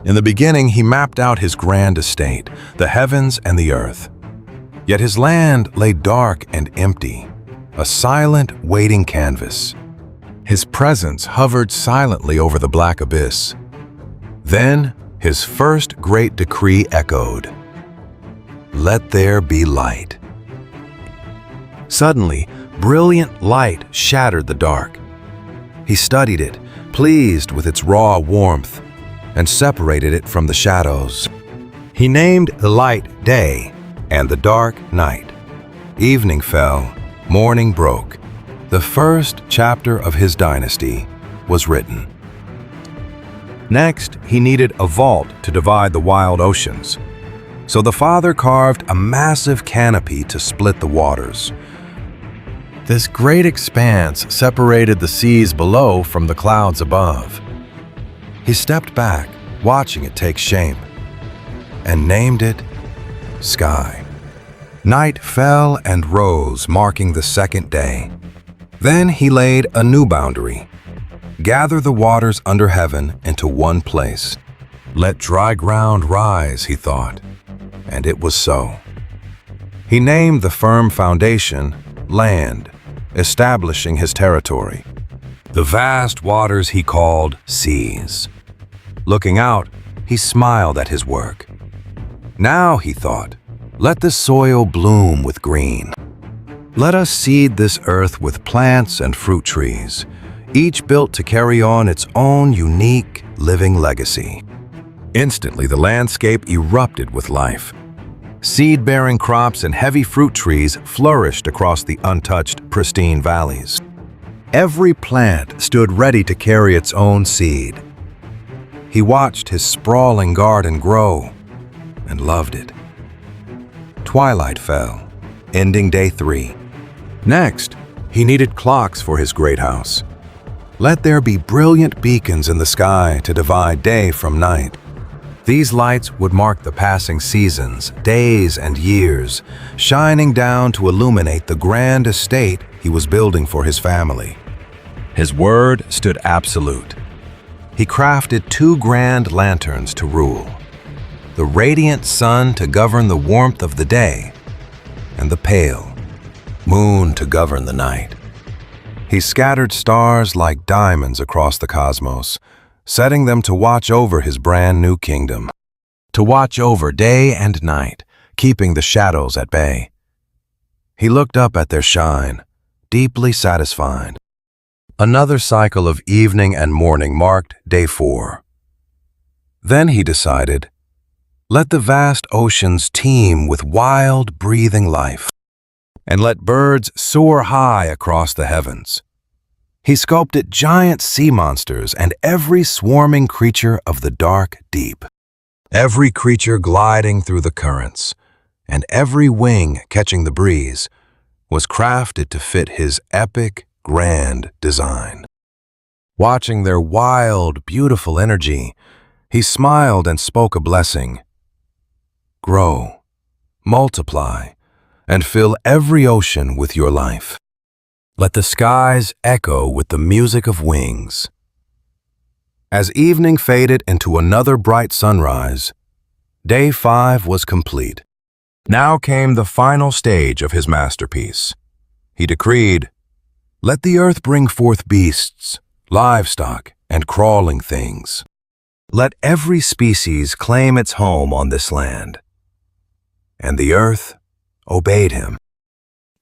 In the beginning, he mapped out his grand estate, the heavens and the earth. Yet his land lay dark and empty, a silent, waiting canvas. His presence hovered silently over the black abyss. Then, his first great decree echoed. Let there be light. Suddenly, brilliant light shattered the dark. He studied it, pleased with its raw warmth, and separated it from the shadows. He named the light day and the dark night. Evening fell, morning broke. The first chapter of his dynasty was written. Next, he needed a vault to divide the wild oceans. So the father carved a massive canopy to split the waters. This great expanse separated the seas below from the clouds above. He stepped back, watching it take shape, and named it Sky. Night fell and rose, marking the second day. Then he laid a new boundary. Gather the waters under heaven into one place. Let dry ground rise, he thought, and it was so. He named the firm foundation land, establishing his territory. The vast waters he called seas. Looking out, he smiled at his work. Now, he thought, let the soil bloom with green. Let us seed this earth with plants and fruit trees, each built to carry on its own unique, living legacy. Instantly, the landscape erupted with life. Seed-bearing crops and heavy fruit trees flourished across the untouched, pristine valleys. Every plant stood ready to carry its own seed. He watched his sprawling garden grow and loved it. Twilight fell, ending day 3. Next, he needed clocks for his great house. Let there be brilliant beacons in the sky to divide day from night. These lights would mark the passing seasons, days and years, shining down to illuminate the grand estate he was building for his family. His word stood absolute. He crafted 2 grand lanterns to rule. The radiant sun to govern the warmth of the day, and the pale moon to govern the night. He scattered stars like diamonds across the cosmos, setting them to watch over his brand new kingdom. To watch over day and night, keeping the shadows at bay. He looked up at their shine, deeply satisfied. Another cycle of evening and morning marked day 4. Then he decided, let the vast oceans teem with wild, breathing life, and let birds soar high across the heavens. He sculpted giant sea monsters and every swarming creature of the dark deep. Every creature gliding through the currents, and every wing catching the breeze, was crafted to fit his epic, grand design. Watching their wild, beautiful energy, he smiled and spoke a blessing. Grow, multiply, and fill every ocean with your life. Let the skies echo with the music of wings. As evening faded into another bright sunrise, day 5 was complete. Now came the final stage of his masterpiece. He decreed, let the earth bring forth beasts, livestock, and crawling things. Let every species claim its home on this land. And the earth obeyed him.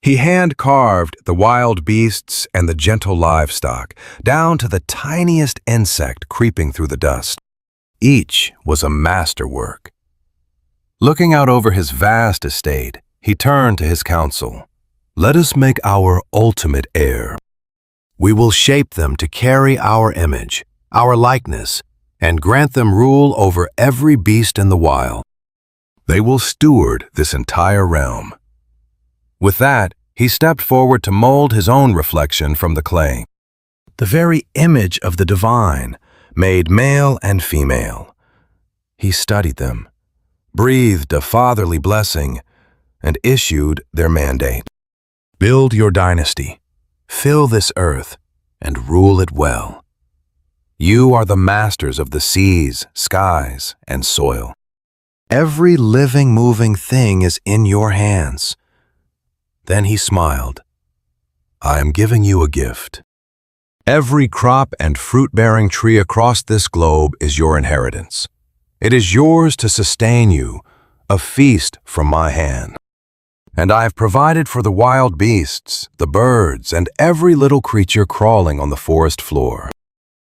He hand-carved the wild beasts and the gentle livestock, down to the tiniest insect creeping through the dust. Each was a masterwork. Looking out over his vast estate, he turned to his council. Let us make our ultimate heir. We will shape them to carry our image, our likeness, and grant them rule over every beast in the wild. They will steward this entire realm. With that, he stepped forward to mold his own reflection from the clay. The very image of the divine, made male and female. He studied them, breathed a fatherly blessing, and issued their mandate. Build your dynasty, fill this earth, and rule it well. You are the masters of the seas, skies, and soil. Every living, moving thing is in your hands." Then he smiled. "I am giving you a gift. Every crop and fruit-bearing tree across this globe is your inheritance. It is yours to sustain you, a feast from my hand. And I have provided for the wild beasts, the birds, and every little creature crawling on the forest floor.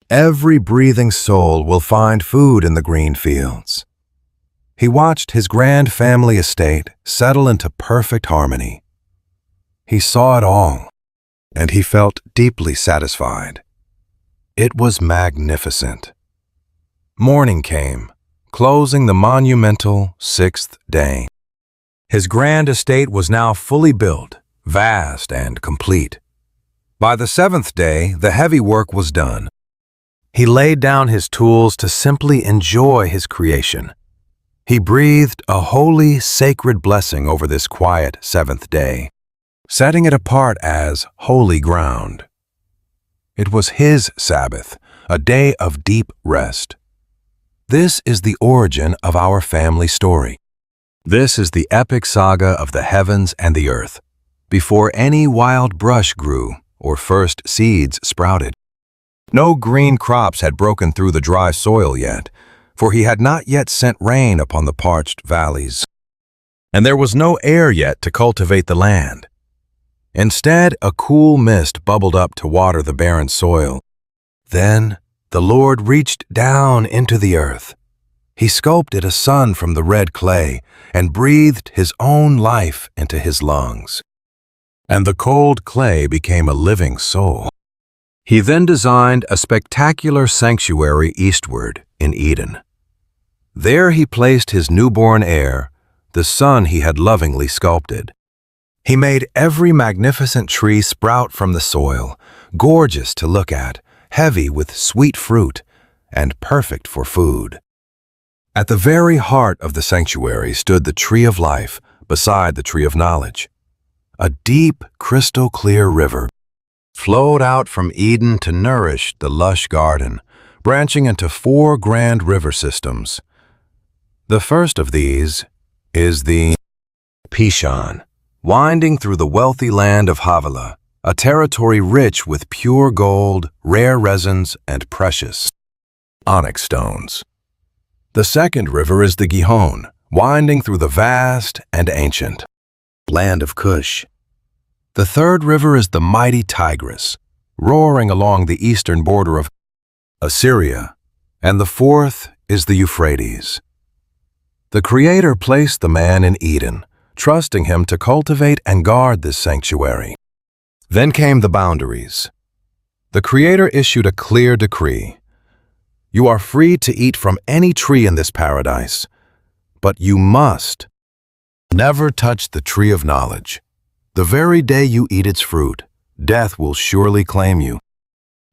Every breathing soul will find food in the green fields." He watched his grand family estate settle into perfect harmony. He saw it all, and he felt deeply satisfied. It was magnificent. Morning came, closing the monumental 6th day. His grand estate was now fully built, vast and complete. By the 7th day, the heavy work was done. He laid down his tools to simply enjoy his creation. He breathed a holy, sacred blessing over this quiet 7th day, setting it apart as holy ground. It was his Sabbath, a day of deep rest. This is the origin of our family story. This is the epic saga of the heavens and the earth, before any wild brush grew or first seeds sprouted. No green crops had broken through the dry soil yet, for he had not yet sent rain upon the parched valleys. And there was no air yet to cultivate the land. Instead, a cool mist bubbled up to water the barren soil. Then the Lord reached down into the earth. He sculpted a sun from the red clay and breathed his own life into his lungs. And the cold clay became a living soul. He then designed a spectacular sanctuary eastward in Eden. There he placed his newborn heir, the son he had lovingly sculpted. He made every magnificent tree sprout from the soil, gorgeous to look at, heavy with sweet fruit, and perfect for food. At the very heart of the sanctuary stood the tree of life beside the tree of knowledge. A deep, crystal-clear river flowed out from Eden to nourish the lush garden, branching into 4 grand river systems. The first of these is the Pishon, winding through the wealthy land of Havilah, a territory rich with pure gold, rare resins, and precious onyx stones. The second river is the Gihon, winding through the vast and ancient land of Cush. The third river is the mighty Tigris, roaring along the eastern border of Assyria, and the fourth is the Euphrates. The Creator placed the man in Eden, trusting him to cultivate and guard this sanctuary. Then came the boundaries. The Creator issued a clear decree. You are free to eat from any tree in this paradise, but you must never touch the tree of knowledge. The very day you eat its fruit, death will surely claim you.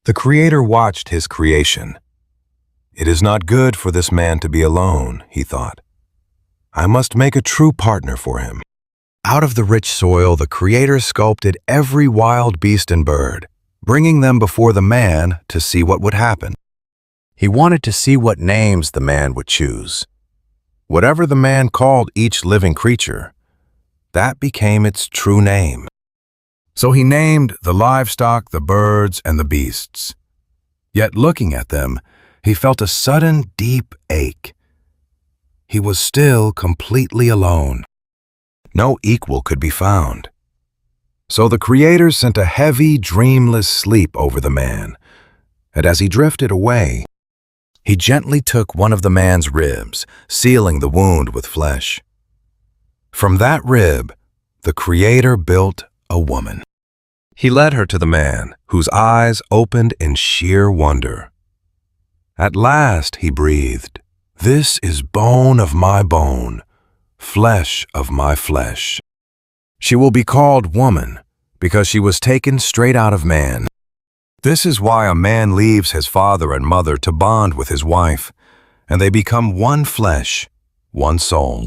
The Creator watched his creation. It is not good for this man to be alone, he thought. I must make a true partner for him. Out of the rich soil, the Creator sculpted every wild beast and bird, bringing them before the man to see what would happen. He wanted to see what names the man would choose. Whatever the man called each living creature, that became its true name. So he named the livestock, the birds, and the beasts. Yet looking at them, he felt a sudden deep ache. He was still completely alone. No equal could be found. So the Creator sent a heavy, dreamless sleep over the man, and as he drifted away, he gently took one of the man's ribs, sealing the wound with flesh. From that rib, the Creator built a woman. He led her to the man, whose eyes opened in sheer wonder. At last he breathed, "This is bone of my bone, flesh of my flesh." She will be called woman, because she was taken straight out of man. This is why a man leaves his father and mother to bond with his wife, and they become one flesh, one soul.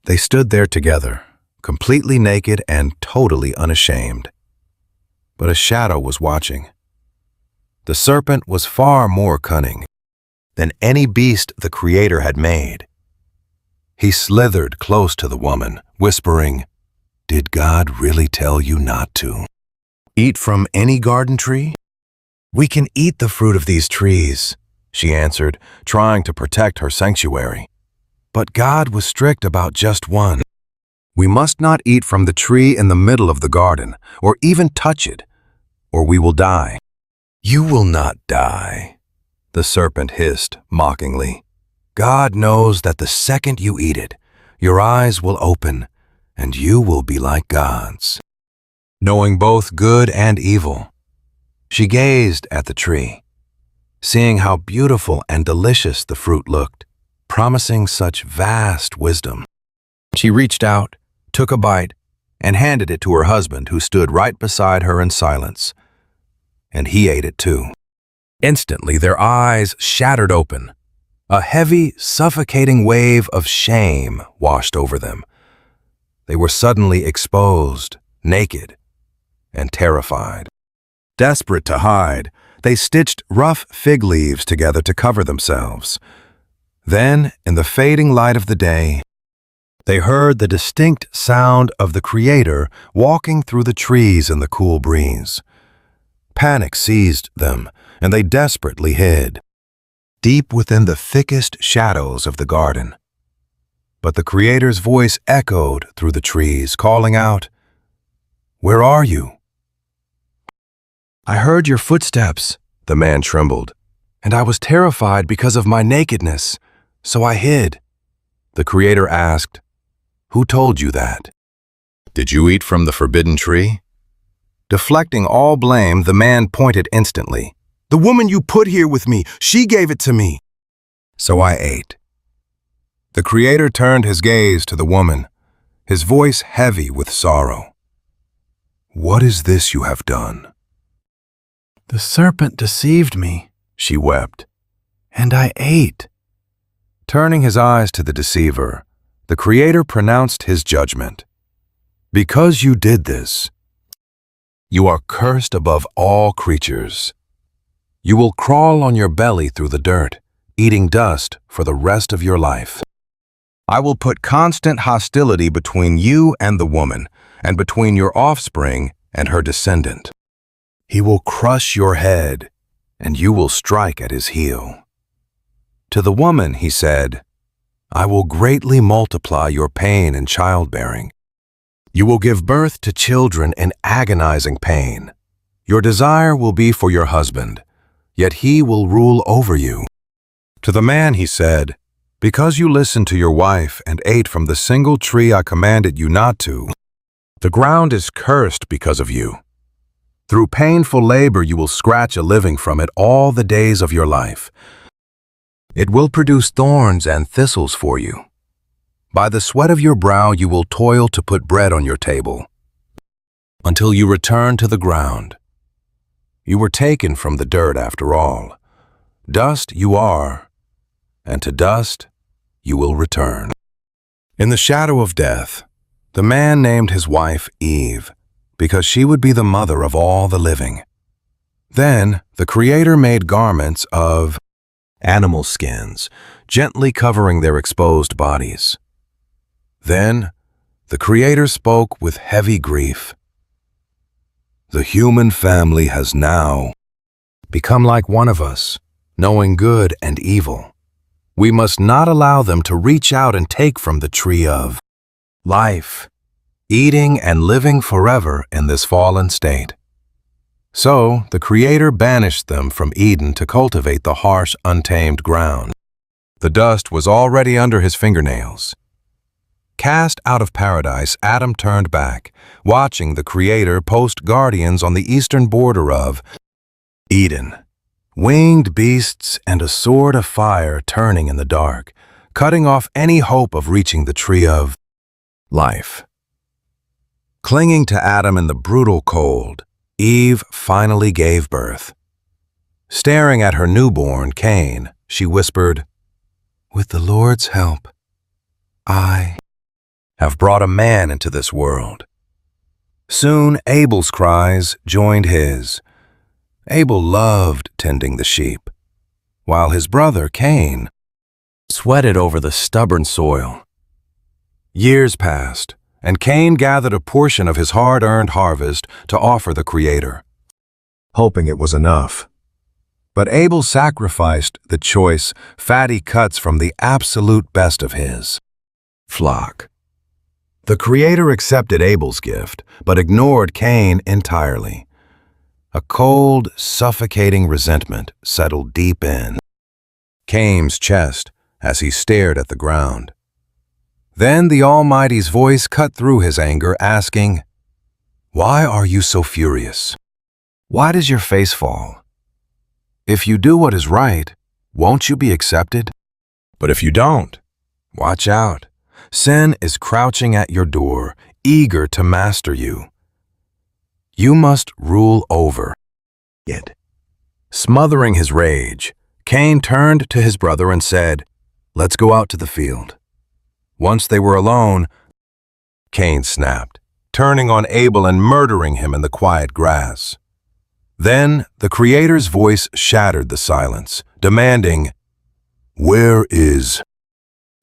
They stood there together, completely naked and totally unashamed. But a shadow was watching. The serpent was far more cunning than any beast the Creator had made. He slithered close to the woman, whispering, "Did God really tell you not to eat from any garden tree?" "We can eat the fruit of these trees," she answered, trying to protect her sanctuary. But God was strict about just one. "We must not eat from the tree in the middle of the garden, or even touch it, or we will die." "You will not die," the serpent hissed mockingly. "God knows that the second you eat it, your eyes will open, and you will be like gods, knowing both good and evil." She gazed at the tree, seeing how beautiful and delicious the fruit looked, promising such vast wisdom. She reached out, took a bite, and handed it to her husband, who stood right beside her in silence. And he ate it too. Instantly, their eyes shattered open. A heavy, suffocating wave of shame washed over them. They were suddenly exposed, naked, and terrified. Desperate to hide, they stitched rough fig leaves together to cover themselves. Then, in the fading light of the day, they heard the distinct sound of the Creator walking through the trees in the cool breeze. Panic seized them, and they desperately hid, deep within the thickest shadows of the garden. But the Creator's voice echoed through the trees, calling out, "Where are you?" "I heard your footsteps," the man trembled, "and I was terrified because of my nakedness, so I hid." The Creator asked, "Who told you that? Did you eat from the forbidden tree?" Deflecting all blame, the man pointed instantly. "The woman you put here with me, she gave it to me. So I ate." The Creator turned his gaze to the woman, his voice heavy with sorrow. "What is this you have done?" "The serpent deceived me," she wept, "and I ate." Turning his eyes to the deceiver, the Creator pronounced his judgment. "Because you did this, you are cursed above all creatures. You will crawl on your belly through the dirt, eating dust for the rest of your life. I will put constant hostility between you and the woman, and between your offspring and her descendant. He will crush your head, and you will strike at his heel." To the woman, he said, "I will greatly multiply your pain in childbearing. You will give birth to children in agonizing pain. Your desire will be for your husband, yet he will rule over you." To the man, he said, "Because you listened to your wife and ate from the single tree I commanded you not to, the ground is cursed because of you. Through painful labor you will scratch a living from it all the days of your life. It will produce thorns and thistles for you. By the sweat of your brow you will toil to put bread on your table, until you return to the ground. You were taken from the dirt after all. Dust you are, and to dust you will return." In the shadow of death, the man named his wife Eve, because she would be the mother of all the living. Then the Creator made garments of animal skins, gently covering their exposed bodies. Then the Creator spoke with heavy grief. "The human family has now become like one of us, knowing good and evil. We must not allow them to reach out and take from the tree of life, eating and living forever in this fallen state." So the Creator banished them from Eden to cultivate the harsh, untamed ground. The dust was already under his fingernails. Cast out of paradise, Adam turned back, watching the Creator post guardians on the eastern border of Eden. Winged beasts and a sword of fire turning in the dark, cutting off any hope of reaching the tree of life. Clinging to Adam in the brutal cold, Eve finally gave birth. Staring at her newborn, Cain, she whispered, "With the Lord's help, I have brought a man into this world." Soon Abel's cries joined his, Abel loved tending the sheep, while his brother Cain sweated over the stubborn soil. Years passed, and Cain gathered a portion of his hard-earned harvest to offer the Creator, hoping it was enough. But Abel sacrificed the choice, fatty cuts from the absolute best of his flock. The Creator accepted Abel's gift, but ignored Cain entirely. A cold, suffocating resentment settled deep in Cain's chest as he stared at the ground. Then the Almighty's voice cut through his anger, asking, "Why are you so furious? Why does your face fall? If you do what is right, won't you be accepted? But if you don't, watch out. Sin is crouching at your door, eager to master you. You must rule over it." Smothering his rage, Cain turned to his brother and said, "Let's go out to the field." Once they were alone, Cain snapped, turning on Abel and murdering him in the quiet grass. Then the Creator's voice shattered the silence, demanding, "Where is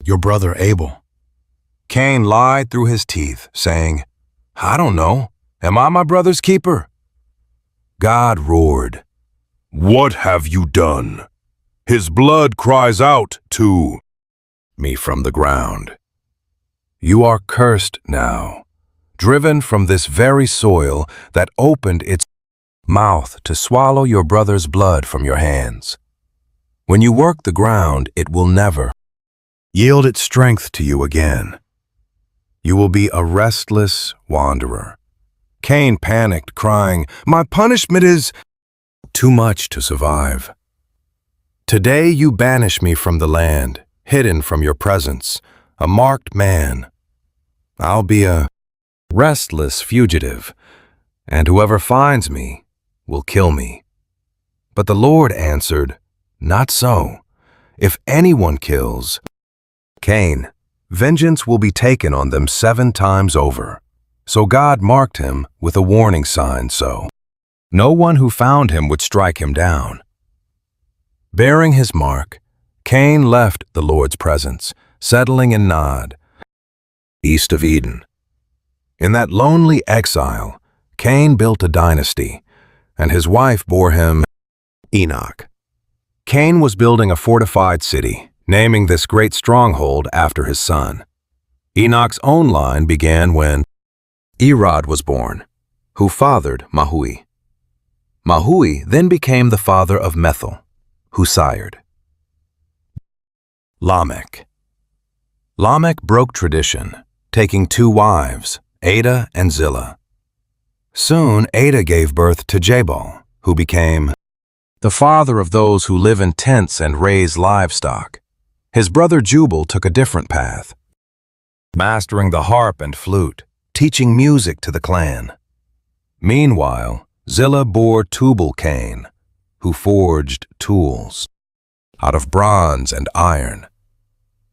your brother Abel?" Cain lied through his teeth, saying, "I don't know. Am I my brother's keeper?" God roared, "What have you done? His blood cries out to me from the ground. You are cursed now, driven from this very soil that opened its mouth to swallow your brother's blood from your hands. When you work the ground, it will never yield its strength to you again. You will be a restless wanderer." Cain panicked, crying, "My punishment is too much to survive. Today you banish me from the land, hidden from your presence, a marked man. I'll be a restless fugitive, and whoever finds me will kill me." But the Lord answered, "Not so. If anyone kills Cain, vengeance will be taken on them 7 times over." So God marked him with a warning sign so no one who found him would strike him down. Bearing his mark, Cain left the Lord's presence, settling in Nod, east of Eden. In that lonely exile, Cain built a dynasty, and his wife bore him Enoch. Cain was building a fortified city, naming this great stronghold after his son. Enoch's own line began when Irad was born, who fathered Mahui. Mahui then became the father of Methil, who sired Lamech. Lamech broke tradition, taking 2 wives, Ada and Zillah. Soon Ada gave birth to Jabal, who became the father of those who live in tents and raise livestock. His brother Jubal took a different path, mastering the harp and flute, teaching music to the clan. Meanwhile, Zillah bore Tubal-Cain, who forged tools out of bronze and iron.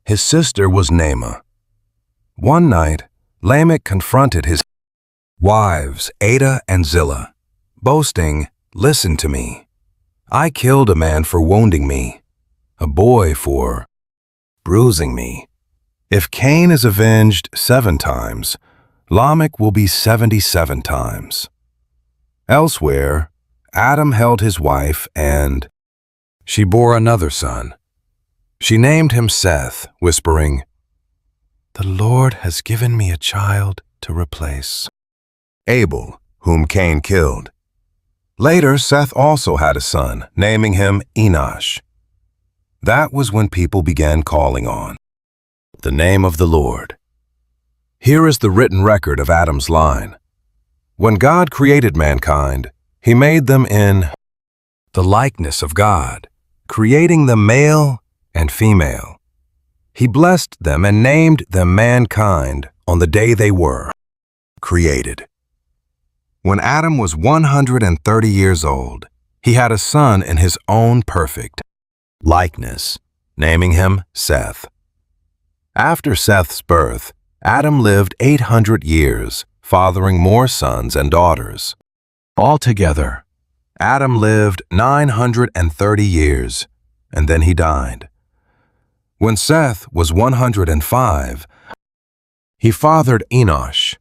His sister was Naamah. One night, Lamech confronted his wives, Ada and Zillah, boasting, "Listen to me. I killed a man for wounding me, a boy for bruising me. If Cain is avenged 7 times, Lamech will be 77 times. Elsewhere, Adam held his wife and she bore another son. She named him Seth, whispering, "The Lord has given me a child to replace Abel, whom Cain killed." Later, Seth also had a son, naming him Enosh. That was when people began calling on the name of the Lord. Here is the written record of Adam's line. When God created mankind, he made them in the likeness of God, creating them male and female. He blessed them and named them mankind on the day they were created. When Adam was 130 years old, he had a son in his own perfect likeness, naming him Seth. After Seth's birth, Adam lived 800 years, fathering more sons and daughters. Altogether, Adam lived 930 years, and then he died. When Seth was 105, he fathered Enoch.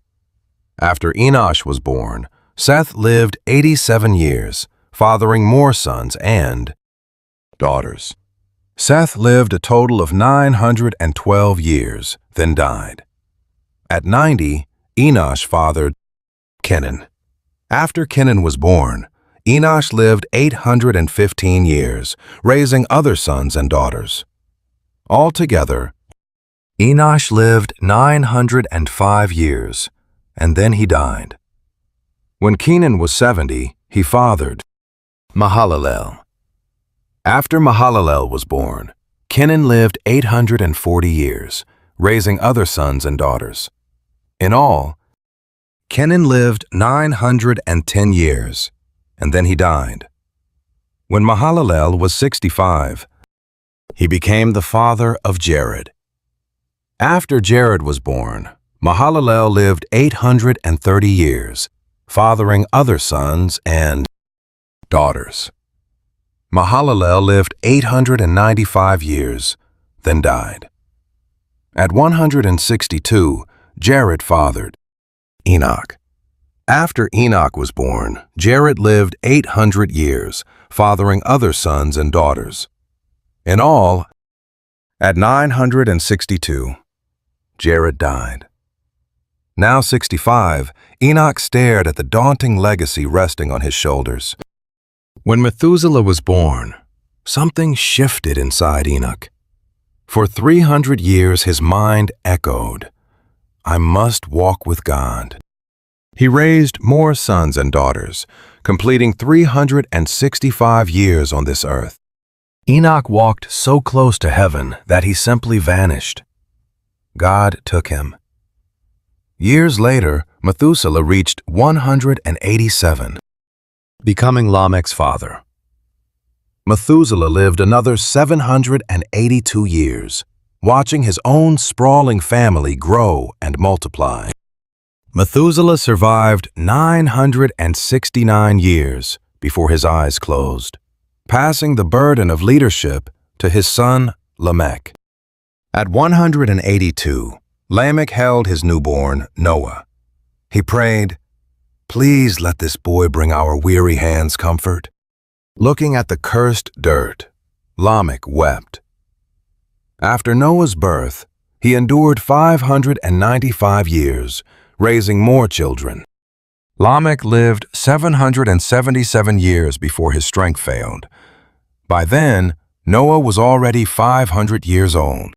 After Enoch was born, Seth lived 87 years, fathering more sons and daughters. Seth lived a total of 912 years, then died. At 90, Enoch fathered Kenan. After Kenan was born, Enoch lived 815 years, raising other sons and daughters. Altogether, Enoch lived 905 years, and then he died. When Kenan was 70, he fathered Mahalalel. After Mahalalel was born, Kenan lived 840 years, raising other sons and daughters. In all, Kenan lived 910 years, and then he died. When Mahalalel was 65, he became the father of Jared. After Jared was born, Mahalalel lived 830 years, fathering other sons and daughters. Mahalalel lived 895 years, then died. At 162, Jared fathered Enoch. After Enoch was born, Jared lived 800 years, fathering other sons and daughters. In all, at 962, Jared died. Now 65, Enoch stared at the daunting legacy resting on his shoulders. When Methuselah was born, something shifted inside Enoch. For 300 years his mind echoed, "I must walk with God." He raised more sons and daughters, completing 365 years on this earth. Enoch walked so close to heaven that he simply vanished. God took him. Years later, Methuselah reached 187, becoming Lamech's father. Methuselah lived another 782 years, watching his own sprawling family grow and multiply. Methuselah survived 969 years before his eyes closed, passing the burden of leadership to his son Lamech. At 182, Lamech held his newborn, Noah. He prayed, "Please let this boy bring our weary hands comfort." Looking at the cursed dirt, Lamech wept. After Noah's birth, he endured 595 years, raising more children. Lamech lived 777 years before his strength failed. By then, Noah was already 500 years old.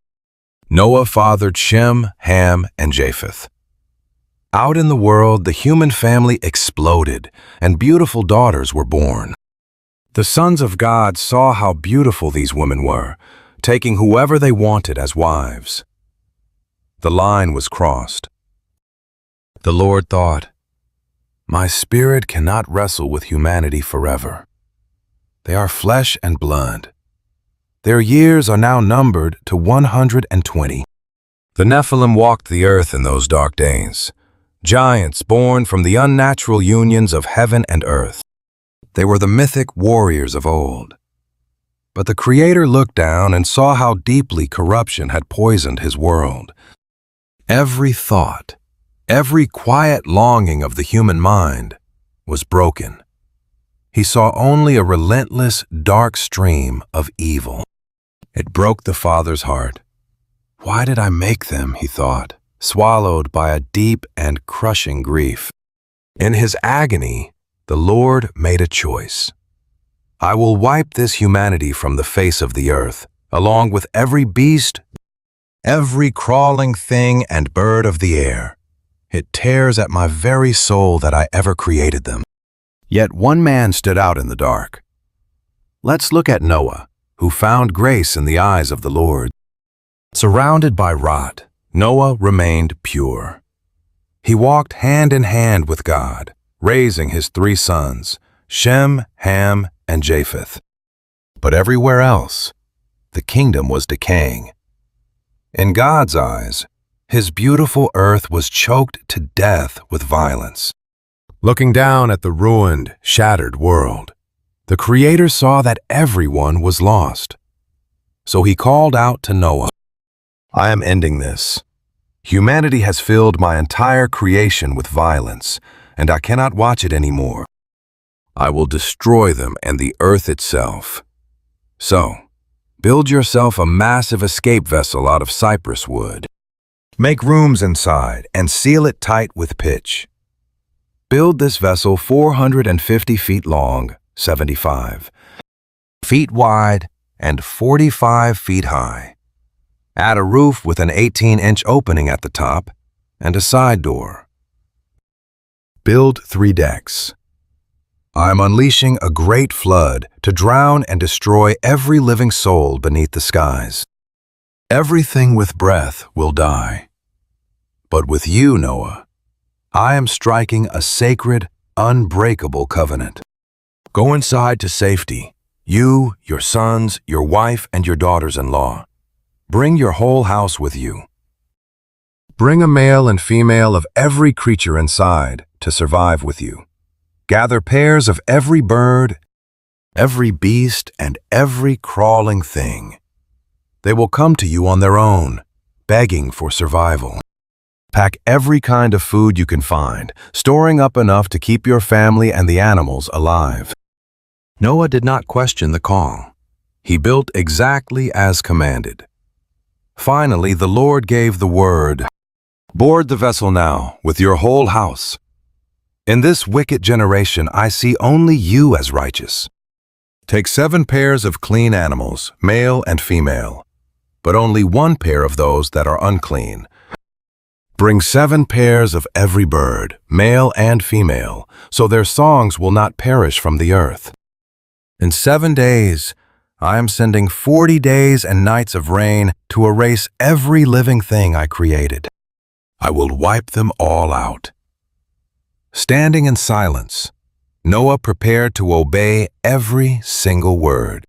Noah fathered Shem, Ham, and Japheth. Out in the world, the human family exploded, and beautiful daughters were born. The sons of God saw how beautiful these women were, taking whoever they wanted as wives. The line was crossed. The Lord thought, "My spirit cannot wrestle with humanity forever. They are flesh and blood. Their years are now numbered to 120. The Nephilim walked the earth in those dark days, giants born from the unnatural unions of heaven and earth. They were the mythic warriors of old. But the Creator looked down and saw how deeply corruption had poisoned his world. Every thought, every quiet longing of the human mind was broken. He saw only a relentless, dark stream of evil. It broke the Father's heart. "Why did I make them?" he thought, swallowed by a deep and crushing grief. In his agony, the Lord made a choice. "I will wipe this humanity from the face of the earth, along with every beast, every crawling thing and bird of the air. It tears at my very soul that I ever created them." Yet one man stood out in the dark. Let's look at Noah, who found grace in the eyes of the Lord. Surrounded by rot, Noah remained pure. He walked hand in hand with God, raising his 3 sons, Shem, Ham, and Japheth. But everywhere else, the kingdom was decaying. In God's eyes, his beautiful earth was choked to death with violence. Looking down at the ruined, shattered world, The Creator saw that everyone was lost. So he called out to Noah, "I am ending this. Humanity has filled my entire creation with violence, and I cannot watch it anymore. I will destroy them and the earth itself. So, build yourself a massive escape vessel out of cypress wood. Make rooms inside and seal it tight with pitch. Build this vessel 450 feet long, 75 feet wide, and 45 feet high. Add a roof with an 18-inch opening at the top and a side door. Build 3 decks. I am unleashing a great flood to drown and destroy every living soul beneath the skies. Everything with breath will die. But with you, Noah, I am striking a sacred, unbreakable covenant. Go inside to safety, you, your sons, your wife, and your daughters-in-law. Bring your whole house with you. Bring a male and female of every creature inside to survive with you. Gather pairs of every bird, every beast, and every crawling thing. They will come to you on their own, begging for survival. Pack every kind of food you can find, storing up enough to keep your family and the animals alive." Noah did not question the call. He built exactly as commanded. Finally, the Lord gave the word, "Board the vessel now with your whole house. In this wicked generation, I see only you as righteous. Take 7 pairs of clean animals, male and female, but only 1 pair of those that are unclean. Bring 7 pairs of every bird, male and female, so their songs will not perish from the earth. In 7 days, I am sending 40 days and nights of rain to erase every living thing I created. I will wipe them all out." Standing in silence, Noah prepared to obey every single word.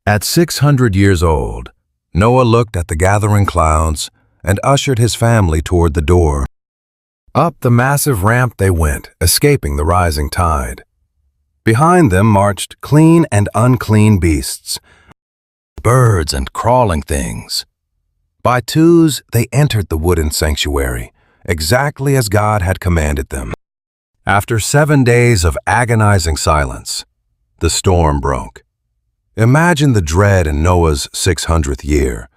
At 600 years old, Noah looked at the gathering clouds and ushered his family toward the door. Up the massive ramp they went, escaping the rising tide. Behind them marched clean and unclean beasts, birds and crawling things. By twos, they entered the wooden sanctuary, exactly as God had commanded them. After 7 days of agonizing silence, the storm broke. Imagine the dread in Noah's 600th year.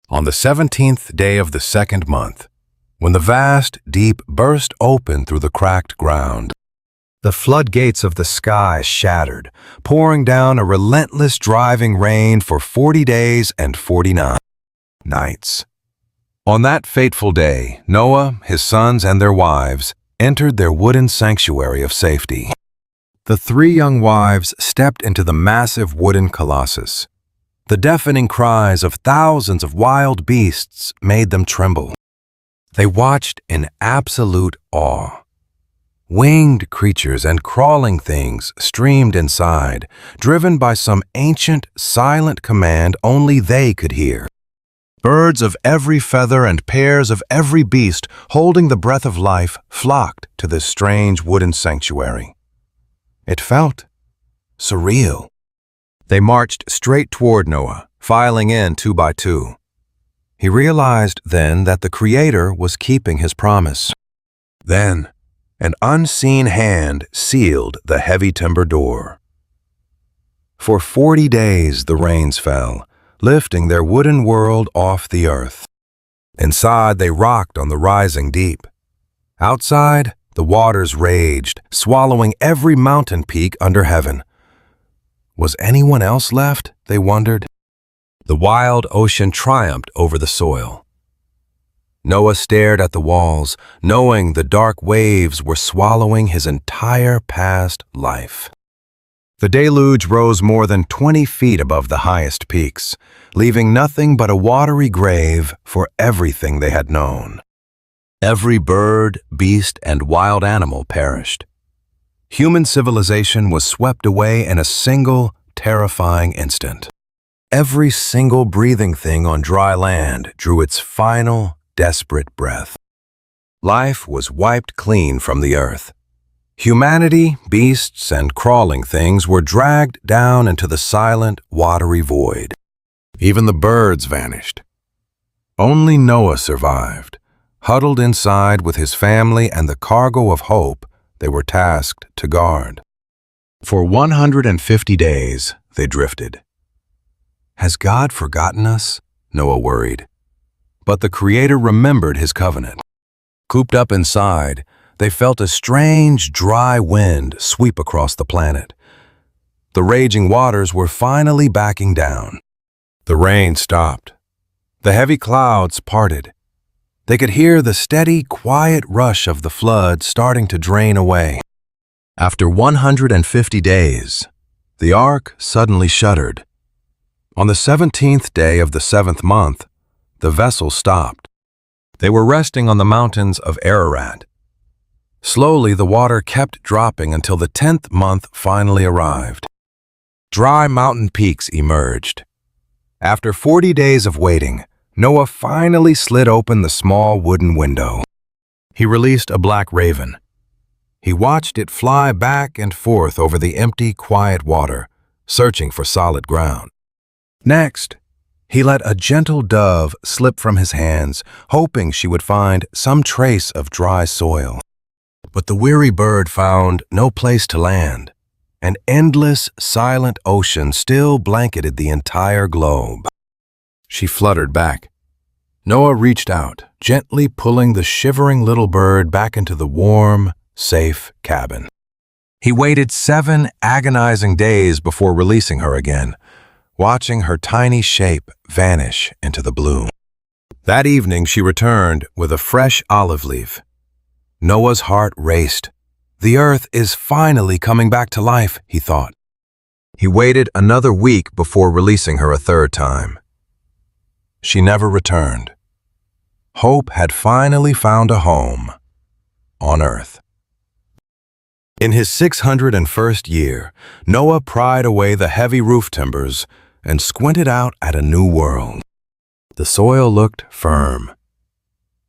On the 17th day of the 2nd month, when the vast deep burst open through the cracked ground, the floodgates of the sky shattered, pouring down a relentless driving rain for 40 days and 49 nights. On that fateful day, Noah, his sons, and their wives entered their wooden sanctuary of safety. The 3 young wives stepped into the massive wooden colossus. The deafening cries of thousands of wild beasts made them tremble. They watched in absolute awe. Winged creatures and crawling things streamed inside, driven by some ancient, silent command only they could hear. Birds of every feather and pairs of every beast holding the breath of life flocked to this strange wooden sanctuary. It felt surreal. They marched straight toward Noah, filing in 2 by 2. He realized then that the Creator was keeping his promise. Then, an unseen hand sealed the heavy timber door. For 40 days the rains fell, lifting their wooden world off the earth. Inside they rocked on the rising deep. Outside, the waters raged, swallowing every mountain peak under heaven. Was anyone else left, they wondered? The wild ocean triumphed over the soil. Noah stared at the walls, knowing the dark waves were swallowing his entire past life. The deluge rose more than 20 feet above the highest peaks, leaving nothing but a watery grave for everything they had known. Every bird, beast, and wild animal perished. Human civilization was swept away in a single, terrifying instant. Every single breathing thing on dry land drew its final, desperate breath. Life was wiped clean from the earth. Humanity, beasts, and crawling things were dragged down into the silent, watery void. Even the birds vanished. Only Noah survived, huddled inside with his family and the cargo of hope they were tasked to guard. For 150 days, they drifted. Has God forgotten us? Noah worried. But the Creator remembered his covenant. Cooped up inside, they felt a strange, dry wind sweep across the planet. The raging waters were finally backing down. The rain stopped. The heavy clouds parted. They could hear the steady, quiet rush of the flood starting to drain away. After 150 days, the ark suddenly shuddered. On the 17th day of the 7th month, the vessel stopped. They were resting on the mountains of Ararat. Slowly, the water kept dropping until the 10th month finally arrived. Dry mountain peaks emerged. After 40 days of waiting, Noah finally slid open the small wooden window. He released a black raven. He watched it fly back and forth over the empty, quiet water, searching for solid ground. Next, he let a gentle dove slip from his hands, hoping she would find some trace of dry soil. But the weary bird found no place to land. An endless, silent ocean still blanketed the entire globe. She fluttered back. Noah reached out, gently pulling the shivering little bird back into the warm, safe cabin. He waited 7 agonizing days before releasing her again, watching her tiny shape vanish into the blue. That evening she returned with a fresh olive leaf. Noah's heart raced. The earth is finally coming back to life, he thought. He waited another week before releasing her a third time. She never returned. Hope had finally found a home on earth. In his 601st year, Noah pried away the heavy roof timbers and squinted out at a new world. The soil looked firm.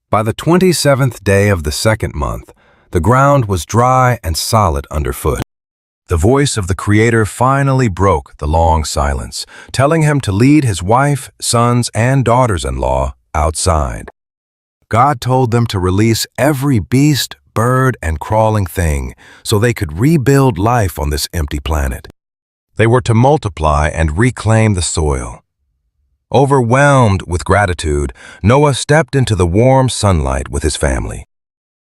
By the 27th day of the 2nd month, the ground was dry and solid underfoot. The voice of the Creator finally broke the long silence, telling him to lead his wife, sons, and daughters-in-law outside. God told them to release every beast, bird, and crawling thing so they could rebuild life on this empty planet. They were to multiply and reclaim the soil. Overwhelmed with gratitude, Noah stepped into the warm sunlight with his family.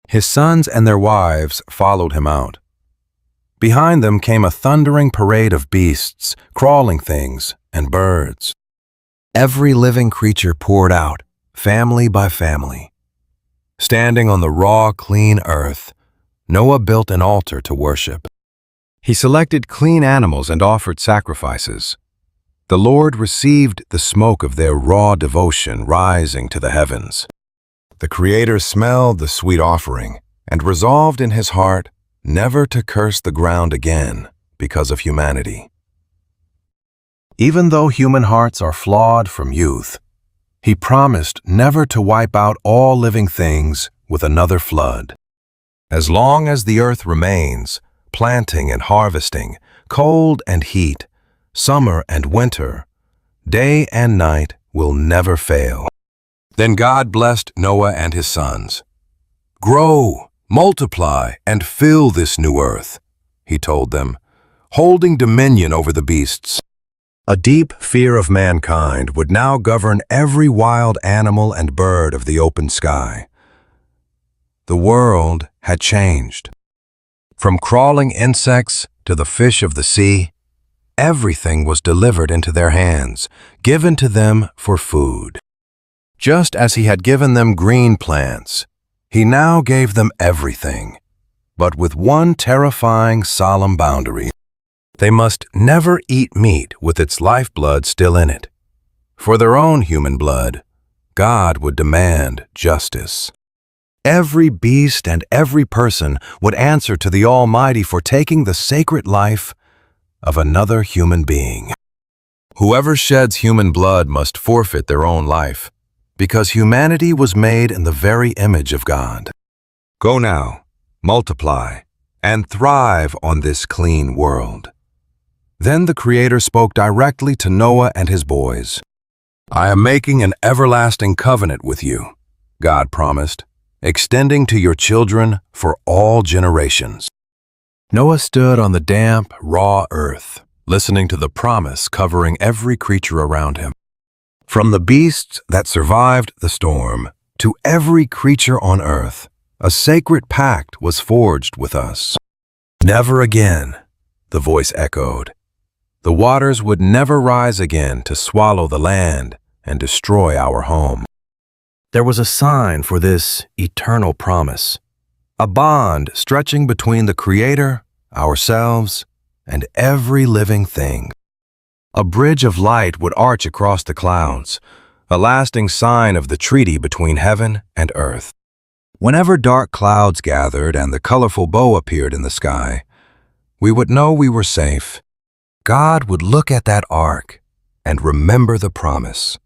His sons and their wives followed him out. Behind them came a thundering parade of beasts, crawling things, and birds. Every living creature poured out, family by family. Standing on the raw, clean earth, Noah built an altar to worship. He selected clean animals and offered sacrifices. The Lord received the smoke of their raw devotion rising to the heavens. The Creator smelled the sweet offering and resolved in his heart never to curse the ground again because of humanity. Even though human hearts are flawed from youth, he promised never to wipe out all living things with another flood. As long as the earth remains, planting and harvesting, cold and heat, summer and winter, day and night will never fail. Then God blessed Noah and his sons. "Grow, multiply, and fill this new earth," he told them, holding dominion over the beasts. A deep fear of mankind would now govern every wild animal and bird of the open sky. The world had changed. From crawling insects to the fish of the sea, everything was delivered into their hands, given to them for food. Just as he had given them green plants, he now gave them everything, but with one terrifying, solemn boundary. They must never eat meat with its lifeblood still in it. For their own human blood, God would demand justice. Every beast and every person would answer to the Almighty for taking the sacred life of another human being. Whoever sheds human blood must forfeit their own life, because humanity was made in the very image of God. Go now, multiply, and thrive on this clean world. Then the Creator spoke directly to Noah and his boys. "I am making an everlasting covenant with you," God promised, "extending to your children for all generations." Noah stood on the damp, raw earth, listening to the promise covering every creature around him. From the beasts that survived the storm to every creature on earth, a sacred pact was forged with us. "Never again," the voice echoed. "The waters would never rise again to swallow the land and destroy our home." There was a sign for this eternal promise, a bond stretching between the Creator, ourselves, and every living thing. A bridge of light would arch across the clouds, a lasting sign of the treaty between heaven and earth. Whenever dark clouds gathered and the colorful bow appeared in the sky, we would know we were safe. God would look at that ark and remember the promise.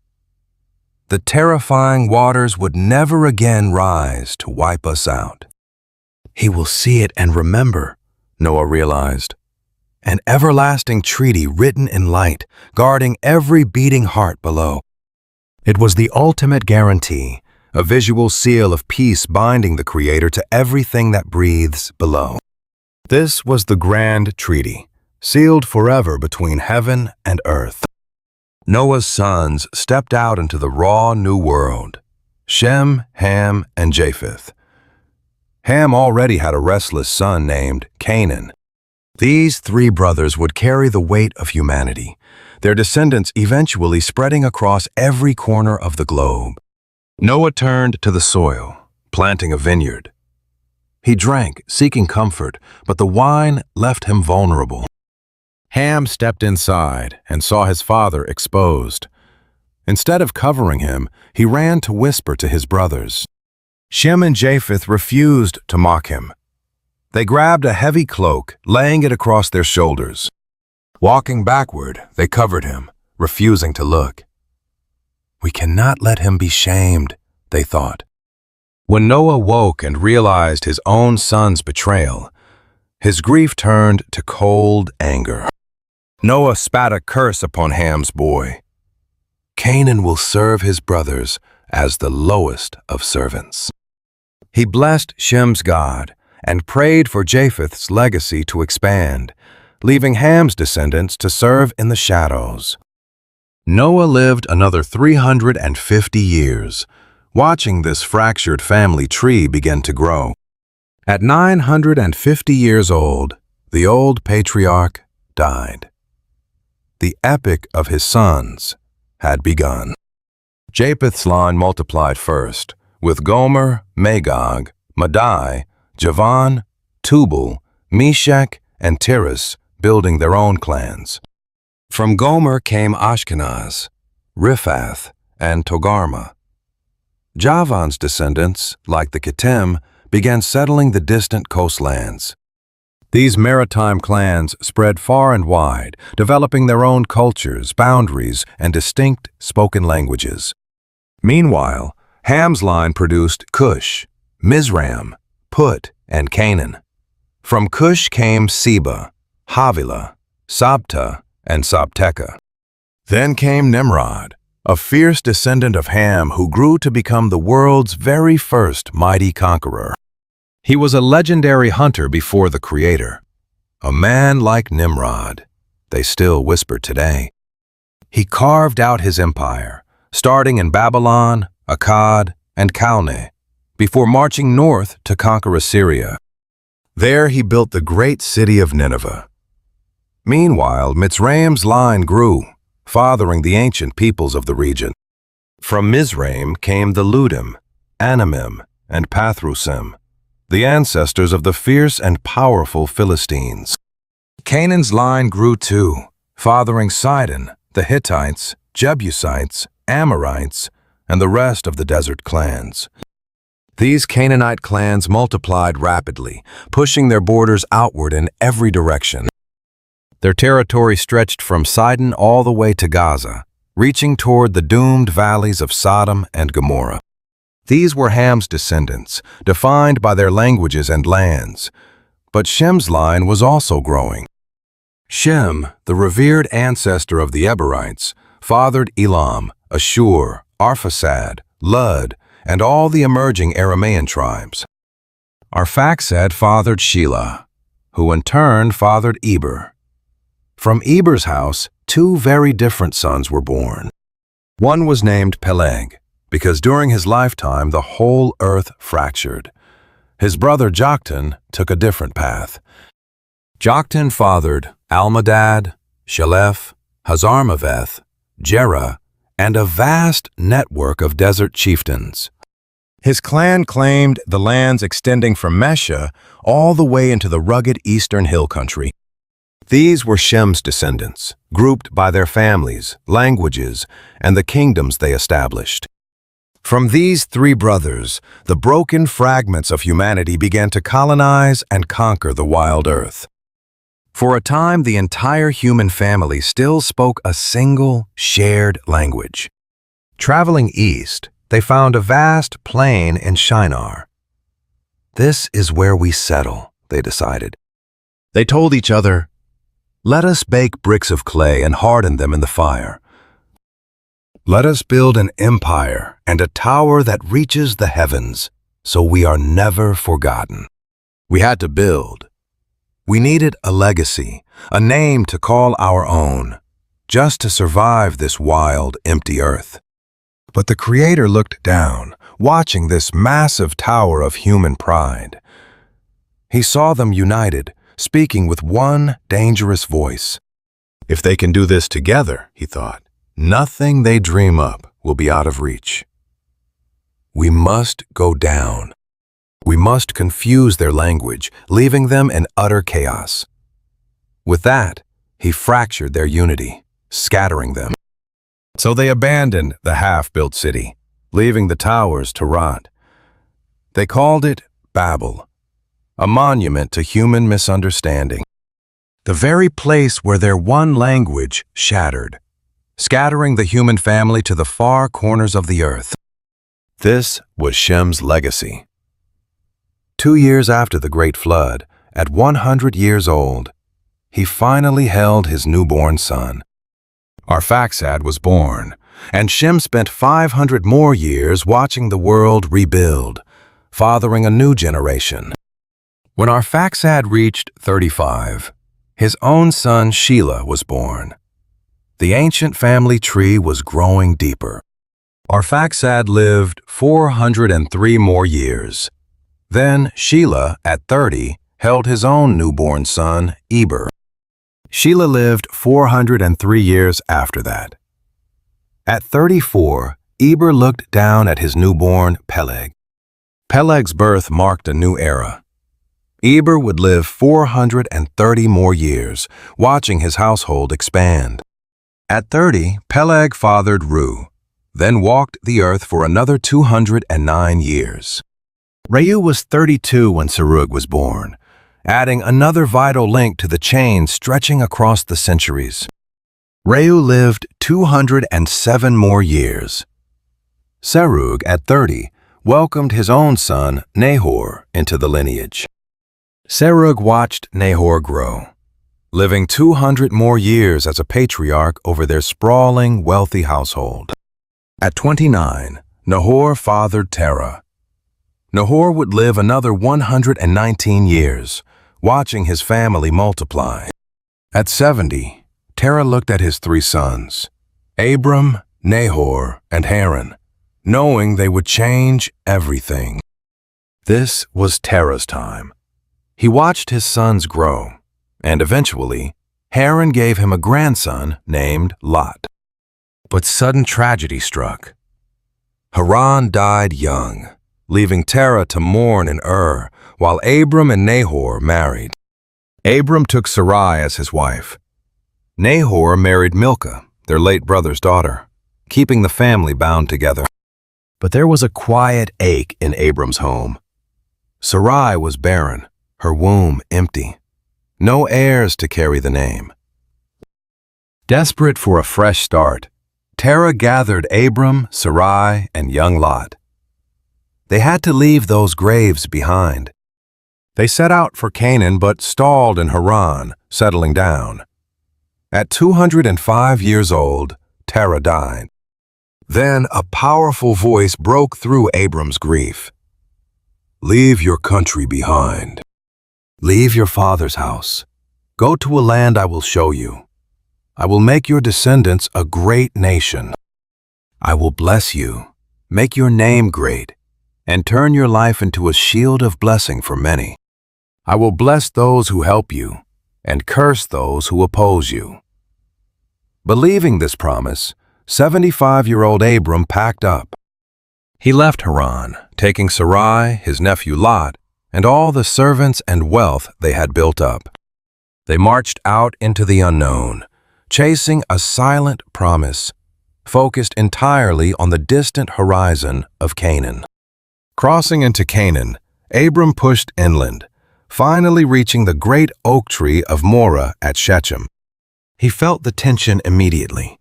The terrifying waters would never again rise to wipe us out. He will see it and remember, Noah realized. An everlasting treaty written in light, guarding every beating heart below. It was the ultimate guarantee, a visual seal of peace binding the Creator to everything that breathes below. This was the grand treaty, sealed forever between heaven and earth. Noah's sons stepped out into the raw new world, Shem, Ham, and Japheth. Ham already had a restless son named Canaan. These three brothers would carry the weight of humanity, their descendants eventually spreading across every corner of the globe. Noah turned to the soil, planting a vineyard. He drank, seeking comfort, but the wine left him vulnerable. Ham stepped inside and saw his father exposed. Instead of covering him, he ran to whisper to his brothers. Shem and Japheth refused to mock him. They grabbed a heavy cloak, laying it across their shoulders. Walking backward, they covered him, refusing to look. "We cannot let him be shamed," they thought. When Noah woke and realized his own son's betrayal, his grief turned to cold anger. Noah spat a curse upon Ham's boy. Canaan will serve his brothers as the lowest of servants. He blessed Shem's God and prayed for Japheth's legacy to expand, leaving Ham's descendants to serve in the shadows. Noah lived another 350 years, watching this fractured family tree begin to grow. At 950 years old, the old patriarch died. The epic of his sons had begun. Japheth's line multiplied first, with Gomer, Magog, Madai, Javan, Tubal, Meshech, and Tiras building their own clans. From Gomer came Ashkenaz, Riphath, and Togarmah. Javan's descendants, like the Kittim, began settling the distant coastlands. These maritime clans spread far and wide, developing their own cultures, boundaries, and distinct spoken languages. Meanwhile, Ham's line produced Cush, Mizraim, Put, and Canaan. From Cush came Seba, Havilah, Sabta, and Sabteka. Then came Nimrod, a fierce descendant of Ham who grew to become the world's very first mighty conqueror. He was a legendary hunter before the Creator. A man like Nimrod, they still whisper today. He carved out his empire, starting in Babylon, Akkad, and Calneh, before marching north to conquer Assyria. There he built the great city of Nineveh. Meanwhile, Mitzrayim's line grew, fathering the ancient peoples of the region. From Mizraim came the Ludim, Anamim, and Pathrusim, the ancestors of the fierce and powerful Philistines. Canaan's line grew too, fathering Sidon, the Hittites, Jebusites, Amorites, and the rest of the desert clans. These Canaanite clans multiplied rapidly, pushing their borders outward in every direction. Their territory stretched from Sidon all the way to Gaza, reaching toward the doomed valleys of Sodom and Gomorrah. These were Ham's descendants, defined by their languages and lands. But Shem's line was also growing. Shem, the revered ancestor of the Eberites, fathered Elam, Ashur, Arphaxad, Lud, and all the emerging Aramaean tribes. Arphaxad fathered Shelah, who in turn fathered Eber. From Eber's house, two very different sons were born. One was named Peleg, because during his lifetime the whole earth fractured. His brother Joktan took a different path. Joktan fathered Almadad, Shalef, Hazarmaveth, Jerah, and a vast network of desert chieftains. His clan claimed the lands extending from Mesha all the way into the rugged eastern hill country. These were Shem's descendants, grouped by their families, languages, and the kingdoms they established. From these three brothers, the broken fragments of humanity began to colonize and conquer the wild earth. For a time, the entire human family still spoke a single, shared language. Traveling east, they found a vast plain in Shinar. This is where we settle, they decided. They told each other, "Let us bake bricks of clay and harden them in the fire. Let us build an empire and a tower that reaches the heavens, so we are never forgotten." We had to build. We needed a legacy, a name to call our own, just to survive this wild, empty earth. But the Creator looked down, watching this massive tower of human pride. He saw them united, speaking with one dangerous voice. If they can do this together, he thought, nothing they dream up will be out of reach. We must go down. We must confuse their language, leaving them in utter chaos. With that, he fractured their unity, scattering them. So they abandoned the half-built city, leaving the towers to rot. They called it Babel, a monument to human misunderstanding. The very place where their one language shattered, scattering the human family to the far corners of the earth. This was Shem's legacy. 2 years after the Great Flood, at 100 years old, he finally held his newborn son. Arphaxad was born, and Shem spent 500 more years watching the world rebuild, fathering a new generation. When Arphaxad reached 35, his own son Shelah was born. The ancient family tree was growing deeper. Arphaxad lived 403 more years. Then Shelah, at 30, held his own newborn son, Eber. Shelah lived 403 years after that. At 34, Eber looked down at his newborn Peleg. Peleg's birth marked a new era. Eber would live 430 more years, watching his household expand. At 30, Peleg fathered Reu, then walked the earth for another 209 years. Reu was 32 when Serug was born, adding another vital link to the chain stretching across the centuries. Reu lived 207 more years. Serug, at 30, welcomed his own son, Nahor, into the lineage. Serug watched Nahor grow, living 200 more years as a patriarch over their sprawling, wealthy household. At 29, Nahor fathered Terah. Nahor would live another 119 years, watching his family multiply. At 70, Terah looked at his 3 sons, Abram, Nahor, and Haran, knowing they would change everything. This was Terah's time. He watched his sons grow, and eventually, Haran gave him a grandson named Lot. But sudden tragedy struck. Haran died young, leaving Terah to mourn in while Abram and Nahor married. Abram took Sarai as his wife. Nahor married Milcah, their late brother's daughter, keeping the family bound together. But there was a quiet ache in Abram's home. Sarai was barren, her womb empty. No heirs to carry the name. Desperate for a fresh start, Terah gathered Abram, Sarai, and young Lot. They had to leave those graves behind. They set out for Canaan but stalled in Haran, settling down. At 205 years old, Terah died. Then a powerful voice broke through Abram's grief. "Leave your country behind. Leave your father's house. Go to a land I will show you. I will make your descendants a great nation. I will bless you, make your name great, and turn your life into a shield of blessing for many. I will bless those who help you, and curse those who oppose you." Believing this promise, 75-year-old Abram packed up. He left Haran, taking Sarai, his nephew Lot, and all the servants and wealth they had built up. They marched out into the unknown, chasing a silent promise, focused entirely on the distant horizon of Canaan. Crossing into Canaan, Abram pushed inland, finally reaching the great oak tree of Moreh at Shechem. He felt the tension immediately.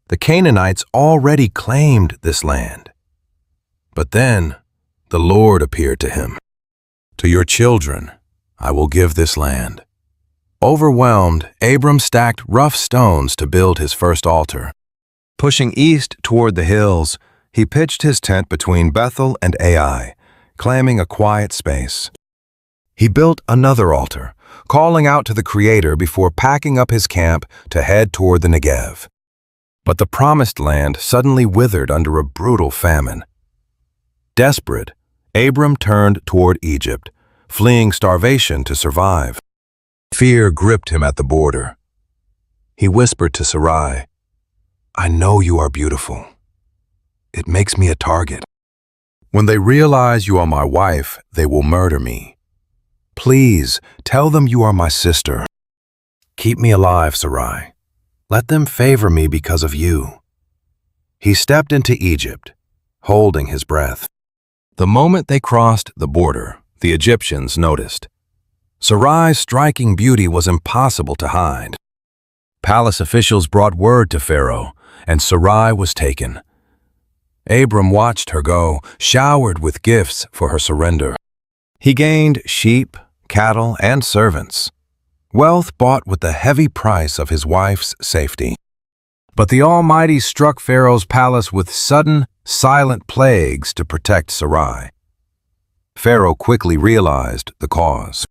The Canaanites already claimed this land. But then the Lord appeared to him. "To your children I will give this land." Overwhelmed, Abram stacked rough stones to build his first altar. Pushing east toward the hills, he pitched his tent between Bethel and Ai, claiming a quiet space. He built another altar, calling out to the Creator before packing up his camp to head toward the Negev. But the promised land suddenly withered under a brutal famine. Desperate, Abram turned toward Egypt, fleeing starvation to survive. Fear gripped him at the border. He whispered to Sarai, "I know you are beautiful. It makes me a target. When they realize you are my wife, they will murder me. Please tell them you are my sister. Keep me alive, Sarai. Let them favor me because of you." He stepped into Egypt, holding his breath. The moment they crossed the border, the Egyptians noticed. Sarai's striking beauty was impossible to hide. Palace officials brought word to Pharaoh, and Sarai was taken. Abram watched her go, showered with gifts for her surrender. He gained sheep, cattle, and servants, wealth bought with the heavy price of his wife's safety. But the Almighty struck Pharaoh's palace with sudden, silent plagues to protect Sarai. Pharaoh quickly realized the cause.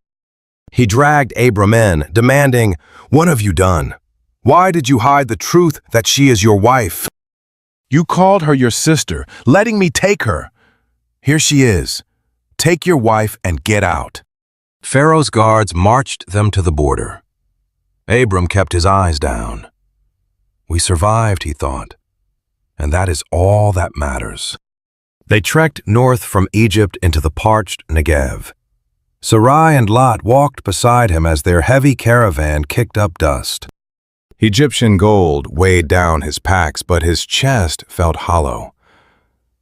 He dragged Abram in, demanding, "What have you done? Why did you hide the truth that she is your wife? You called her your sister, letting me take her. Here she is. Take your wife and get out." Pharaoh's guards marched them to the border. Abram kept his eyes down. We survived, he thought, and that is all that matters. They trekked north from Egypt into the parched Negev. Sarai and Lot walked beside him as their heavy caravan kicked up dust. Egyptian gold weighed down his packs, but his chest felt hollow.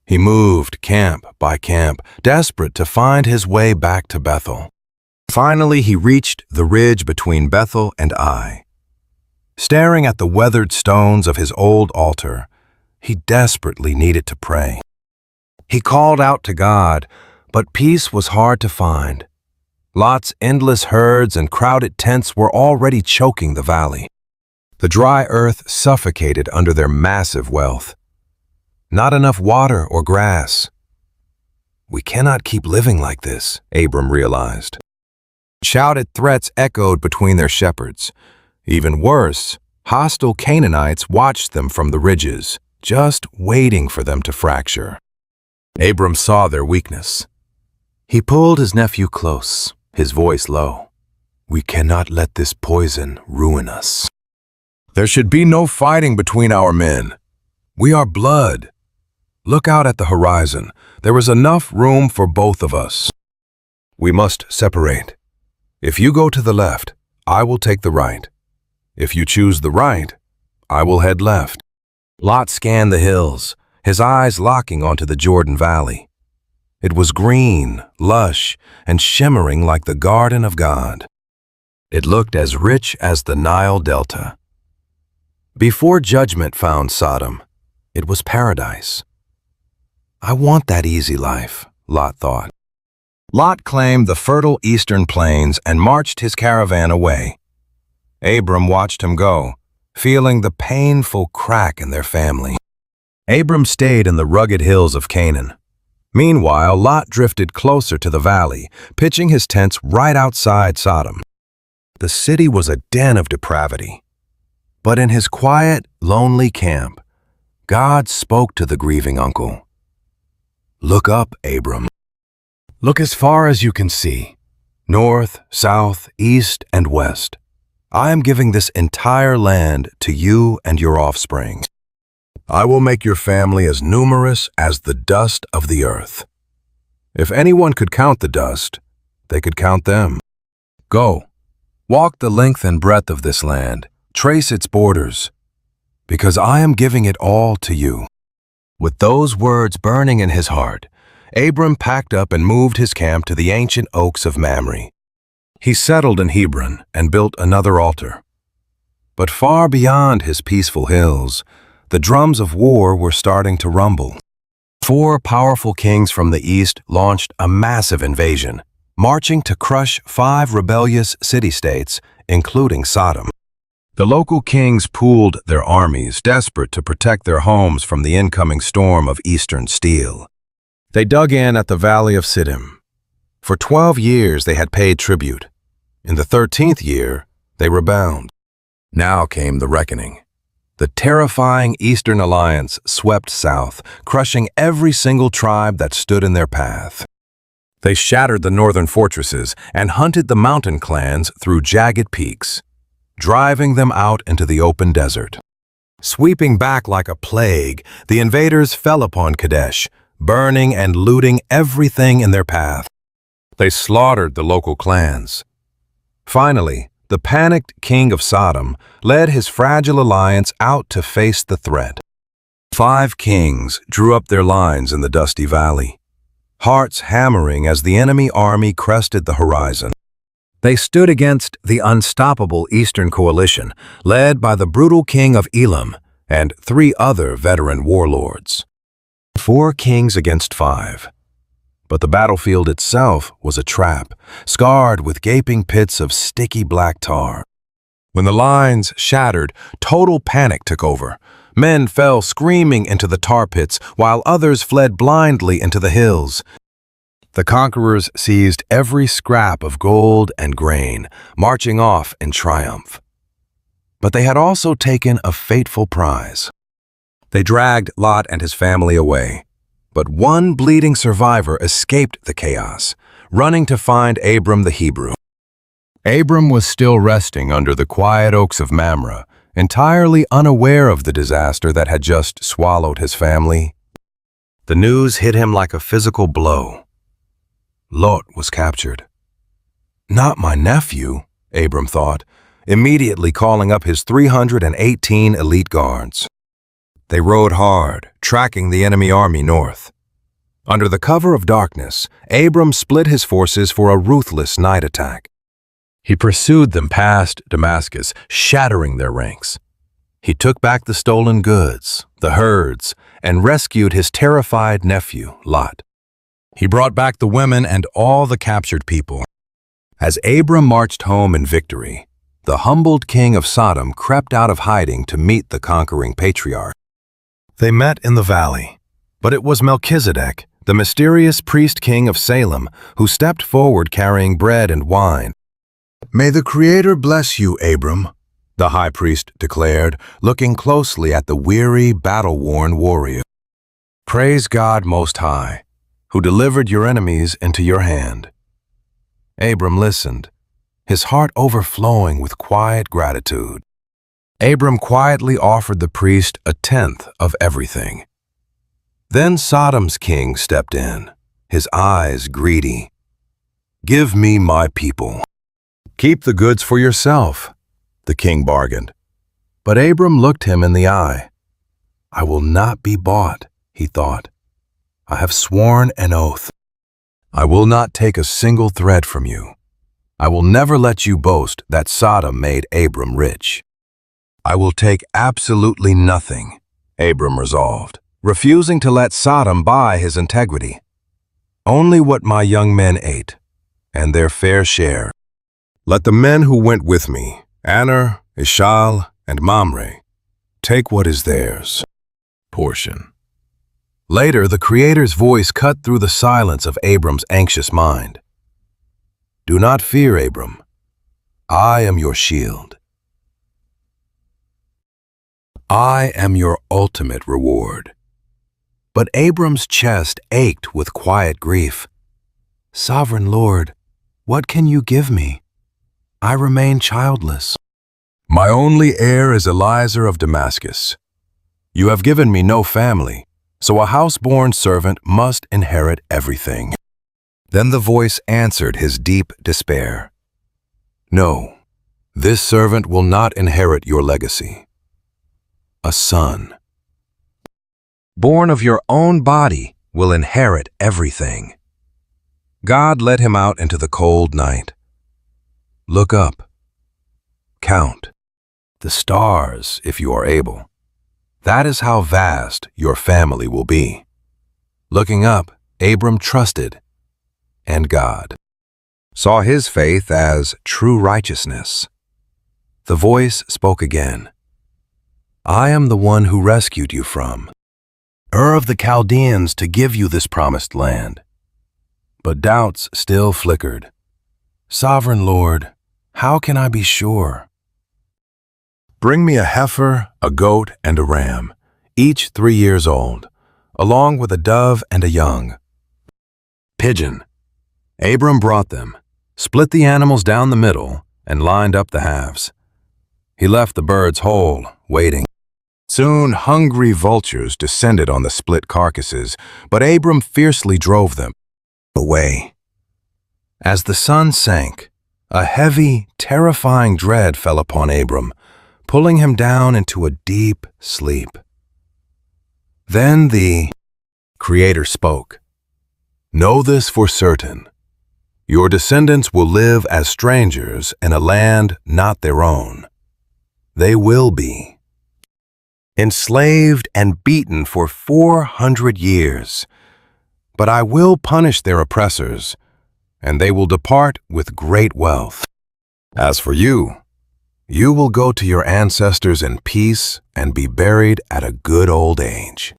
He moved camp by camp, desperate to find his way back to Bethel. Finally, he reached the ridge between Bethel and Ai. Staring at the weathered stones of his old altar, he desperately needed to pray. He called out to God, but peace was hard to find. Lot's endless herds and crowded tents were already choking the valley. The dry earth suffocated under their massive wealth. Not enough water or grass. We cannot keep living like this, Abram realized. Shouted threats echoed between their shepherds. Even worse, hostile Canaanites watched them from the ridges, just waiting for them to fracture. Abram saw their weakness. He pulled his nephew close, his voice low. We cannot let this poison ruin us. There should be no fighting between our men. We are blood. Look out at the horizon. There is enough room for both of us. We must separate. If you go to the left, I will take the right. If you choose the right, I will head left. Lot scanned the hills, his eyes locking onto the Jordan Valley. It was green, lush, and shimmering like the garden of God. It looked as rich as the Nile Delta. Before judgment found Sodom, it was paradise. I want that easy life, Lot thought. Lot claimed the fertile eastern plains and marched his caravan away. Abram watched him go, feeling the painful crack in their family. Abram stayed in the rugged hills of Canaan. Meanwhile, Lot drifted closer to the valley, pitching his tents right outside Sodom. The city was a den of depravity. But in his quiet, lonely camp, God spoke to the grieving uncle. "Look up, Abram. Look as far as you can see, north, south, east, and west. I am giving this entire land to you and your offspring. I will make your family as numerous as the dust of the earth. If anyone could count the dust, they could count them. Go, walk the length and breadth of this land, trace its borders, because I am giving it all to you." With those words burning in his heart, Abram packed up and moved his camp to the ancient oaks of Mamre. He settled in Hebron and built another altar. But far beyond his peaceful hills, the drums of war were starting to rumble. 4 powerful kings from the east launched a massive invasion, marching to crush 5 rebellious city-states, including Sodom. The local kings pooled their armies, desperate to protect their homes from the incoming storm of eastern steel. They dug in at the valley of Siddim. For 12 years they had paid tribute. In the 13th year, they rebelled. Now came the reckoning. The terrifying Eastern Alliance swept south, crushing every single tribe that stood in their path. They shattered the northern fortresses and hunted the mountain clans through jagged peaks, driving them out into the open desert. Sweeping back like a plague, the invaders fell upon Kadesh, burning and looting everything in their path. They slaughtered the local clans. Finally, the panicked king of Sodom led his fragile alliance out to face the threat. 5 kings drew up their lines in the dusty valley, hearts hammering as the enemy army crested the horizon. They stood against the unstoppable Eastern coalition, led by the brutal king of Elam and 3 other veteran warlords. 4 kings against 5. But the battlefield itself was a trap, scarred with gaping pits of sticky black tar. When the lines shattered, total panic took over. Men fell screaming into the tar pits, while others fled blindly into the hills. The conquerors seized every scrap of gold and grain, marching off in triumph. But they had also taken a fateful prize. They dragged Lot and his family away. But one bleeding survivor escaped the chaos, running to find Abram the Hebrew. Abram was still resting under the quiet oaks of Mamre, entirely unaware of the disaster that had just swallowed his family. The news hit him like a physical blow. Lot was captured. Not my nephew, Abram thought, immediately calling up his 318 elite guards. They rode hard, tracking the enemy army north. Under the cover of darkness, Abram split his forces for a ruthless night attack. He pursued them past Damascus, shattering their ranks. He took back the stolen goods, the herds, and rescued his terrified nephew, Lot. He brought back the women and all the captured people. As Abram marched home in victory, the humbled king of Sodom crept out of hiding to meet the conquering patriarch. They met in the valley, but it was Melchizedek, the mysterious priest king of Salem, who stepped forward carrying bread and wine. "May the Creator bless you, Abram," the high priest declared, looking closely at the weary, battle-worn warrior. "Praise God Most High, who delivered your enemies into your hand." Abram listened, his heart overflowing with quiet gratitude. Abram quietly offered the priest 1/10 of everything. Then Sodom's king stepped in, his eyes greedy. "Give me my people." "Keep the goods for yourself," the king bargained. But Abram looked him in the eye. "I will not be bought," he thought. "I have sworn an oath. I will not take a single thread from you. I will never let you boast that Sodom made Abram rich." "I will take absolutely nothing," Abram resolved, refusing to let Sodom buy his integrity. only what my young men ate, and their fair share. Let the men who went with me, Aner, Ishal, and Mamre, take what is theirs. Portion. Later, the Creator's voice cut through the silence of Abram's anxious mind. Do not fear, Abram. I am your shield. I am your ultimate reward. But Abram's chest ached with quiet grief. Sovereign Lord, what can you give me? I remain childless. My only heir is Eliezer of Damascus. You have given me no family, so a house-born servant must inherit everything. Then the voice answered his deep despair. No, this servant will not inherit your legacy. A son, born of your own body, will inherit everything. God led him out into the cold night. Look up. Count the stars if you are able. That is how vast your family will be. Looking up, Abram trusted, and God saw his faith as true righteousness. The voice spoke again. I am the one who rescued you from Ur of the Chaldeans to give you this promised land. But doubts still flickered. Sovereign Lord, how can I be sure? Bring me a heifer, a goat, and a ram, each 3 years old, along with a dove and a young pigeon. Abram brought them, split the animals down the middle, and lined up the halves. He left the birds whole, waiting. Soon hungry vultures descended on the split carcasses, but Abram fiercely drove them away. As the sun sank, a heavy, terrifying dread fell upon Abram, pulling him down into a deep sleep. Then the Creator spoke. Know this for certain. Your descendants will live as strangers in a land not their own. They will be enslaved and beaten for 400 years. But I will punish their oppressors, and they will depart with great wealth. As for you, you will go to your ancestors in peace and be buried at a good old age.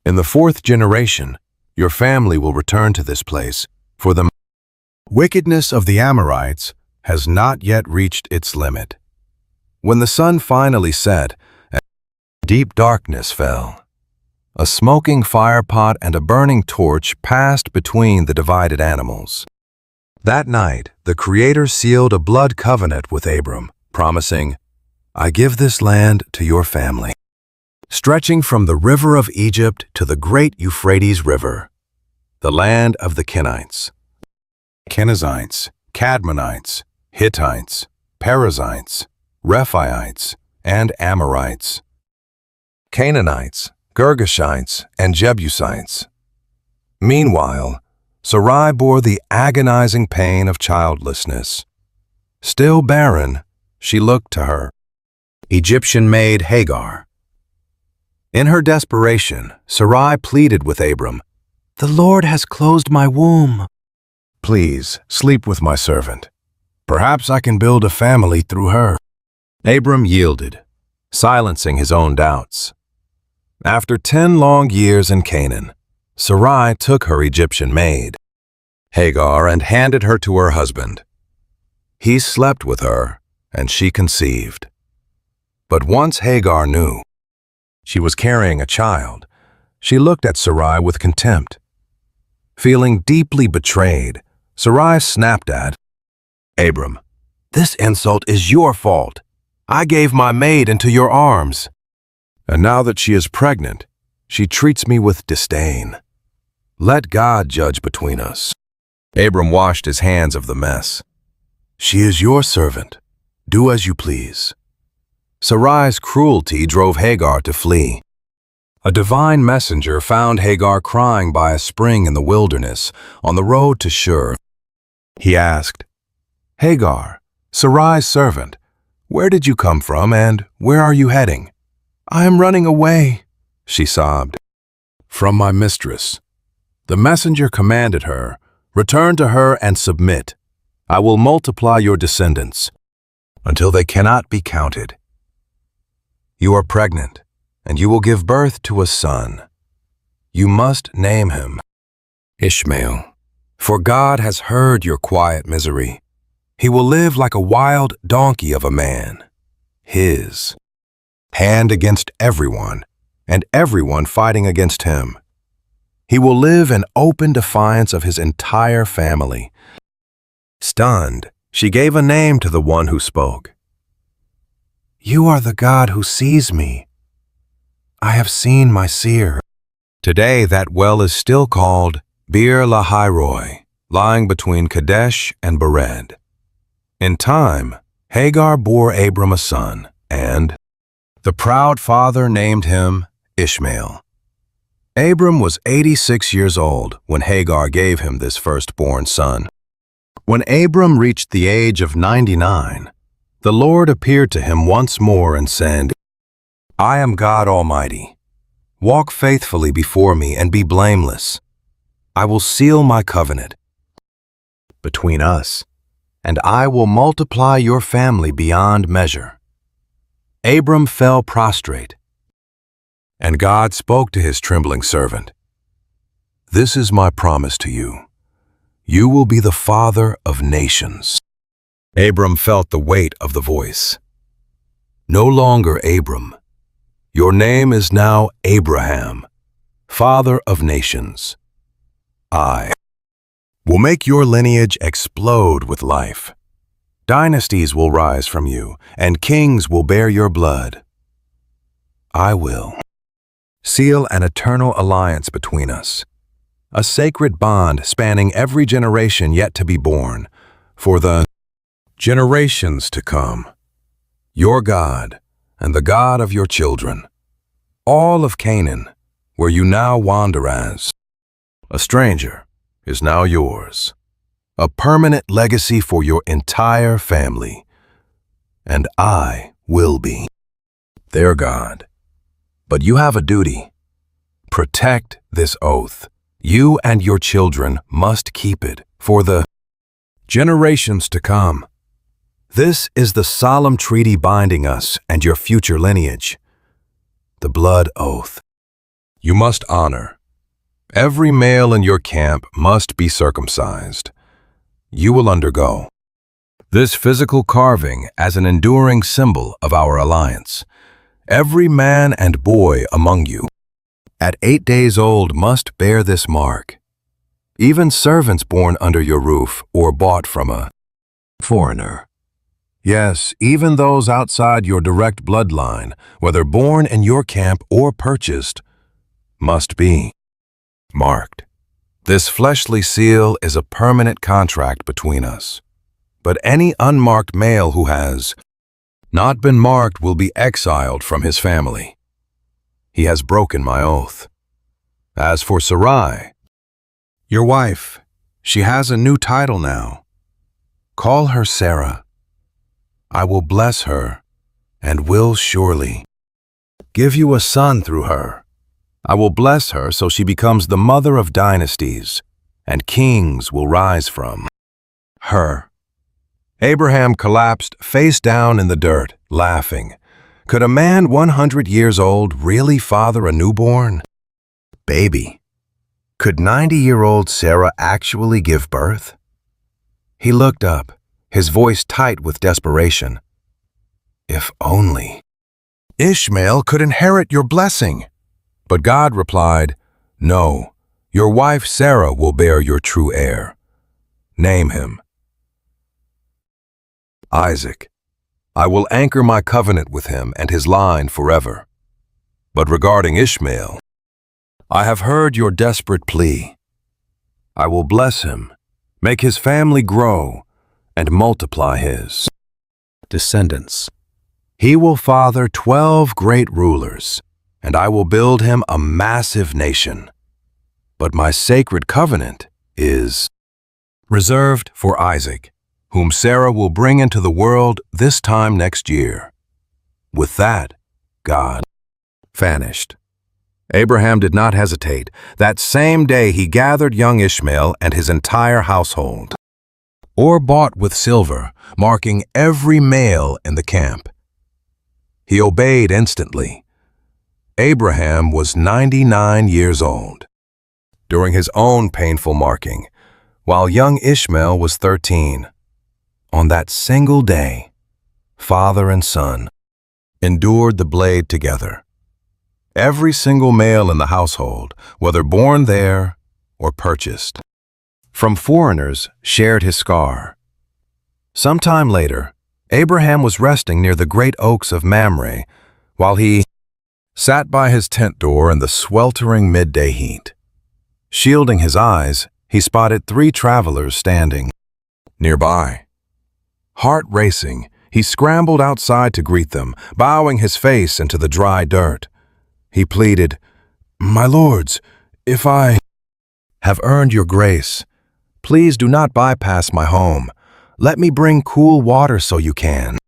In the 4th generation, your family will return to this place, for the wickedness of the Amorites has not yet reached its limit. When the sun finally set, deep darkness fell. A smoking firepot and a burning torch passed between the divided animals. That night, the Creator sealed a blood covenant with Abram, promising, I give this land to your family. Stretching from the river of Egypt to the great Euphrates River, the land of the Kenites, Kenizzites, Cadmonites, Hittites, Perizzites, Rephaites, and Amorites, Canaanites, Girgashites, and Jebusites. Meanwhile, Sarai bore the agonizing pain of childlessness. Still barren, she looked to her Egyptian maid Hagar. In her desperation, Sarai pleaded with Abram, The Lord has closed my womb. Please, sleep with my servant. Perhaps I can build a family through her. Abram yielded, silencing his own doubts. After 10 long years in Canaan, Sarai took her Egyptian maid, Hagar, and handed her to her husband. He slept with her, and she conceived. But once Hagar knew she was carrying a child, she looked at Sarai with contempt. Feeling deeply betrayed, Sarai snapped at Abram, This insult is your fault. I gave my maid into your arms. And now that she is pregnant, she treats me with disdain. Let God judge between us. Abram washed his hands of the mess. She is your servant. Do as you please. Sarai's cruelty drove Hagar to flee. A divine messenger found Hagar crying by a spring in the wilderness on the road to Shur. He asked, Hagar, Sarai's servant, where did you come from and where are you heading? I am running away, she sobbed. From my mistress. The messenger commanded her, "Return to her and submit. I will multiply your descendants until they cannot be counted. You are pregnant, and you will give birth to a son. You must name him Ishmael, for God has heard your quiet misery. He will live like a wild donkey of a man, his hand against everyone, and everyone fighting against him. He will live in open defiance of his entire family." Stunned, she gave a name to the one who spoke. "You are the God who sees me. I have seen my seer." Today, that well is still called Bir Lahairoi, lying between Kadesh and Bered. In time, Hagar bore Abram a son, and the proud father named him Ishmael. Abram was 86 years old when Hagar gave him this firstborn son. When Abram reached the age of 99, the Lord appeared to him once more and said, "I am God Almighty. Walk faithfully before me and be blameless. I will seal my covenant between us, and I will multiply your family beyond measure." Abram fell prostrate, and God spoke to his trembling servant, "This is my promise to you. You will be the father of nations." Abram felt the weight of the voice. "No longer Abram. Your name is now Abraham, father of nations. I will make your lineage explode with life. Dynasties will rise from you, and kings will bear your blood. I will seal an eternal alliance between us, a sacred bond spanning every generation yet to be born, for the generations to come. Your God and the God of your children, all of Canaan, where you now wander as a stranger, is now yours, a permanent legacy for your entire family. And I will be their God. But you have a duty. Protect this oath. You and your children must keep it for the generations to come. This is the solemn treaty binding us and your future lineage, the blood oath. You must honor. Every male in your camp must be circumcised. You will undergo this physical carving as an enduring symbol of our alliance. Every man and boy among you, at 8 days old, must bear this mark. Even servants born under your roof or bought from a foreigner. Yes, even those outside your direct bloodline, whether born in your camp or purchased, must be marked. This fleshly seal is a permanent contract between us. But any unmarked male who has not been marked will be exiled from his family. He has broken my oath. As for Sarai, your wife, she has a new title now. Call her Sarah. I will bless her and will surely give you a son through her. I will bless her so she becomes the mother of dynasties, and kings will rise from her. Abraham collapsed face down in the dirt, laughing. Could a man 100 years old really father a newborn baby? Could 90-year-old Sarah actually give birth? He looked up, his voice tight with desperation. If only Ishmael could inherit your blessing. But God replied, "No, your wife Sarah will bear your true heir. Name him Isaac. I will anchor my covenant with him and his line forever. But regarding Ishmael, I have heard your desperate plea. I will bless him, make his family grow, and multiply his descendants. He will father 12 great rulers, and I will build him a massive nation. But my sacred covenant is reserved for Isaac, whom Sarah will bring into the world this time next year." With that, God vanished. Abraham did not hesitate. That same day he gathered young Ishmael and his entire household, or bought with silver, marking every male in the camp. He obeyed instantly. Abraham was 99 years old during his own painful marking, while young Ishmael was 13. On that single day, father and son endured the blade together. Every single male in the household, whether born there or purchased from foreigners, shared his scar. Sometime later, Abraham was resting near the great oaks of Mamre while he sat by his tent door in the sweltering midday heat. Shielding his eyes, he spotted 3 travelers standing nearby. Heart racing, he scrambled outside to greet them, bowing his face into the dry dirt. He pleaded, "My lords, if I have earned your grace, please do not bypass my home. Let me bring cool water so you can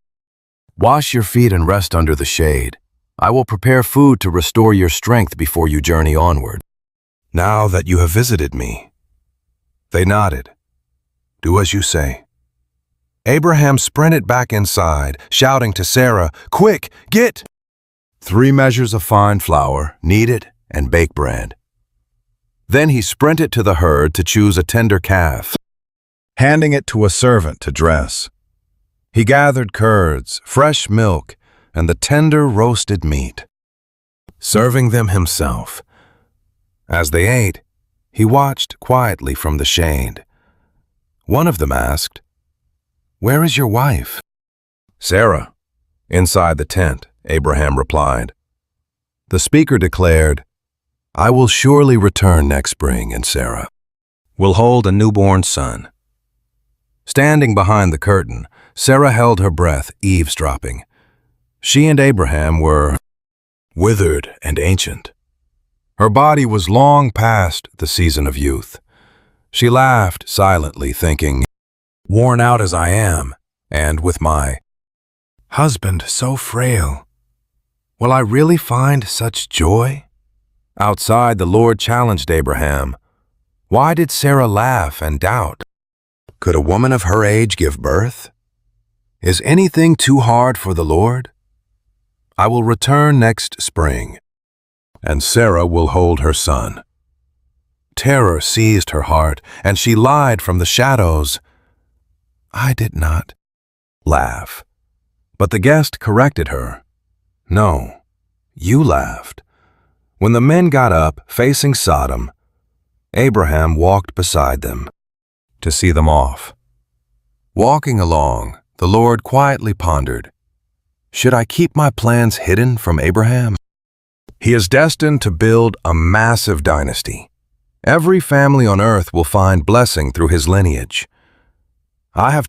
wash your feet and rest under the shade. I will prepare food to restore your strength before you journey onward. Now that you have visited me." They nodded. "Do as you say." Abraham sprinted back inside, shouting to Sarah, "Quick, get 3 measures of fine flour, knead it, and bake bread." Then he sprinted to the herd to choose a tender calf, handing it to a servant to dress. He gathered curds, fresh milk, and the tender roasted meat, serving them himself. As they ate, he watched quietly from the shade. One of them asked, "Where is your wife?" "Sarah, inside the tent," Abraham replied. The speaker declared, "I will surely return next spring, and Sarah will hold a newborn son." Standing behind the curtain, Sarah held her breath, eavesdropping. She and Abraham were withered and ancient. Her body was long past the season of youth. She laughed silently, thinking, "Worn out as I am, and with my husband so frail, will I really find such joy?" Outside, the Lord challenged Abraham. Why did Sarah laugh and doubt? Could a woman of her age give birth? Is anything too hard for the Lord? I will return next spring, and Sarah will hold her son. Terror seized her heart, and she lied from the shadows. "I did not laugh." But the guest corrected her. "No, you laughed." When the men got up, facing Sodom, Abraham walked beside them to see them off. Walking along, the Lord quietly pondered, "Should I keep my plans hidden from Abraham? He is destined to build a massive dynasty. Every family on earth will find blessing through his lineage. I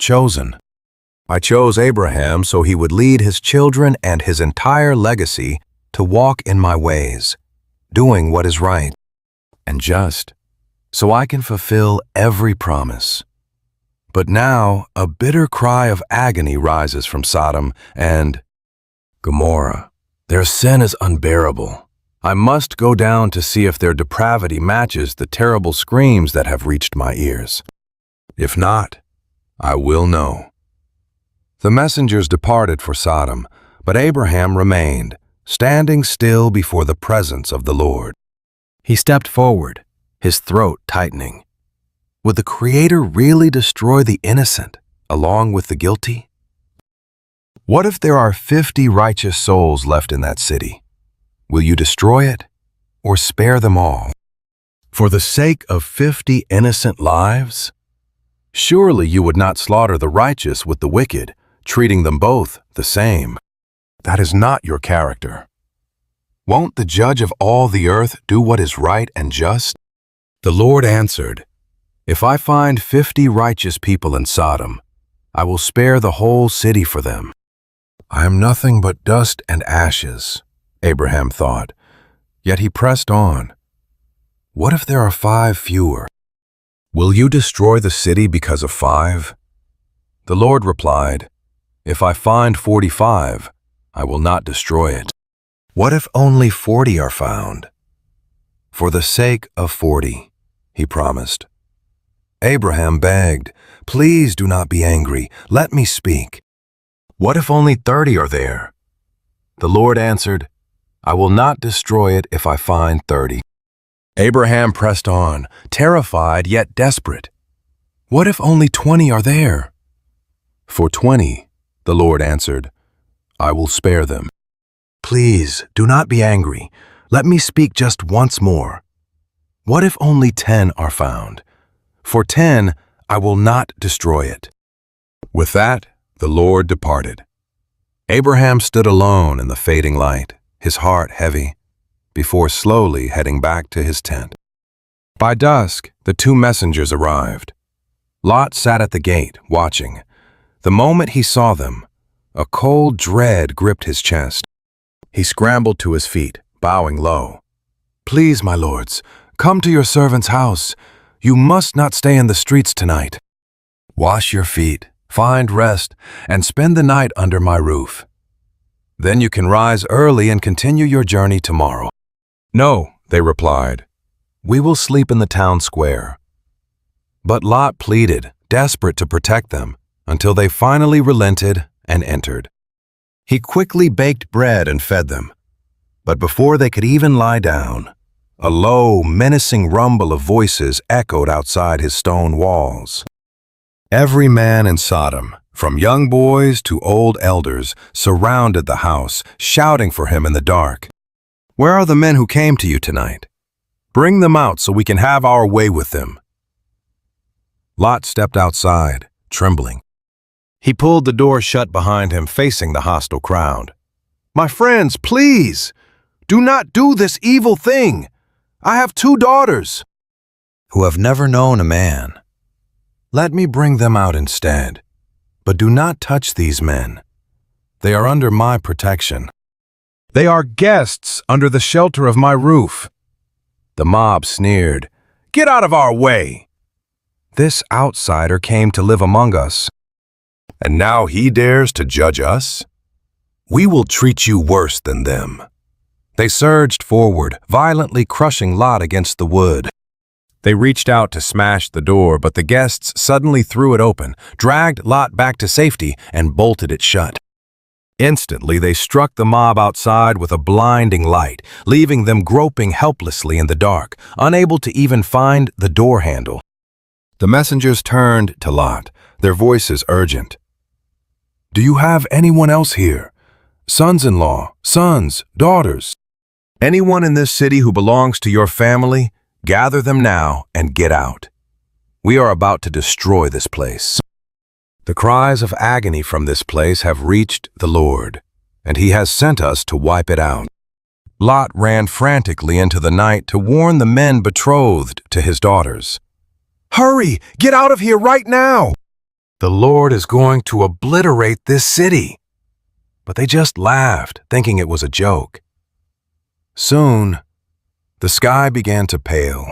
chose Abraham so he would lead his children and his entire legacy to walk in my ways, doing what is right and just, so I can fulfill every promise." But now a bitter cry of agony rises from Sodom and Gomorrah. Their sin is unbearable. I must go down to see if their depravity matches the terrible screams that have reached my ears. If not, I will know. The messengers departed for Sodom, but Abraham remained, standing still before the presence of the Lord. He stepped forward, his throat tightening. Would the Creator really destroy the innocent along with the guilty? What if there are 50 righteous souls left in that city? Will you destroy it or spare them all? For the sake of 50 innocent lives? Surely you would not slaughter the righteous with the wicked, treating them both the same. That is not your character. Won't the judge of all the earth do what is right and just? The Lord answered, "If I find 50 righteous people in Sodom, I will spare the whole city for them." I am nothing but dust and ashes, Abraham thought, yet he pressed on. What if there are 5 fewer? Will you destroy the city because of 5? The Lord replied, If I find 45, I will not destroy it. What if only 40 are found? For the sake of 40, he promised. Abraham begged, "Please do not be angry. Let me speak. What if only 30 are there?" The Lord answered, "I will not destroy it if I find 30. Abraham pressed on, terrified yet desperate. "What if only 20 are there?" "For 20, the Lord answered, "I will spare them. Please do not be angry. Let me speak just once more. What if only 10 are found? For 10, I will not destroy it." With that, the Lord departed. Abraham stood alone in the fading light, his heart heavy, before slowly heading back to his tent. By dusk, the two messengers arrived. Lot sat at the gate, watching. The moment he saw them, a cold dread gripped his chest. He scrambled to his feet, bowing low. "Please, my lords, come to your servant's house. You must not stay in the streets tonight. Wash your feet, find rest, and spend the night under my roof. Then you can rise early and continue your journey tomorrow." "No," they replied. "We will sleep in the town square." But Lot pleaded, desperate to protect them, until they finally relented and entered. He quickly baked bread and fed them. But before they could even lie down, a low, menacing rumble of voices echoed outside his stone walls. Every man in Sodom, from young boys to old elders, surrounded the house, shouting for him in the dark. "Where are the men who came to you tonight? Bring them out so we can have our way with them." Lot stepped outside, trembling. He pulled the door shut behind him, facing the hostile crowd. "My friends, please, do not do this evil thing. I have 2 daughters who have never known a man. Let me bring them out instead. But do not touch these men. They are under my protection. They are guests under the shelter of my roof." The mob sneered, "Get out of our way! This outsider came to live among us, and now he dares to judge us? We will treat you worse than them." They surged forward, violently crushing Lot against the wood. They reached out to smash the door, but the guests suddenly threw it open, dragged Lot back to safety, and bolted it shut. Instantly, they struck the mob outside with a blinding light, leaving them groping helplessly in the dark, unable to even find the door handle. The messengers turned to Lot, their voices urgent. "Do you have anyone else here? Sons-in-law, sons, daughters? Anyone in this city who belongs to your family? Gather them now and get out. We are about to destroy this place." The cries of agony from this place have reached the Lord, and he has sent us to wipe it out. Lot ran frantically into the night to warn the men betrothed to his daughters. "Hurry, get out of here right now! The Lord is going to obliterate this city." But they just laughed, thinking it was a joke. Soon, the sky began to pale.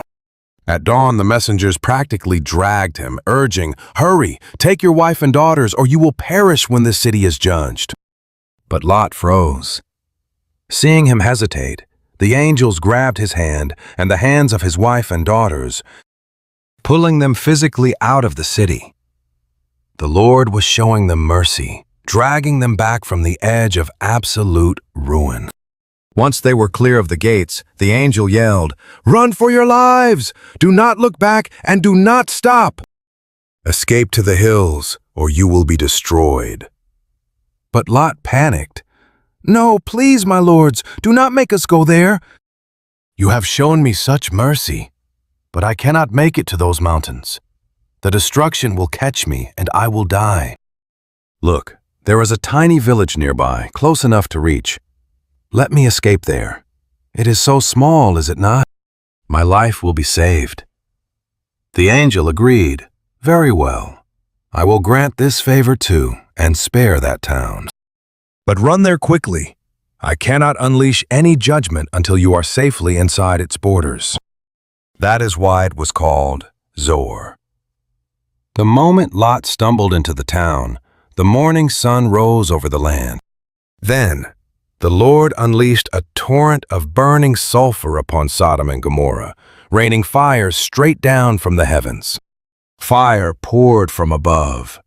At dawn, the messengers practically dragged him, urging, "Hurry, take your wife and daughters, or you will perish when this city is judged." But Lot froze. Seeing him hesitate, the angels grabbed his hand and the hands of his wife and daughters, pulling them physically out of the city. The Lord was showing them mercy, dragging them back from the edge of absolute ruin. Once they were clear of the gates, the angel yelled, "Run for your lives! Do not look back and do not stop! Escape to the hills, or you will be destroyed." But Lot panicked. "No, please, my lords, do not make us go there. You have shown me such mercy, but I cannot make it to those mountains. The destruction will catch me, and I will die. Look, there is a tiny village nearby, close enough to reach. Let me escape there. It is so small, is it not? My life will be saved." The angel agreed. "Very well. I will grant this favor too, and spare that town. But run there quickly. I cannot unleash any judgment until you are safely inside its borders." That is why it was called Zoar. The moment Lot stumbled into the town, the morning sun rose over the land. Then, The Lord unleashed a torrent of burning sulfur upon Sodom and Gomorrah, raining fire straight down from the heavens. Fire poured from above.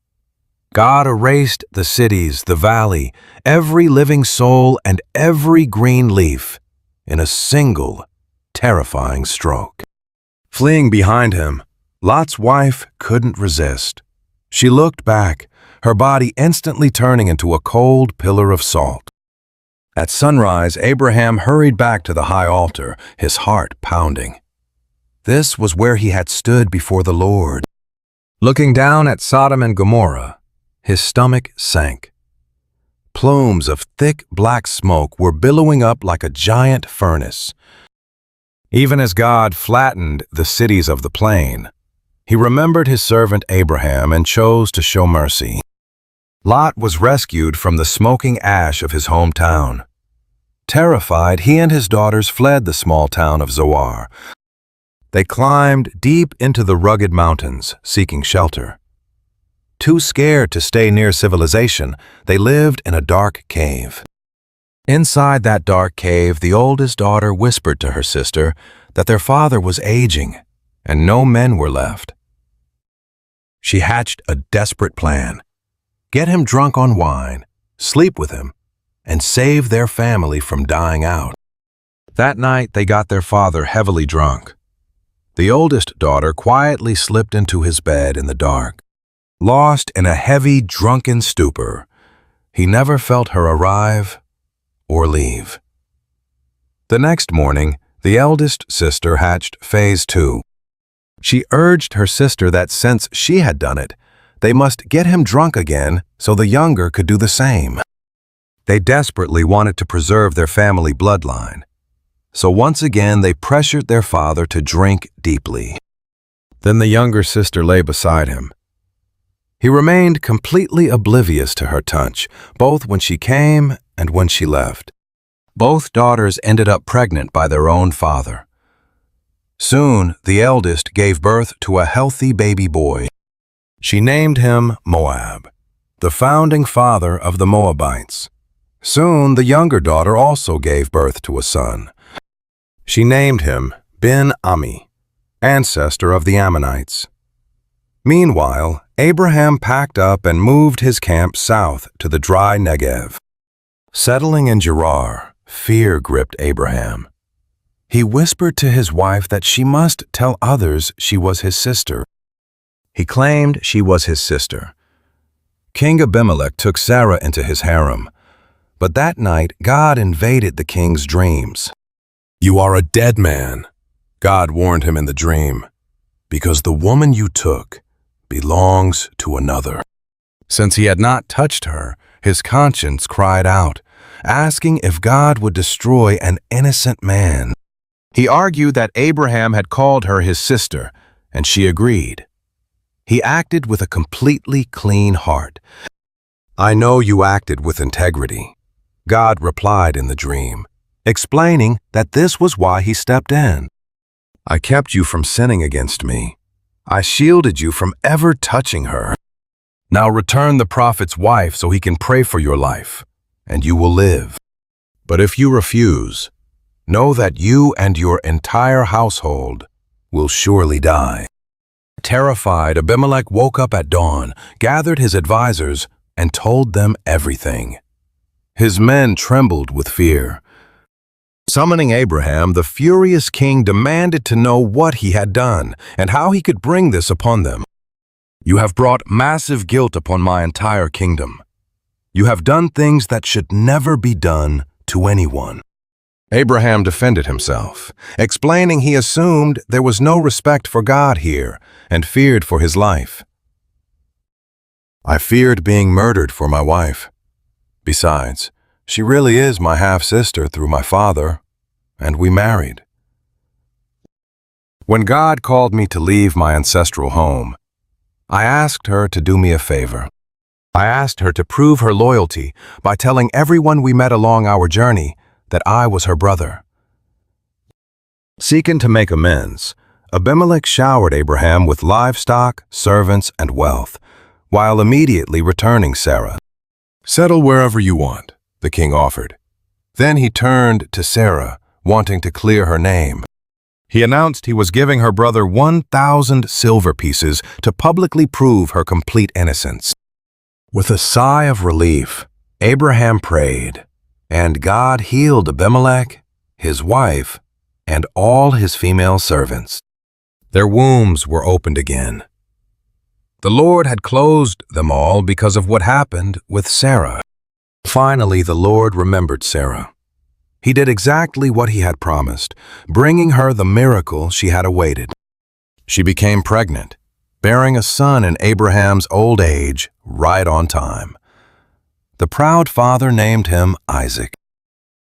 God erased the cities, the valley, every living soul, and every green leaf in a single, terrifying stroke. Fleeing behind him, Lot's wife couldn't resist. She looked back, her body instantly turning into a cold pillar of salt. At sunrise, Abraham hurried back to the high altar, his heart pounding. This was where he had stood before the Lord. Looking down at Sodom and Gomorrah, his stomach sank. Plumes of thick black smoke were billowing up like a giant furnace. Even as God flattened the cities of the plain, he remembered his servant Abraham and chose to show mercy. Lot was rescued from the smoking ash of his hometown. Terrified, he and his daughters fled the small town of Zoar. They climbed deep into the rugged mountains, seeking shelter. Too scared to stay near civilization, they lived in a dark cave. Inside that dark cave, the oldest daughter whispered to her sister that their father was aging and no men were left. She hatched a desperate plan: get him drunk on wine, sleep with him, and save their family from dying out. That night, they got their father heavily drunk. The oldest daughter quietly slipped into his bed in the dark. Lost in a heavy, drunken stupor, he never felt her arrive or leave. The next morning, the eldest sister hatched phase 2. She urged her sister that since she had done it, they must get him drunk again so the younger could do the same. They desperately wanted to preserve their family bloodline. So once again, they pressured their father to drink deeply. Then the younger sister lay beside him. He remained completely oblivious to her touch, both when she came and when she left. Both daughters ended up pregnant by their own father. Soon, the eldest gave birth to a healthy baby boy. She named him Moab, the founding father of the Moabites. Soon, the younger daughter also gave birth to a son. She named him Ben-Ami, ancestor of the Ammonites. Meanwhile, Abraham packed up and moved his camp south to the dry Negev. Settling in Gerar, fear gripped Abraham. He whispered to his wife that she must tell others she was his sister. He claimed she was his sister. King Abimelech took Sarah into his harem, but that night God invaded the king's dreams. "You are a dead man," God warned him in the dream, "because the woman you took belongs to another." Since he had not touched her, his conscience cried out, asking if God would destroy an innocent man. He argued that Abraham had called her his sister, and she agreed. He acted with a completely clean heart. "I know you acted with integrity," God replied in the dream, explaining that this was why he stepped in. "I kept you from sinning against me. I shielded you from ever touching her. Now return the prophet's wife so he can pray for your life, and you will live. But if you refuse, know that you and your entire household will surely die." Terrified, Abimelech woke up at dawn, gathered his advisors, and told them everything. His men trembled with fear. Summoning Abraham, the furious king demanded to know what he had done and how he could bring this upon them. "You have brought massive guilt upon my entire kingdom. You have done things that should never be done to anyone." Abraham defended himself, explaining he assumed there was no respect for God here and feared for his life. "I feared being murdered for my wife. Besides, she really is my half-sister through my father, and we married. When God called me to leave my ancestral home, I asked her to do me a favor. I asked her to prove her loyalty by telling everyone we met along our journey that I was her brother." Seeking to make amends, Abimelech showered Abraham with livestock, servants, and wealth, while immediately returning Sarah. "Settle wherever you want," the king offered. Then he turned to Sarah, wanting to clear her name. He announced he was giving her brother 1,000 silver pieces to publicly prove her complete innocence. With a sigh of relief, Abraham prayed, and God healed Abimelech, his wife, and all his female servants. Their wombs were opened again. The Lord had closed them all because of what happened with Sarah. Finally, the Lord remembered Sarah. He did exactly what he had promised, bringing her the miracle she had awaited. She became pregnant, bearing a son in Abraham's old age, right on time. The proud father named him Isaac.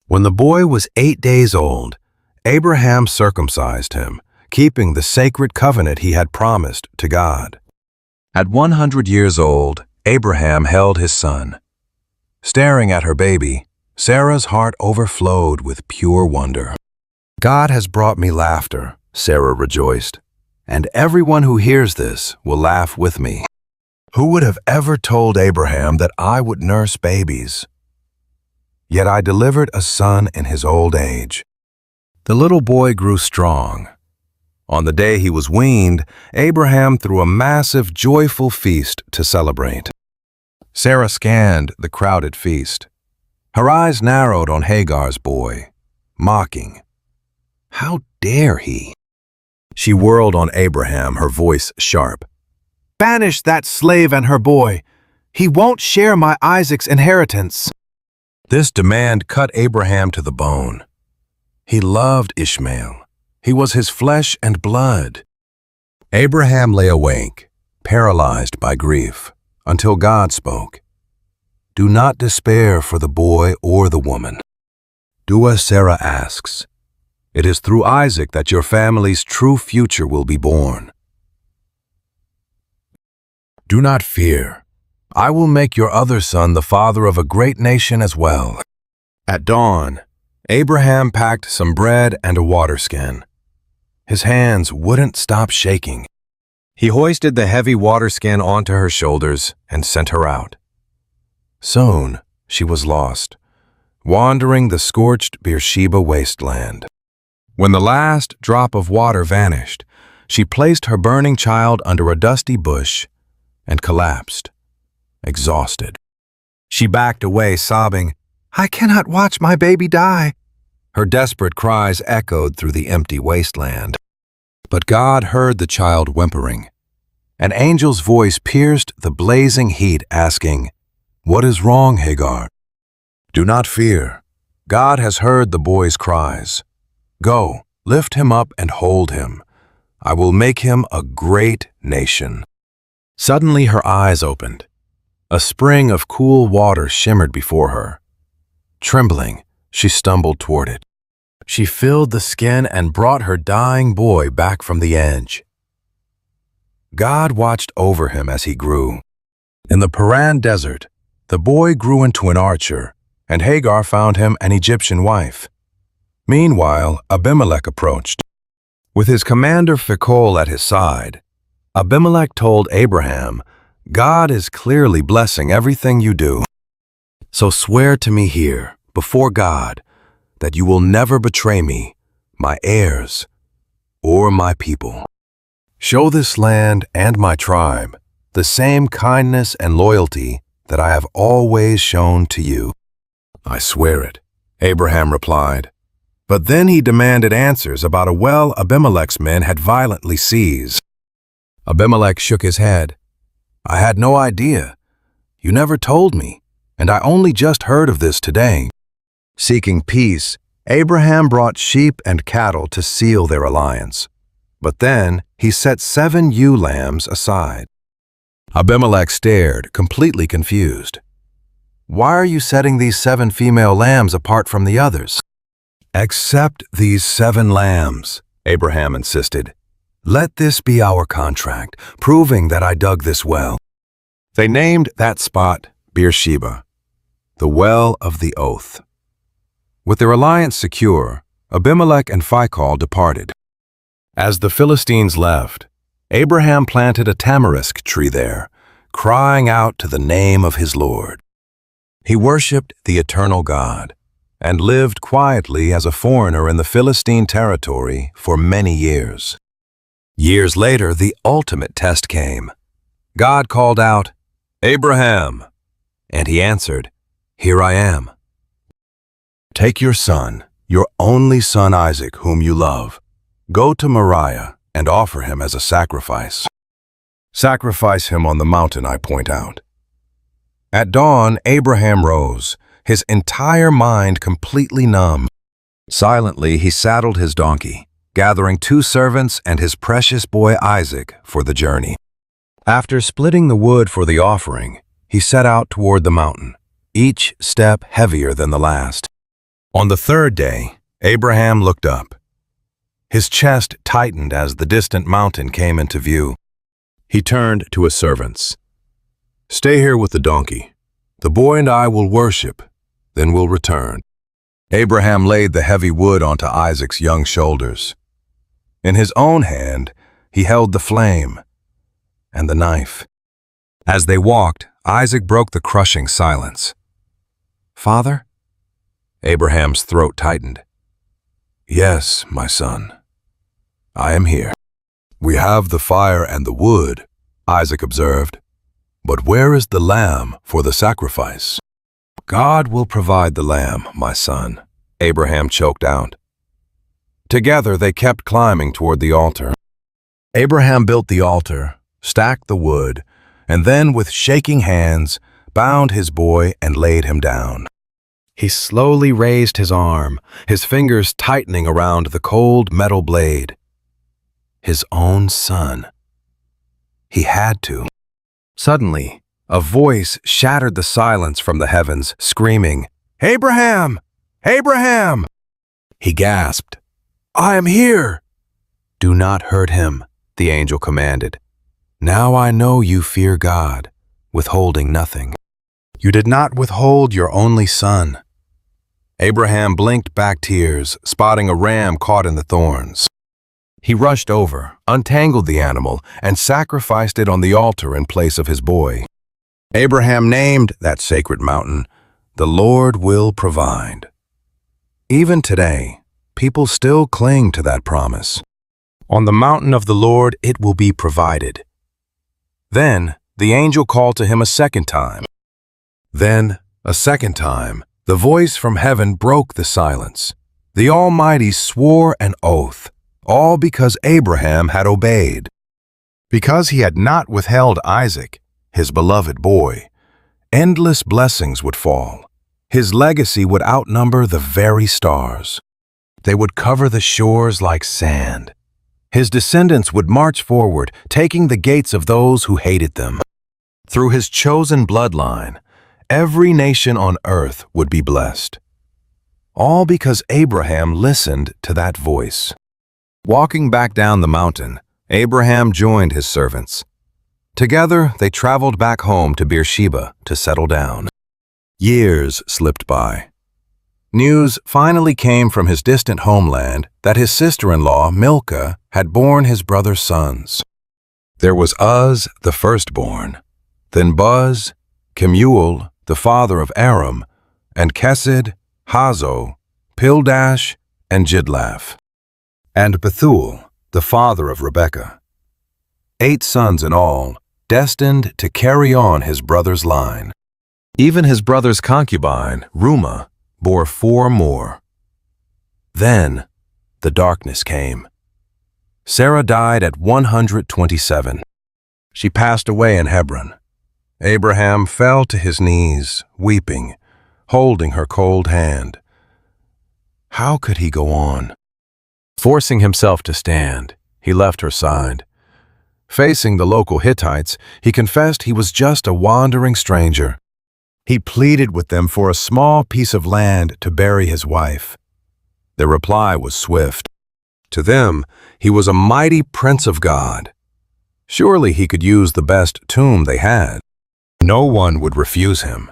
When the boy was 8 days old, Abraham circumcised him, keeping the sacred covenant he had promised to God. At 100 years old, Abraham held his son. Staring at her baby, Sarah's heart overflowed with pure wonder. God has brought me laughter, Sarah rejoiced, and everyone who hears this will laugh with me. Who would have ever told Abraham that I would nurse babies? Yet I delivered a son in his old age. The little boy grew strong. On the day he was weaned, Abraham threw a massive, joyful feast to celebrate. Sarah scanned the crowded feast. Her eyes narrowed on Hagar's boy, mocking. How dare he? She whirled on Abraham, her voice sharp. Banish that slave and her boy. He won't share my Isaac's inheritance. This demand cut Abraham to the bone. He loved Ishmael. He was his flesh and blood. Abraham lay awake, paralyzed by grief, until God spoke. Do not despair for the boy or the woman. Do as Sarah asks. It is through Isaac that your family's true future will be born. Do not fear. I will make your other son the father of a great nation as well. At dawn, Abraham packed some bread and a water skin. His hands wouldn't stop shaking. He hoisted the heavy water skin onto her shoulders and sent her out. Soon, she was lost, wandering the scorched Beersheba wasteland. When the last drop of water vanished, she placed her burning child under a dusty bush and collapsed, exhausted. She backed away, sobbing, I cannot watch my baby die. Her desperate cries echoed through the empty wasteland. But God heard the child whimpering. An angel's voice pierced the blazing heat, asking, What is wrong, Hagar? Do not fear. God has heard the boy's cries. Go, lift him up and hold him. I will make him a great nation. Suddenly her eyes opened. A spring of cool water shimmered before her. Trembling, she stumbled toward it. She filled the skin and brought her dying boy back from the edge. God watched over him as he grew. In the Paran desert, the boy grew into an archer, and Hagar found him an Egyptian wife. Meanwhile, Abimelech approached. With his commander Phicol at his side, Abimelech told Abraham, God is clearly blessing everything you do. So swear to me here, before God, that you will never betray me, my heirs, or my people. Show this land and my tribe the same kindness and loyalty that I have always shown to you. I swear it, Abraham replied. But then he demanded answers about a well Abimelech's men had violently seized. Abimelech shook his head. I had no idea. You never told me, and I only just heard of this today. Seeking peace, Abraham brought sheep and cattle to seal their alliance. But then he set 7 ewe lambs aside. Abimelech stared, completely confused. Why are you setting these 7 female lambs apart from the others? Accept these 7 lambs, Abraham insisted. Let this be our contract, proving that I dug this well. They named that spot Beersheba, the well of the oath. With their alliance secure, Abimelech and Phicol departed. As the Philistines left, Abraham planted a tamarisk tree there, crying out to the name of his Lord. He worshipped the eternal God, and lived quietly as a foreigner in the Philistine territory for many years. Years later, the ultimate test came. God called out, "Abraham," and he answered, "Here I am." "Take your son, your only son Isaac, whom you love. Go to Moriah and offer him as a sacrifice. Sacrifice him on the mountain I point out." At dawn, Abraham rose, his entire mind completely numb. Silently, he saddled his donkey, gathering 2 servants and his precious boy Isaac for the journey. After splitting the wood for the offering, he set out toward the mountain, each step heavier than the last. On the 3rd day, Abraham looked up. His chest tightened as the distant mountain came into view. He turned to his servants. "Stay here with the donkey. The boy and I will worship, then we'll return." Abraham laid the heavy wood onto Isaac's young shoulders. In his own hand, he held the flame and the knife. As they walked, Isaac broke the crushing silence. "Father?" Abraham's throat tightened. "Yes, my son. I am here." "We have the fire and the wood," Isaac observed. "But where is the lamb for the sacrifice?" "God will provide the lamb, my son," Abraham choked out. Together they kept climbing toward the altar. Abraham built the altar, stacked the wood, and then with shaking hands bound his boy and laid him down. He slowly raised his arm, his fingers tightening around the cold metal blade. His own son. He had to. Suddenly, a voice shattered the silence from the heavens, screaming, "Abraham! Abraham!" He gasped, "I am here!" "Do not hurt him," the angel commanded. "Now I know you fear God, withholding nothing. You did not withhold your only son." Abraham blinked back tears, spotting a ram caught in the thorns. He rushed over, untangled the animal, and sacrificed it on the altar in place of his boy. Abraham named that sacred mountain, "The Lord will provide." Even today, people still cling to that promise. On the mountain of the Lord it will be provided. Then the angel called to him a second time. Then, a second time, the voice from heaven broke the silence. The Almighty swore an oath, all because Abraham had obeyed. Because he had not withheld Isaac, his beloved boy, endless blessings would fall. His legacy would outnumber the very stars. They would cover the shores like sand. His descendants would march forward, taking the gates of those who hated them. Through his chosen bloodline, every nation on earth would be blessed. All because Abraham listened to that voice. Walking back down the mountain, Abraham joined his servants. Together, they traveled back home to Beersheba to settle down. Years slipped by. News finally came from his distant homeland that his sister-in-law, Milcah, had borne his brother's sons. There was Uz, the firstborn, then Buz, Kemuel, the father of Aram, and Kesed, Hazo, Pildash, and Jidlaph, and Bethuel, the father of Rebekah. 8 sons in all, destined to carry on his brother's line. Even his brother's concubine, Rumah, bore 4 more. Then the darkness came. Sarah died at 127. She passed away in Hebron. Abraham fell to his knees, weeping, holding her cold hand. How could he go on? Forcing himself to stand, he left her side. Facing the local Hittites, he confessed he was just a wandering stranger. He pleaded with them for a small piece of land to bury his wife. Their reply was swift. To them, he was a mighty prince of God. Surely he could use the best tomb they had. No one would refuse him.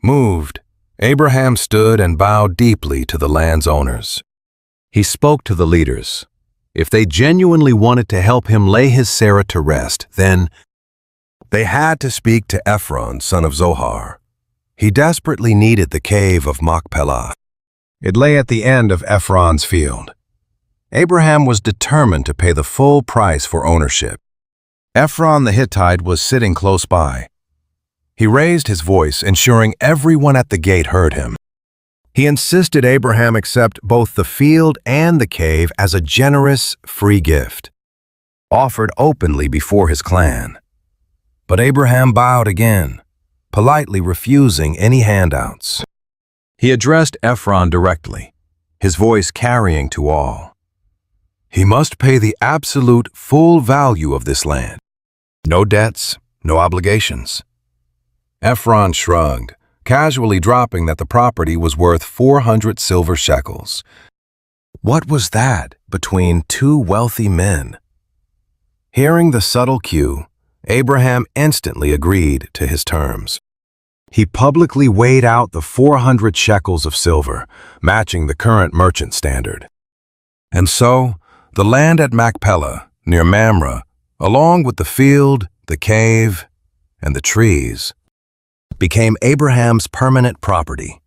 Moved, Abraham stood and bowed deeply to the land's owners. He spoke to the leaders. If they genuinely wanted to help him lay his Sarah to rest, then they had to speak to Ephron, son of Zohar. He desperately needed the cave of Machpelah. It lay at the end of Ephron's field. Abraham was determined to pay the full price for ownership. Ephron the Hittite was sitting close by. He raised his voice, ensuring everyone at the gate heard him. He insisted Abraham accept both the field and the cave as a generous, free gift, offered openly before his clan. But Abraham bowed again, politely refusing any handouts. He addressed Ephron directly, his voice carrying to all. He must pay the absolute full value of this land. No debts, no obligations. Ephron shrugged, casually dropping that the property was worth 400 silver shekels. What was that between two wealthy men? Hearing the subtle cue, Abraham instantly agreed to his terms. He publicly weighed out the 400 shekels of silver, matching the current merchant standard. And so, the land at Machpelah, near Mamre, along with the field, the cave, and the trees, became Abraham's permanent property,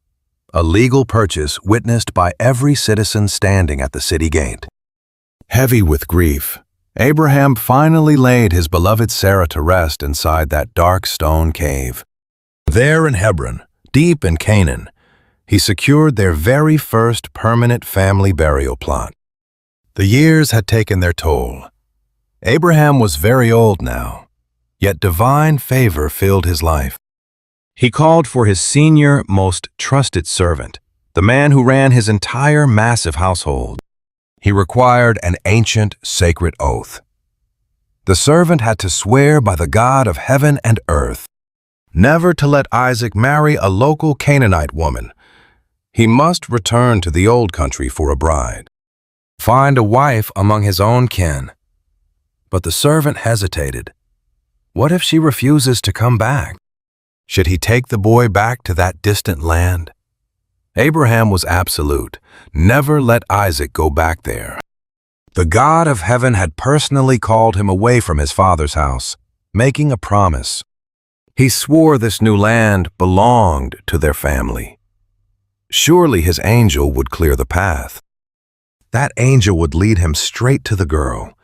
a legal purchase witnessed by every citizen standing at the city gate. Heavy with grief, Abraham finally laid his beloved Sarah to rest inside that dark stone cave. There in Hebron, deep in Canaan, he secured their very first permanent family burial plot. The years had taken their toll. Abraham was very old now, yet divine favor filled his life. He called for his senior, most trusted servant, the man who ran his entire massive household. He required an ancient, sacred oath. The servant had to swear by the God of heaven and earth, never to let Isaac marry a local Canaanite woman. He must return to the old country for a bride, find a wife among his own kin. But the servant hesitated. What if she refuses to come back? Should he take the boy back to that distant land? Abraham was absolute. Never let Isaac go back there. The God of heaven had personally called him away from his father's house, making a promise. He swore this new land belonged to their family. Surely his angel would clear the path. That angel would lead him straight to the girl.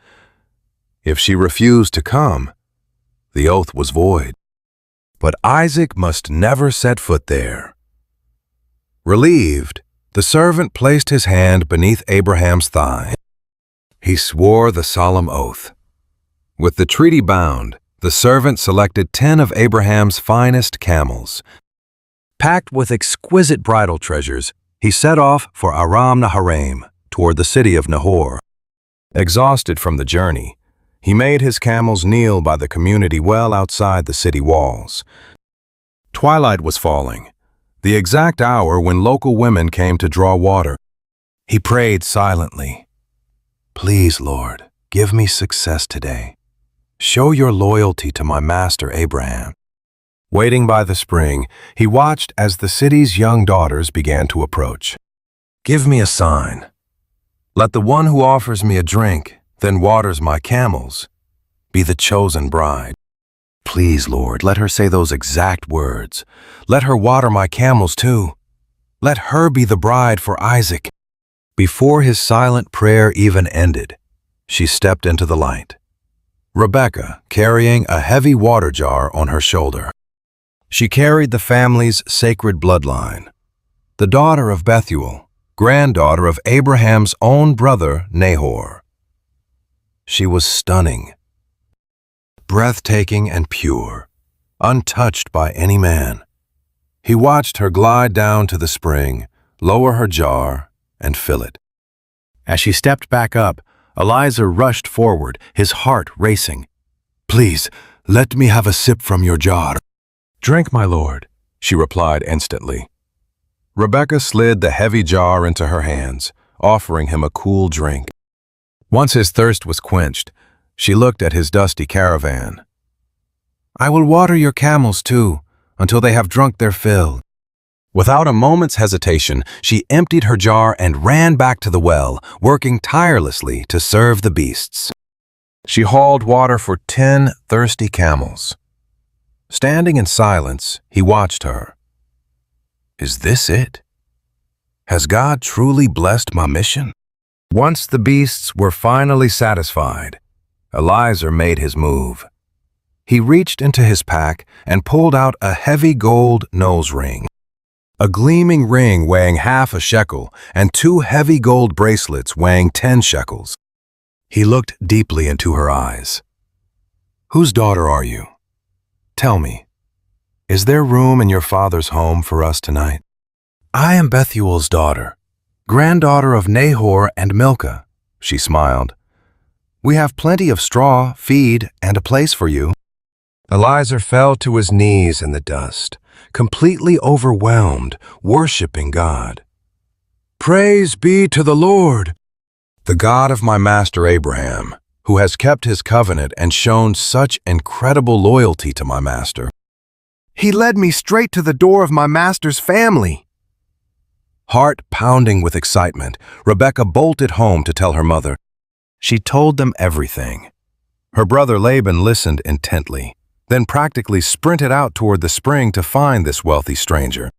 If she refused to come, the oath was void. But Isaac must never set foot there. Relieved, the servant placed his hand beneath Abraham's thigh. He swore the solemn oath. With the treaty bound, the servant selected 10 of Abraham's finest camels. Packed with exquisite bridal treasures, he set off for Aram Naharaim, toward the city of Nahor. Exhausted from the journey, he made his camels kneel by the community well outside the city walls. Twilight was falling, the exact hour when local women came to draw water. He prayed silently. Please, Lord, give me success today. Show your loyalty to my master Abraham. Waiting by the spring, he watched as the city's young daughters began to approach. Give me a sign. Let the one who offers me a drink, then waters my camels, be the chosen bride. Please, Lord, let her say those exact words. Let her water my camels too. Let her be the bride for Isaac. Before his silent prayer even ended, she stepped into the light. Rebekah, carrying a heavy water jar on her shoulder. She carried the family's sacred bloodline, the daughter of Bethuel, granddaughter of Abraham's own brother, Nahor. She was stunning, breathtaking and pure, untouched by any man. He watched her glide down to the spring, lower her jar, and fill it. As she stepped back up, Eliezer rushed forward, his heart racing. Please, let me have a sip from your jar. Drink, my lord, she replied instantly. Rebekah slid the heavy jar into her hands, offering him a cool drink. Once his thirst was quenched, she looked at his dusty caravan. I will water your camels too, until they have drunk their fill. Without a moment's hesitation, she emptied her jar and ran back to the well, working tirelessly to serve the beasts. She hauled water for 10 thirsty camels. Standing in silence, he watched her. Is this it? Has God truly blessed my mission? Once the beasts were finally satisfied, Eliezer made his move. He reached into his pack and pulled out a heavy gold nose ring, a gleaming ring weighing half a shekel and 2 heavy gold bracelets weighing 10 shekels. He looked deeply into her eyes. Whose daughter are you? Tell me, is there room in your father's home for us tonight? I am Bethuel's daughter, granddaughter of Nahor and Milcah, she smiled. We have plenty of straw, feed, and a place for you. Eliezer fell to his knees in the dust, completely overwhelmed, worshiping God. Praise be to the Lord, the God of my master Abraham, who has kept his covenant and shown such incredible loyalty to my master. He led me straight to the door of my master's family. Heart pounding with excitement, Rebekah bolted home to tell her mother. She told them everything. Her brother Laban listened intently, then practically sprinted out toward the spring to find this wealthy stranger.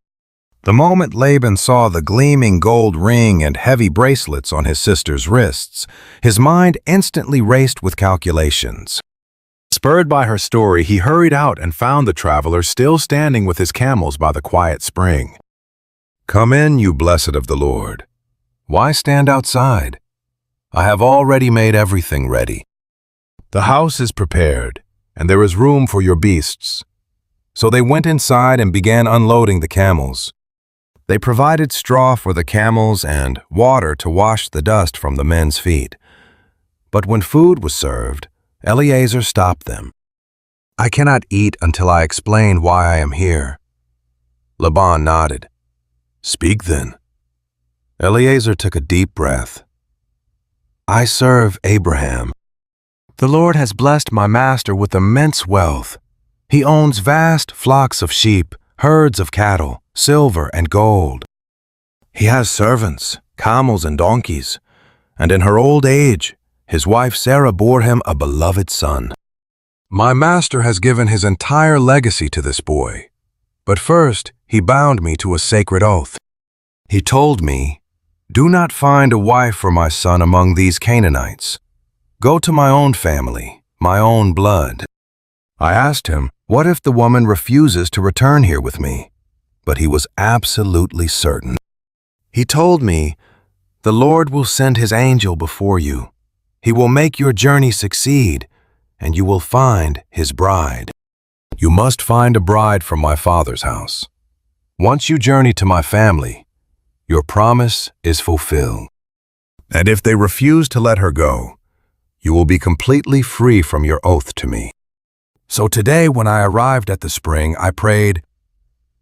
The moment Laban saw the gleaming gold ring and heavy bracelets on his sister's wrists, his mind instantly raced with calculations. Spurred by her story, he hurried out and found the traveler still standing with his camels by the quiet spring. Come in, you blessed of the Lord. Why stand outside? I have already made everything ready. The house is prepared, and there is room for your beasts. So they went inside and began unloading the camels. They provided straw for the camels and water to wash the dust from the men's feet. But when food was served, Eliezer stopped them. I cannot eat until I explain why I am here. Laban nodded. Speak then. Eliezer took a deep breath. I serve Abraham. The Lord has blessed my master with immense wealth. He owns vast flocks of sheep, herds of cattle, silver and gold. He has servants, camels and donkeys, and in her old age, his wife Sarah bore him a beloved son. My master has given his entire legacy to this boy, but first he bound me to a sacred oath. He told me, do not find a wife for my son among these Canaanites. Go to my own family, my own blood. I asked him, what if the woman refuses to return here with me? But he was absolutely certain. He told me, the Lord will send his angel before you. He will make your journey succeed, and you will find his bride. You must find a bride from my father's house. Once you journey to my family, your promise is fulfilled. And if they refuse to let her go, you will be completely free from your oath to me. So today when I arrived at the spring, I prayed,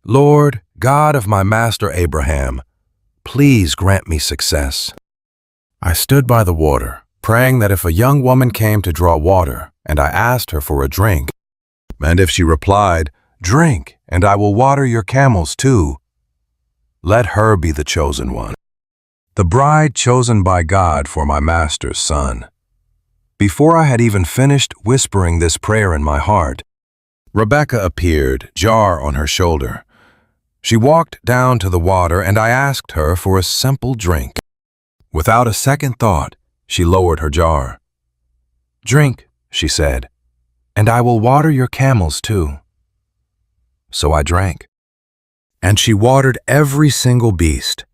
Lord, God of my master Abraham, please grant me success. I stood by the water, praying that if a young woman came to draw water, and I asked her for a drink, and if she replied, drink, and I will water your camels too, let her be the chosen one, the bride chosen by God for my master's son. Before I had even finished whispering this prayer in my heart, Rebekah appeared, jar on her shoulder. She walked down to the water and I asked her for a simple drink. Without a second thought, she lowered her jar. Drink, she said, and I will water your camels too. So I drank. And she watered every single beast.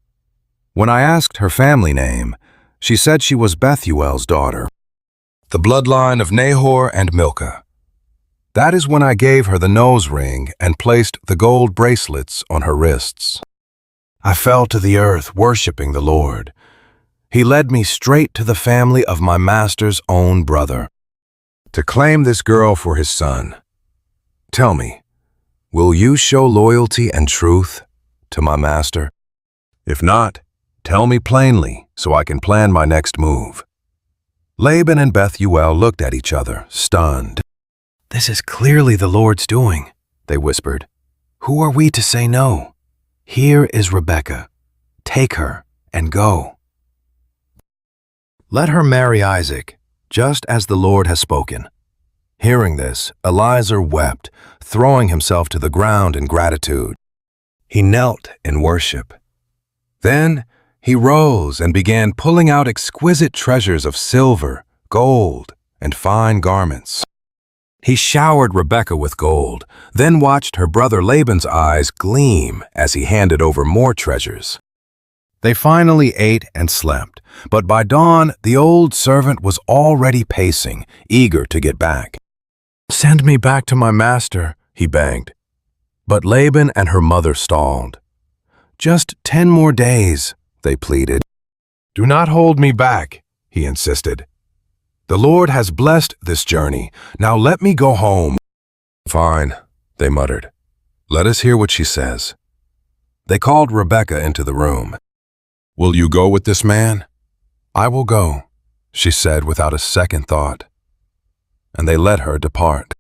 When I asked her family name, she said she was Bethuel's daughter, the bloodline of Nahor and Milcah. That is when I gave her the nose ring and placed the gold bracelets on her wrists. I fell to the earth worshiping the Lord. He led me straight to the family of my master's own brother, to claim this girl for his son. Tell me, will you show loyalty and truth to my master? If not, tell me plainly so I can plan my next move. Laban and Bethuel looked at each other, stunned. This is clearly the Lord's doing, they whispered. Who are we to say no? Here is Rebekah. Take her and go. Let her marry Isaac, just as the Lord has spoken. Hearing this, Eliezer wept, throwing himself to the ground in gratitude. He knelt in worship. Then he rose and began pulling out exquisite treasures of silver, gold, and fine garments. He showered Rebekah with gold, then watched her brother Laban's eyes gleam as he handed over more treasures. They finally ate and slept, but by dawn the old servant was already pacing, eager to get back. "Send me back to my master," he begged. But Laban and her mother stalled. "Just 10 more days," they pleaded. "Do not hold me back," he insisted. "The Lord has blessed this journey. Now let me go home." "Fine," they muttered. "Let us hear what she says." They called Rebekah into the room. "Will you go with this man?" "I will go," she said without a second thought. And they let her depart.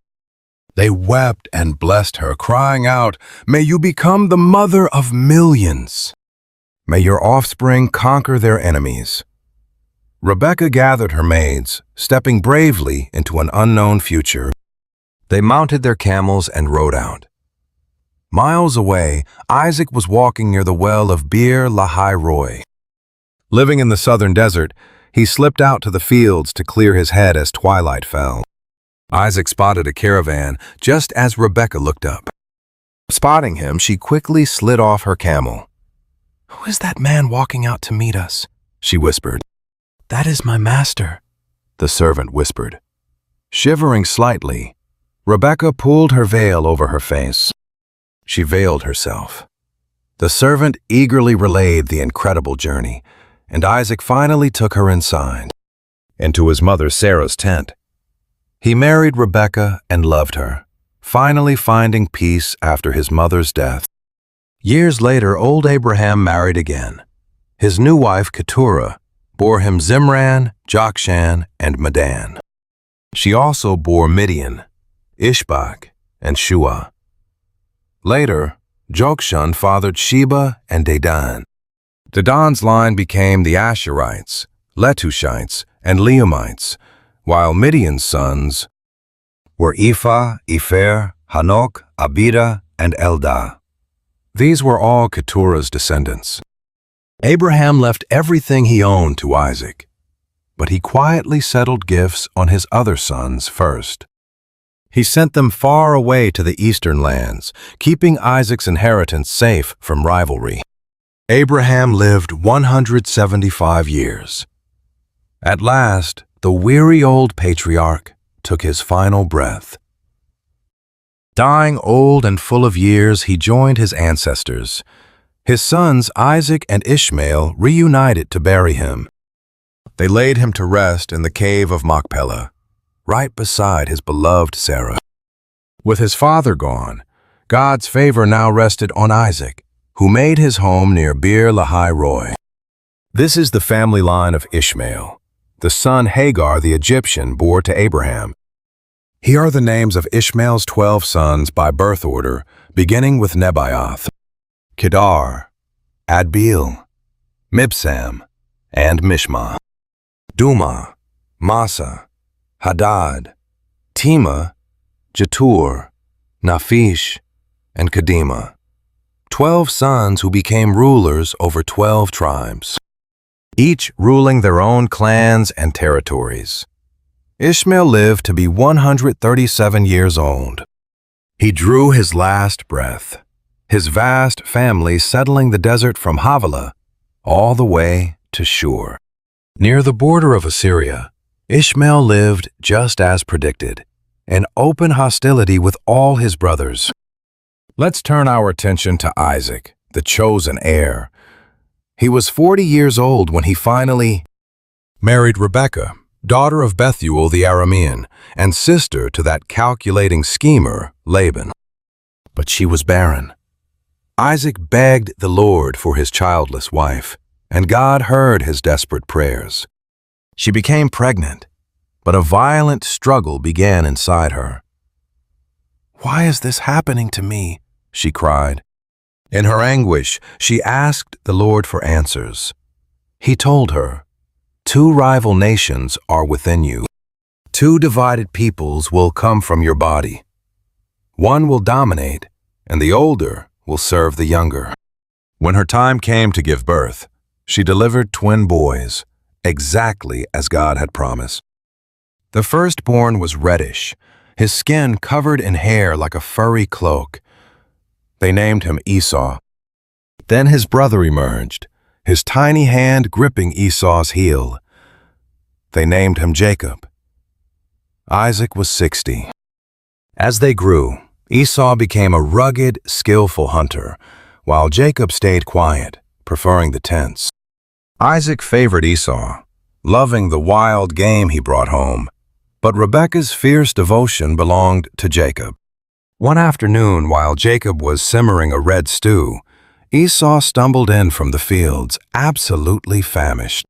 They wept and blessed her, crying out, "May you become the mother of millions. May your offspring conquer their enemies." Rebekah gathered her maids, stepping bravely into an unknown future. They mounted their camels and rode out. Miles away, Isaac was walking near the well of Beer Lahai Roi. Living in the southern desert, he slipped out to the fields to clear his head as twilight fell. Isaac spotted a caravan just as Rebekah looked up. Spotting him, she quickly slid off her camel. "Who is that man walking out to meet us?" she whispered. "That is my master," the servant whispered. Shivering slightly, Rebekah pulled her veil over her face. She veiled herself. The servant eagerly relayed the incredible journey, and Isaac finally took her inside, into his mother Sarah's tent. He married Rebekah and loved her, finally finding peace after his mother's death. Years later, old Abraham married again. His new wife, Keturah, bore him Zimran, Jokshan, and Medan. She also bore Midian, Ishbak, and Shua. Later, Jokshan fathered Sheba and Dedan. Dedan's line became the Asherites, Letushites, and Leumites, while Midian's sons were Ephah, Epher, Hanok, Abida, and Eldah. These were all Keturah's descendants. Abraham left everything he owned to Isaac, but he quietly settled gifts on his other sons first. He sent them far away to the eastern lands, keeping Isaac's inheritance safe from rivalry. Abraham lived 175 years. At last, the weary old patriarch took his final breath. Dying old and full of years, he joined his ancestors. His sons, Isaac and Ishmael, reunited to bury him. They laid him to rest in the cave of Machpelah, right beside his beloved Sarah. With his father gone, God's favor now rested on Isaac, who made his home near Beer Lahai Roi. This is the family line of Ishmael, the son Hagar the Egyptian bore to Abraham. Here are the names of Ishmael's 12 sons by birth order, beginning with Nebaioth: Kedar, Adbeel, Mibsam, and Mishma. Duma, Massa, Hadad, Tema, Jetur, Naphish, and Kedema. 12 sons who became rulers over 12 tribes, each ruling their own clans and territories. Ishmael lived to be 137 years old. He drew his last breath, his vast family settling the desert from Havilah all the way to Shur. Near the border of Assyria, Ishmael lived just as predicted, in open hostility with all his brothers. Let's turn our attention to Isaac, the chosen heir. He was 40 years old when he finally married Rebekah, daughter of Bethuel the Aramean, and sister to that calculating schemer, Laban. But she was barren. Isaac begged the Lord for his childless wife, and God heard his desperate prayers. She became pregnant, but a violent struggle began inside her. "Why is this happening to me?" she cried. In her anguish, she asked the Lord for answers. He told her, "Two rival nations are within you. 2 divided peoples will come from your body. One will dominate, and the older will serve the younger." When her time came to give birth, she delivered twin boys, exactly as God had promised. The firstborn was reddish, his skin covered in hair like a furry cloak. They named him Esau. Then his brother emerged, his tiny hand gripping Esau's heel. They named him Jacob. Isaac was 60. As they grew, Esau became a rugged, skillful hunter, while Jacob stayed quiet, preferring the tents. Isaac favored Esau, loving the wild game he brought home, but Rebekah's fierce devotion belonged to Jacob. One afternoon, while Jacob was simmering a red stew, Esau stumbled in from the fields, absolutely famished.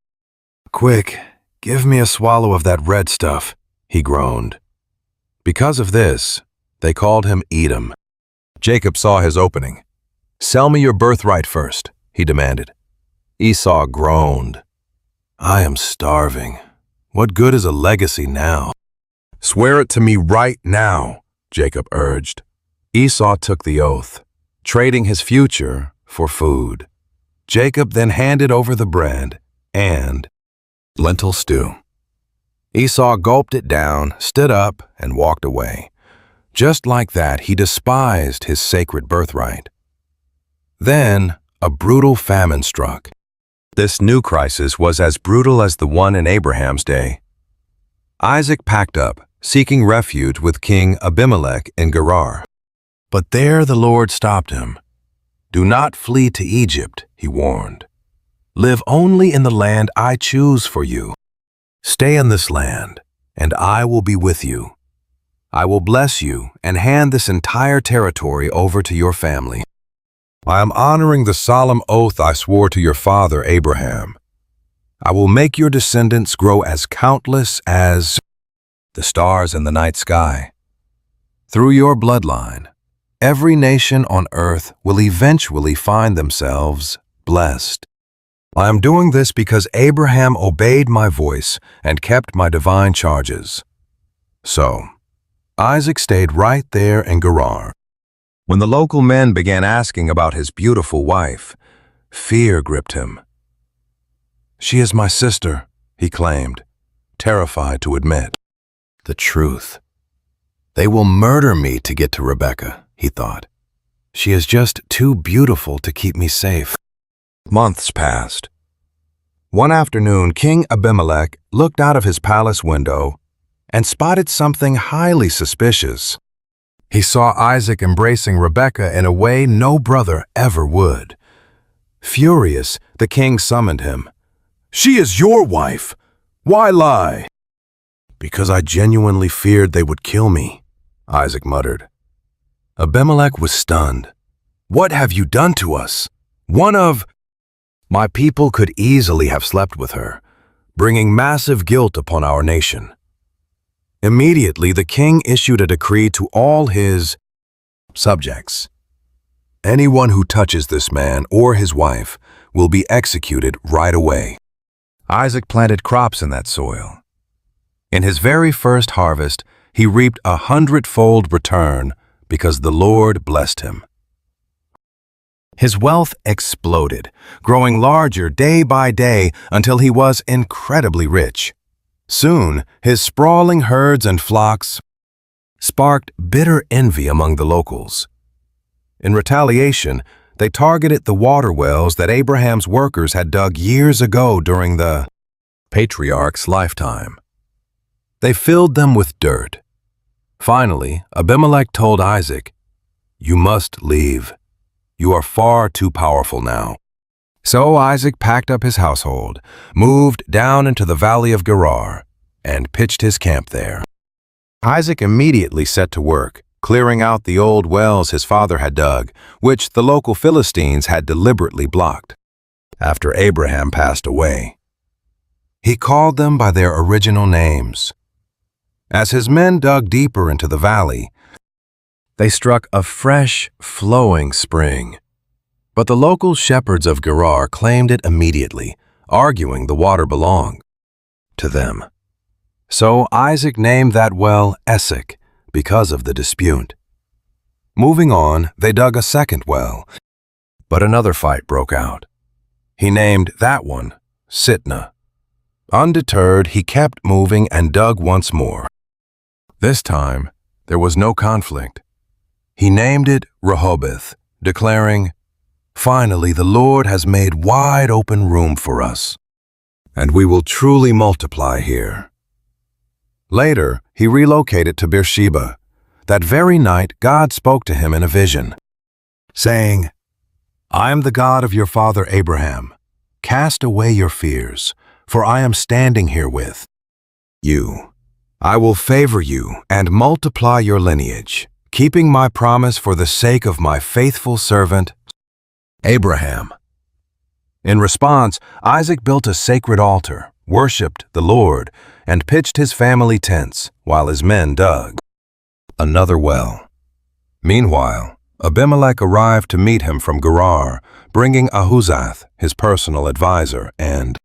"Quick, give me a swallow of that red stuff," he groaned. Because of this, they called him Edom. Jacob saw his opening. "Sell me your birthright first," he demanded. Esau groaned. "I am starving. What good is a legacy now?" "Swear it to me right now," Jacob urged. Esau took the oath, trading his future for food. Jacob then handed over the bread and lentil stew. Esau gulped it down, stood up, and walked away. Just like that, he despised his sacred birthright. Then, a brutal famine struck. This new crisis was as brutal as the one in Abraham's day. Isaac packed up, seeking refuge with King Abimelech in Gerar. But there the Lord stopped him. "Do not flee to Egypt," he warned. "Live only in the land I choose for you. Stay in this land, and I will be with you. I will bless you and hand this entire territory over to your family. I am honoring the solemn oath I swore to your father Abraham. I will make your descendants grow as countless as the stars in the night sky. Through your bloodline, every nation on earth will eventually find themselves blessed. I am doing this because Abraham obeyed my voice and kept my divine charges." So, Isaac stayed right there in Gerar. When the local men began asking about his beautiful wife, fear gripped him. "She is my sister," he claimed, terrified to admit the truth. "They will murder me to get to Rebekah," he thought. "She is just too beautiful to keep me safe." Months passed. One afternoon, King Abimelech looked out of his palace window and spotted something highly suspicious. He saw Isaac embracing Rebekah in a way no brother ever would. Furious, the king summoned him. "She is your wife. Why lie?" "Because I genuinely feared they would kill me," Isaac muttered. Abimelech was stunned. "What have you done to us? My people could easily have slept with her, bringing massive guilt upon our nation." Immediately, the king issued a decree to all his subjects. "Anyone who touches this man or his wife will be executed right away." Isaac planted crops in that soil. In his very first harvest, he reaped 100-fold return because the Lord blessed him. His wealth exploded, growing larger day by day until he was incredibly rich. Soon, his sprawling herds and flocks sparked bitter envy among the locals. In retaliation, they targeted the water wells that Abraham's workers had dug years ago during the patriarch's lifetime. They filled them with dirt. Finally, Abimelech told Isaac, "You must leave. You are far too powerful now." So Isaac packed up his household, moved down into the valley of Gerar, and pitched his camp there. Isaac immediately set to work, clearing out the old wells his father had dug, which the local Philistines had deliberately blocked. After Abraham passed away, he called them by their original names. As his men dug deeper into the valley, they struck a fresh, flowing spring. But the local shepherds of Gerar claimed it immediately, arguing the water belonged to them. So Isaac named that well Esek because of the dispute. Moving on, they dug a second well, But another fight broke out. He named that one Sitna. Undeterred, he kept moving and dug once more. This time, there was no conflict. He named it Rehoboth, declaring, "Finally, the Lord has made wide open room for us, and we will truly multiply here." Later, he relocated to Beersheba. That very night, God spoke to him in a vision, saying, "I am the God of your father Abraham. Cast away your fears, for I am standing here with you. I will favor you and multiply your lineage, keeping my promise for the sake of my faithful servant, Abraham." In response, Isaac built a sacred altar, worshipped the Lord, and pitched his family tents while his men dug another well. Meanwhile, Abimelech arrived to meet him from Gerar, bringing Ahuzath, his personal advisor, and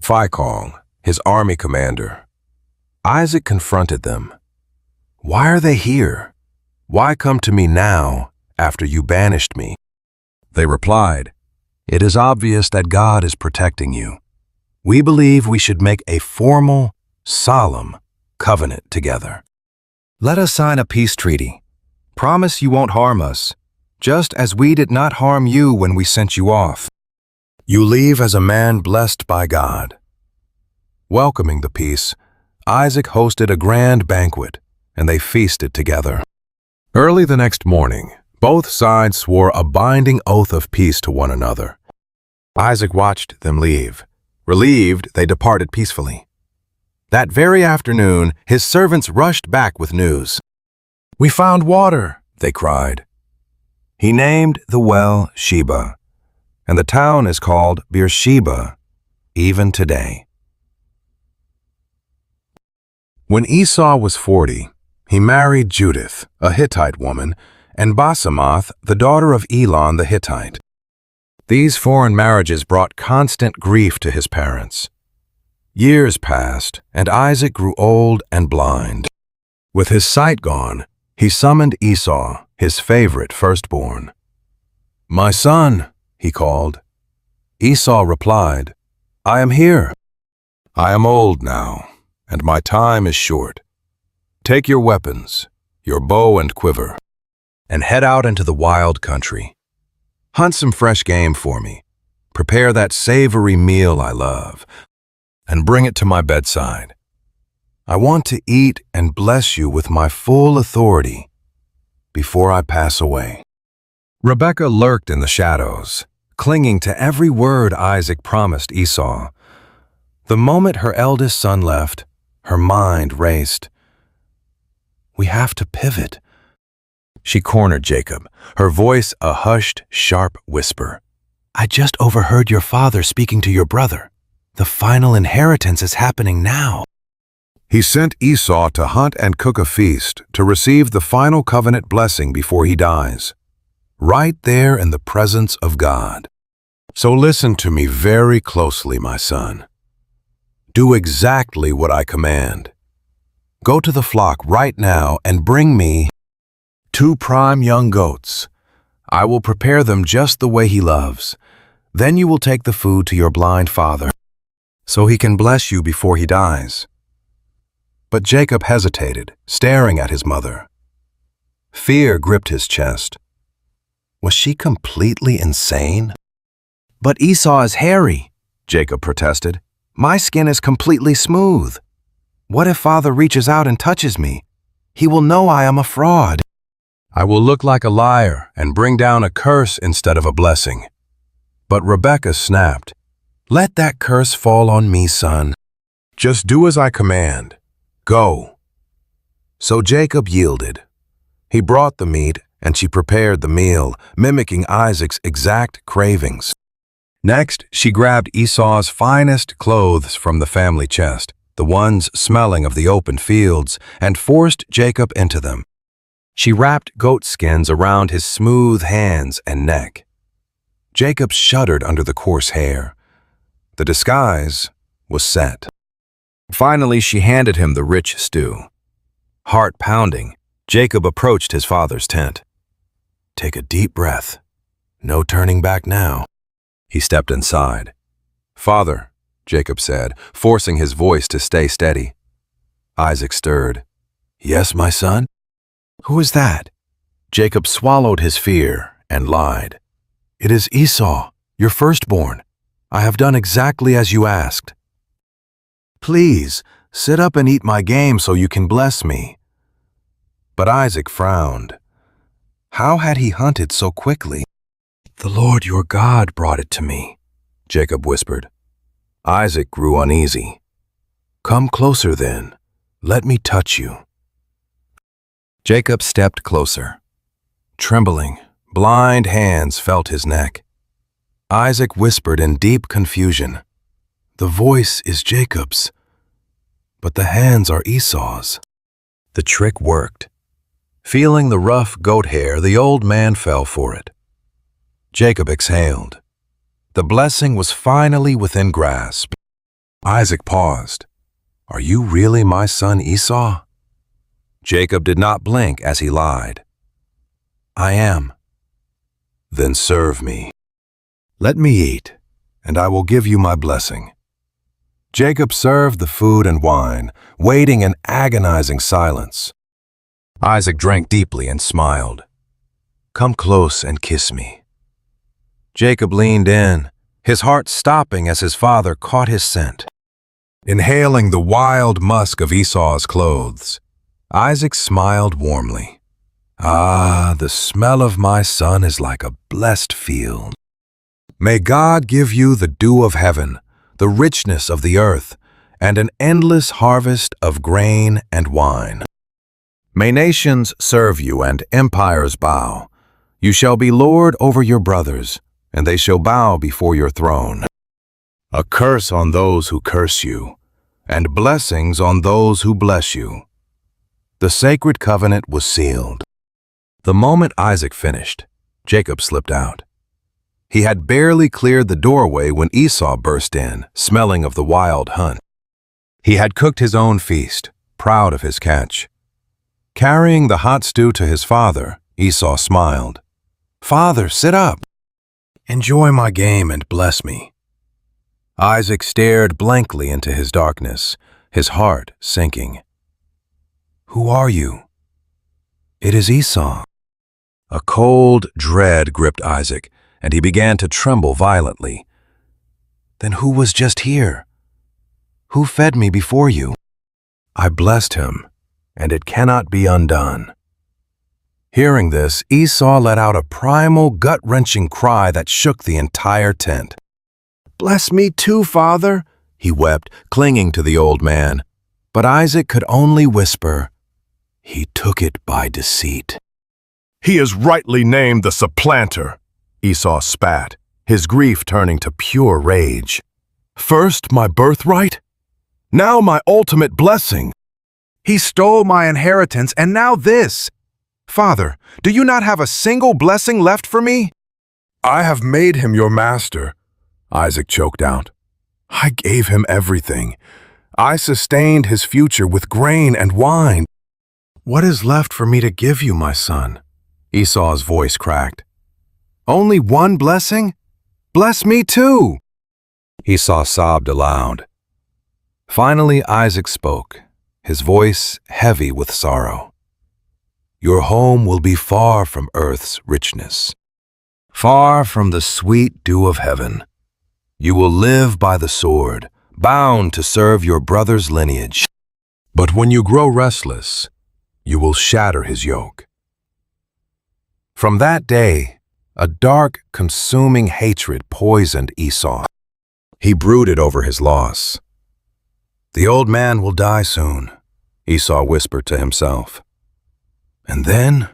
Phicol, his army commander. Isaac confronted them. "Why are they here? Why come to me now, after you banished me?" They replied, "It is obvious that God is protecting you. We believe we should make a formal, solemn covenant together. Let us sign a peace treaty. Promise you won't harm us, just as we did not harm you when we sent you off. You leave as a man blessed by God." Welcoming the peace, Isaac hosted a grand banquet, and they feasted together. Early the next morning, both sides swore a binding oath of peace to one another. Isaac watched them leave. Relieved, they departed peacefully. That very afternoon, his servants rushed back with news. "We found water," they cried. He named the well Sheba, and the town is called Beersheba even today. When Esau was 40, he married Judith, a Hittite woman, and Basemath, the daughter of Elon the Hittite. These foreign marriages brought constant grief to his parents. Years passed, and Isaac grew old and blind. With his sight gone, he summoned Esau, his favorite firstborn. "My son," he called. Esau replied, "I am here. I am old now, and my time is short. Take your weapons, your bow and quiver, and head out into the wild country. Hunt some fresh game for me. Prepare that savory meal I love, and bring it to my bedside. I want to eat and bless you with my full authority before I pass away." Rebekah lurked in the shadows, clinging to every word Isaac promised Esau. The moment her eldest son left, her mind raced. "We have to pivot." She cornered Jacob, her voice a hushed, sharp whisper. "I just overheard your father speaking to your brother. The final inheritance is happening now." He sent Esau to hunt and cook a feast to receive the final covenant blessing before he dies, right there in the presence of God. "So listen to me very closely, my son. Do exactly what I command. Go to the flock right now and bring me 2 prime young goats. I will prepare them just the way he loves. Then you will take the food to your blind father, so he can bless you before he dies." But Jacob hesitated, staring at his mother. Fear gripped his chest. Was she completely insane? "But Esau is hairy," Jacob protested. "My skin is completely smooth. What if father reaches out and touches me? He will know I am a fraud. I will look like a liar and bring down a curse instead of a blessing." But Rebekah snapped, "Let that curse fall on me, son. Just do as I command. Go." So Jacob yielded. He brought the meat, and she prepared the meal, mimicking Isaac's exact cravings. Next, she grabbed Esau's finest clothes from the family chest, the ones smelling of the open fields, and forced Jacob into them. She wrapped goat skins around his smooth hands and neck. Jacob shuddered under the coarse hair. The disguise was set. Finally, she handed him the rich stew. Heart pounding, Jacob approached his father's tent. "Take a deep breath. No turning back now. He stepped inside. "Father," Jacob said, forcing his voice to stay steady. Isaac stirred. "Yes, my son?" "Who is that?" Jacob swallowed his fear and lied. "It is Esau, your firstborn. I have done exactly as you asked." "Please, sit up and eat my game so you can bless me." But Isaac frowned. How had he hunted so quickly? "The Lord your God brought it to me," Jacob whispered. Isaac grew uneasy. "Come closer then. Let me touch you." Jacob stepped closer. Trembling, blind hands felt his neck. Isaac whispered in deep confusion, "The voice is Jacob's, but the hands are Esau's." The trick worked. Feeling the rough goat hair, the old man fell for it. Jacob exhaled. The blessing was finally within grasp. Isaac paused. "Are you really my son Esau?" Jacob did not blink as he lied. "I am." "Then serve me. Let me eat, and I will give you my blessing." Jacob served the food and wine, waiting in agonizing silence. Isaac drank deeply and smiled. "Come close and kiss me." Jacob leaned in, his heart stopping as his father caught his scent. Inhaling the wild musk of Esau's clothes, Isaac smiled warmly. "Ah, the smell of my son is like a blessed field. May God give you the dew of heaven, the richness of the earth, and an endless harvest of grain and wine. May nations serve you and empires bow. You shall be lord over your brothers, and they shall bow before your throne. A curse on those who curse you, and blessings on those who bless you." The sacred covenant was sealed. The moment Isaac finished, Jacob slipped out. He had barely cleared the doorway when Esau burst in, smelling of the wild hunt. He had cooked his own feast, proud of his catch. Carrying the hot stew to his father, Esau smiled. "Father, sit up. Enjoy my game and bless me." Isaac stared blankly into his darkness, his heart sinking. "Who are you?" "It is Esau." A cold dread gripped Isaac, and he began to tremble violently. "Then who was just here? Who fed me before you?" "I blessed him, and it cannot be undone." Hearing this, Esau let out a primal, gut-wrenching cry that shook the entire tent. "Bless me too, father," he wept, clinging to the old man. But Isaac could only whisper, "He took it by deceit." "He is rightly named the supplanter," Esau spat, his grief turning to pure rage. "First my birthright, now my ultimate blessing. He stole my inheritance, and now this. Father, do you not have a single blessing left for me?" "I have made him your master," Isaac choked out. "I gave him everything. I sustained his future with grain and wine." "What is left for me to give you, my son?" Esau's voice cracked. "Only one blessing? Bless me too!" Esau sobbed aloud. Finally, Isaac spoke, his voice heavy with sorrow. "Your home will be far from earth's richness, far from the sweet dew of heaven. You will live by the sword, bound to serve your brother's lineage. But when you grow restless, you will shatter his yoke." From that day, a dark, consuming hatred poisoned Esau. He brooded over his loss. "The old man will die soon," Esau whispered to himself. "And then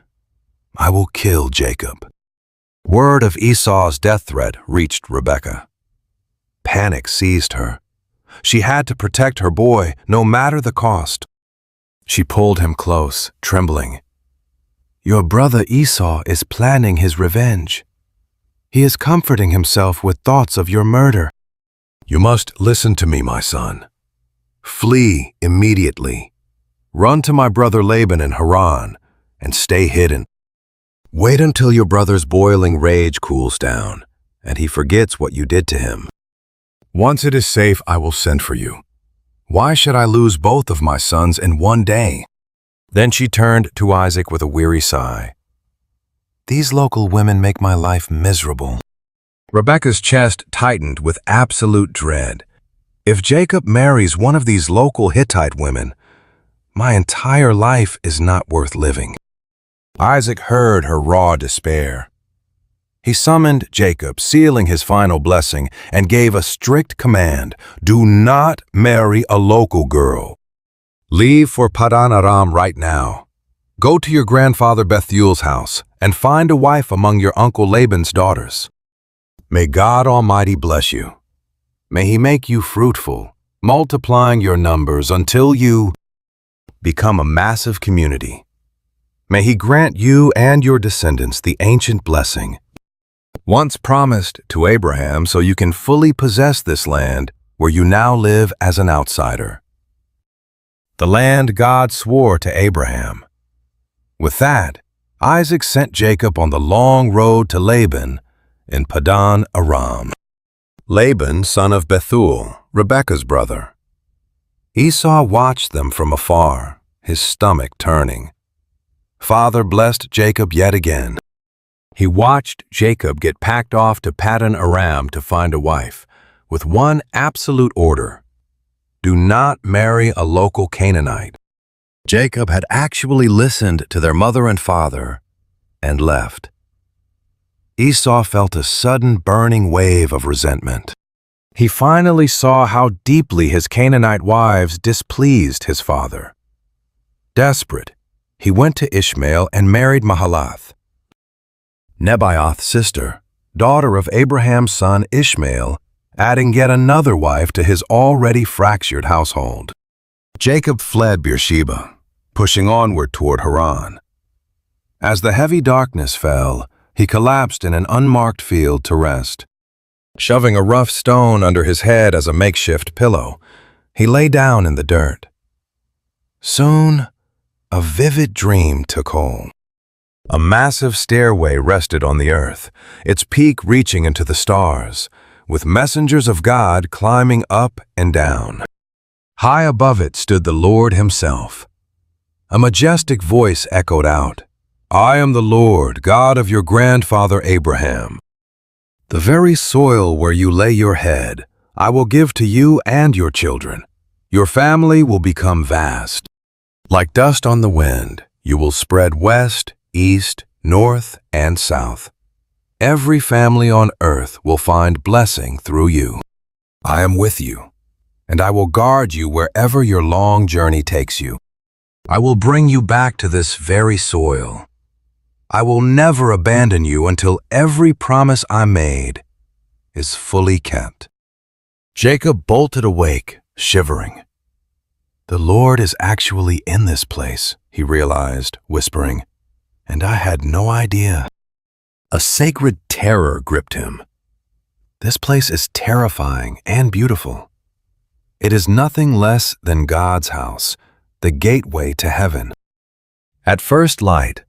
I will kill Jacob." Word of Esau's death threat reached Rebekah. Panic seized her. She had to protect her boy, no matter the cost. She pulled him close, trembling. "Your brother Esau is planning his revenge. He is comforting himself with thoughts of your murder." "You must listen to me, my son. Flee immediately. Run to my brother Laban in Haran and stay hidden." Wait until your brother's boiling rage cools down, and he forgets what you did to him. Once it is safe, I will send for you. Why should I lose both of my sons in one day?" Then she turned to Isaac with a weary sigh. "These local women make my life miserable." Rebekah's chest tightened with absolute dread. If Jacob marries one of these local Hittite women, my entire life is not worth living. Isaac heard her raw despair. He summoned Jacob, sealing his final blessing, and gave a strict command: do not marry a local girl. Leave for Padan Aram right now. Go to your grandfather Bethuel's house and find a wife among your uncle Laban's daughters. May God Almighty bless you. May He make you fruitful, multiplying your numbers until you become a massive community. May He grant you and your descendants the ancient blessing once promised to Abraham, so you can fully possess this land where you now live as an outsider. The land God swore to Abraham. With that, Isaac sent Jacob on the long road to Laban in Padan Aram. Laban, son of Bethuel, Rebekah's brother. Esau watched them from afar, his stomach turning. Father blessed Jacob yet again. He watched Jacob get packed off to Padan Aram to find a wife, with one absolute order: do not marry a local Canaanite. Jacob had actually listened to their mother and father and left. Esau felt a sudden burning wave of resentment. He finally saw how deeply his Canaanite wives displeased his father. Desperate, he went to Ishmael and married Mahalath, Nebaioth's sister, daughter of Abraham's son Ishmael, adding yet another wife to his already fractured household. Jacob fled Beersheba, pushing onward toward Haran. As the heavy darkness fell, he collapsed in an unmarked field to rest. Shoving a rough stone under his head as a makeshift pillow, he lay down in the dirt. Soon, a vivid dream took hold. A massive stairway rested on the earth, its peak reaching into the stars, with messengers of God climbing up and down. High above it stood the Lord Himself. A majestic voice echoed out, "I am the Lord, God of your grandfather Abraham. The very soil where you lay your head, I will give to you and your children. Your family will become vast. Like dust on the wind, you will spread west, east, north, and south. Every family on earth will find blessing through you. I am with you, and I will guard you wherever your long journey takes you. I will bring you back to this very soil. I will never abandon you until every promise I made is fully kept." Jacob bolted awake, shivering. The Lord is actually in this place, he realized, whispering, and I had no idea. A sacred terror gripped him. This place is terrifying and beautiful. It is nothing less than God's house, the gateway to heaven. At first light,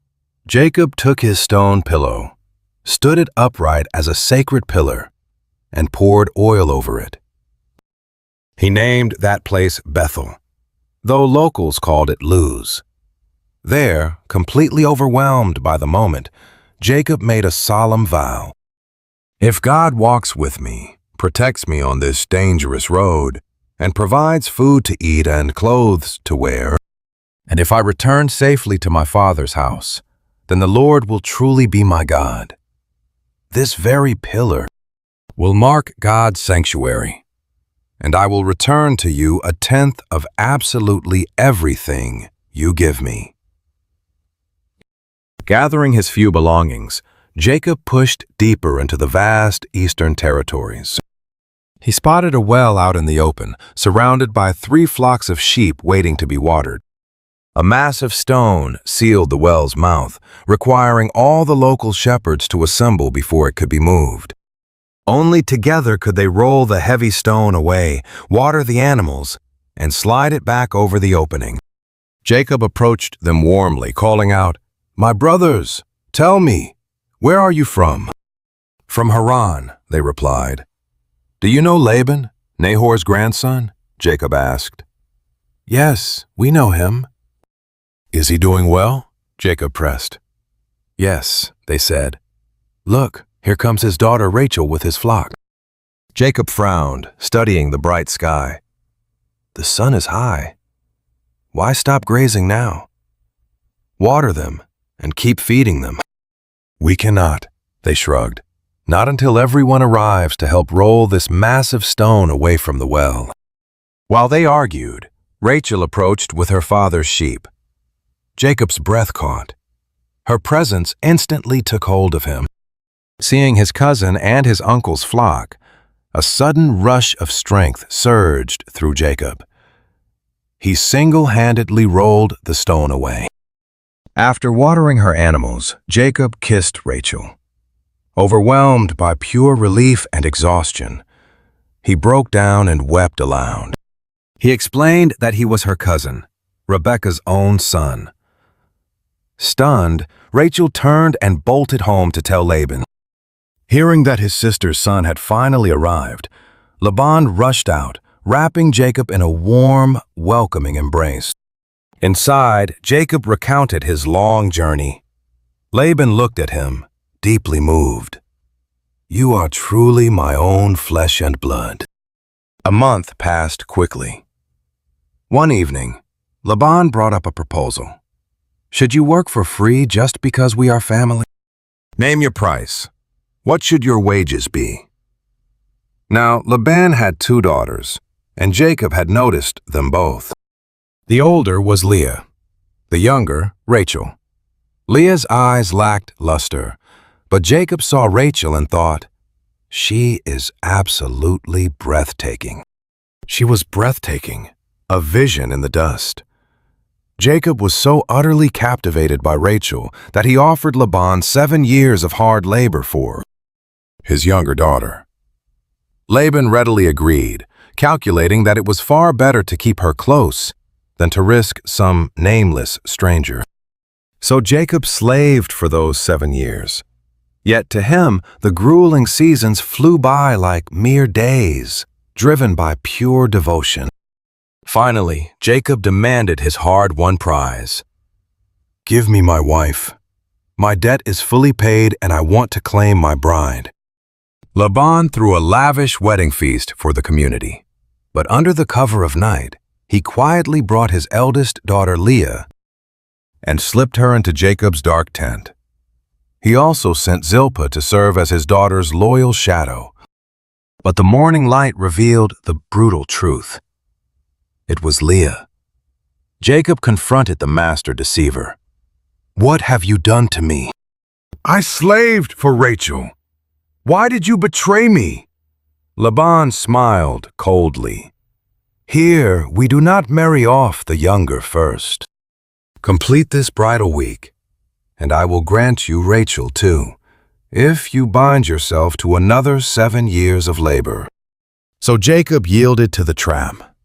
Jacob took his stone pillow, stood it upright as a sacred pillar, and poured oil over it. He named that place Bethel, though locals called it Luz. There, completely overwhelmed by the moment, Jacob made a solemn vow. If God walks with me, protects me on this dangerous road, and provides food to eat and clothes to wear, and if I return safely to my father's house, then the Lord will truly be my God. This very pillar will mark God's sanctuary, and I will return to you a tenth of absolutely everything you give me. Gathering his few belongings, Jacob pushed deeper into the vast eastern territories. He spotted a well out in the open, surrounded by 3 flocks of sheep waiting to be watered. A massive stone sealed the well's mouth, requiring all the local shepherds to assemble before it could be moved. Only together could they roll the heavy stone away, water the animals, and slide it back over the opening. Jacob approached them warmly, calling out, "My brothers, "Tell me, where are you from?" "From Haran," they replied. "Do you know Laban, Nahor's grandson?" Jacob asked. "Yes, we know him." "Is he doing well?" Jacob pressed. "Yes," they said. "Look, here comes his daughter Rachel with his flock." Jacob frowned, studying the bright sky. The sun is high. Why stop grazing now? Water them and keep feeding them. "We cannot," they shrugged. "Not until everyone arrives to help roll this massive stone away from the well." While they argued, Rachel approached with her father's sheep. Jacob's breath caught. Her presence instantly took hold of him. Seeing his cousin and his uncle's flock, a sudden rush of strength surged through Jacob. He single-handedly rolled the stone away. After watering her animals, Jacob kissed Rachel. Overwhelmed by pure relief and exhaustion, he broke down and wept aloud. He explained that he was her cousin, Rebekah's own son. Stunned, Rachel turned and bolted home to tell Laban. Hearing that his sister's son had finally arrived, Laban rushed out, wrapping Jacob in a warm, welcoming embrace. Inside, Jacob recounted his long journey. Laban looked at him, deeply moved. "You are truly my own flesh and blood." A month passed quickly. One evening, Laban brought up a proposal. "Should you work for free just because we are family?" "Name your price. What should your wages be?" Now, Laban had 2 daughters, and Jacob had noticed them both. The older was Leah, the younger, Rachel. Leah's eyes lacked luster, but Jacob saw Rachel and thought, "She is absolutely breathtaking." She was breathtaking, a vision in the dust. Jacob was so utterly captivated by Rachel that he offered Laban 7 years of hard labor for his younger daughter. Laban readily agreed, calculating that it was far better to keep her close than to risk some nameless stranger. So Jacob slaved for those 7 years. Yet to him, the grueling seasons flew by like mere days, driven by pure devotion. Finally, Jacob demanded his hard-won prize. "Give me my wife. My debt is fully paid and I want to claim my bride." Laban threw a lavish wedding feast for the community. But under the cover of night, he quietly brought his eldest daughter Leah and slipped her into Jacob's dark tent. He also sent Zilpah to serve as his daughter's loyal shadow. But the morning light revealed the brutal truth. It was Leah. Jacob confronted the master deceiver. "What have you done to me?" "I slaved for Rachel. Why did you betray me?" Laban smiled coldly. "Here, we do not marry off the younger first. Complete this bridal week, and I will grant you Rachel too, if you bind yourself to another 7 years of labor." So Jacob yielded to the trap.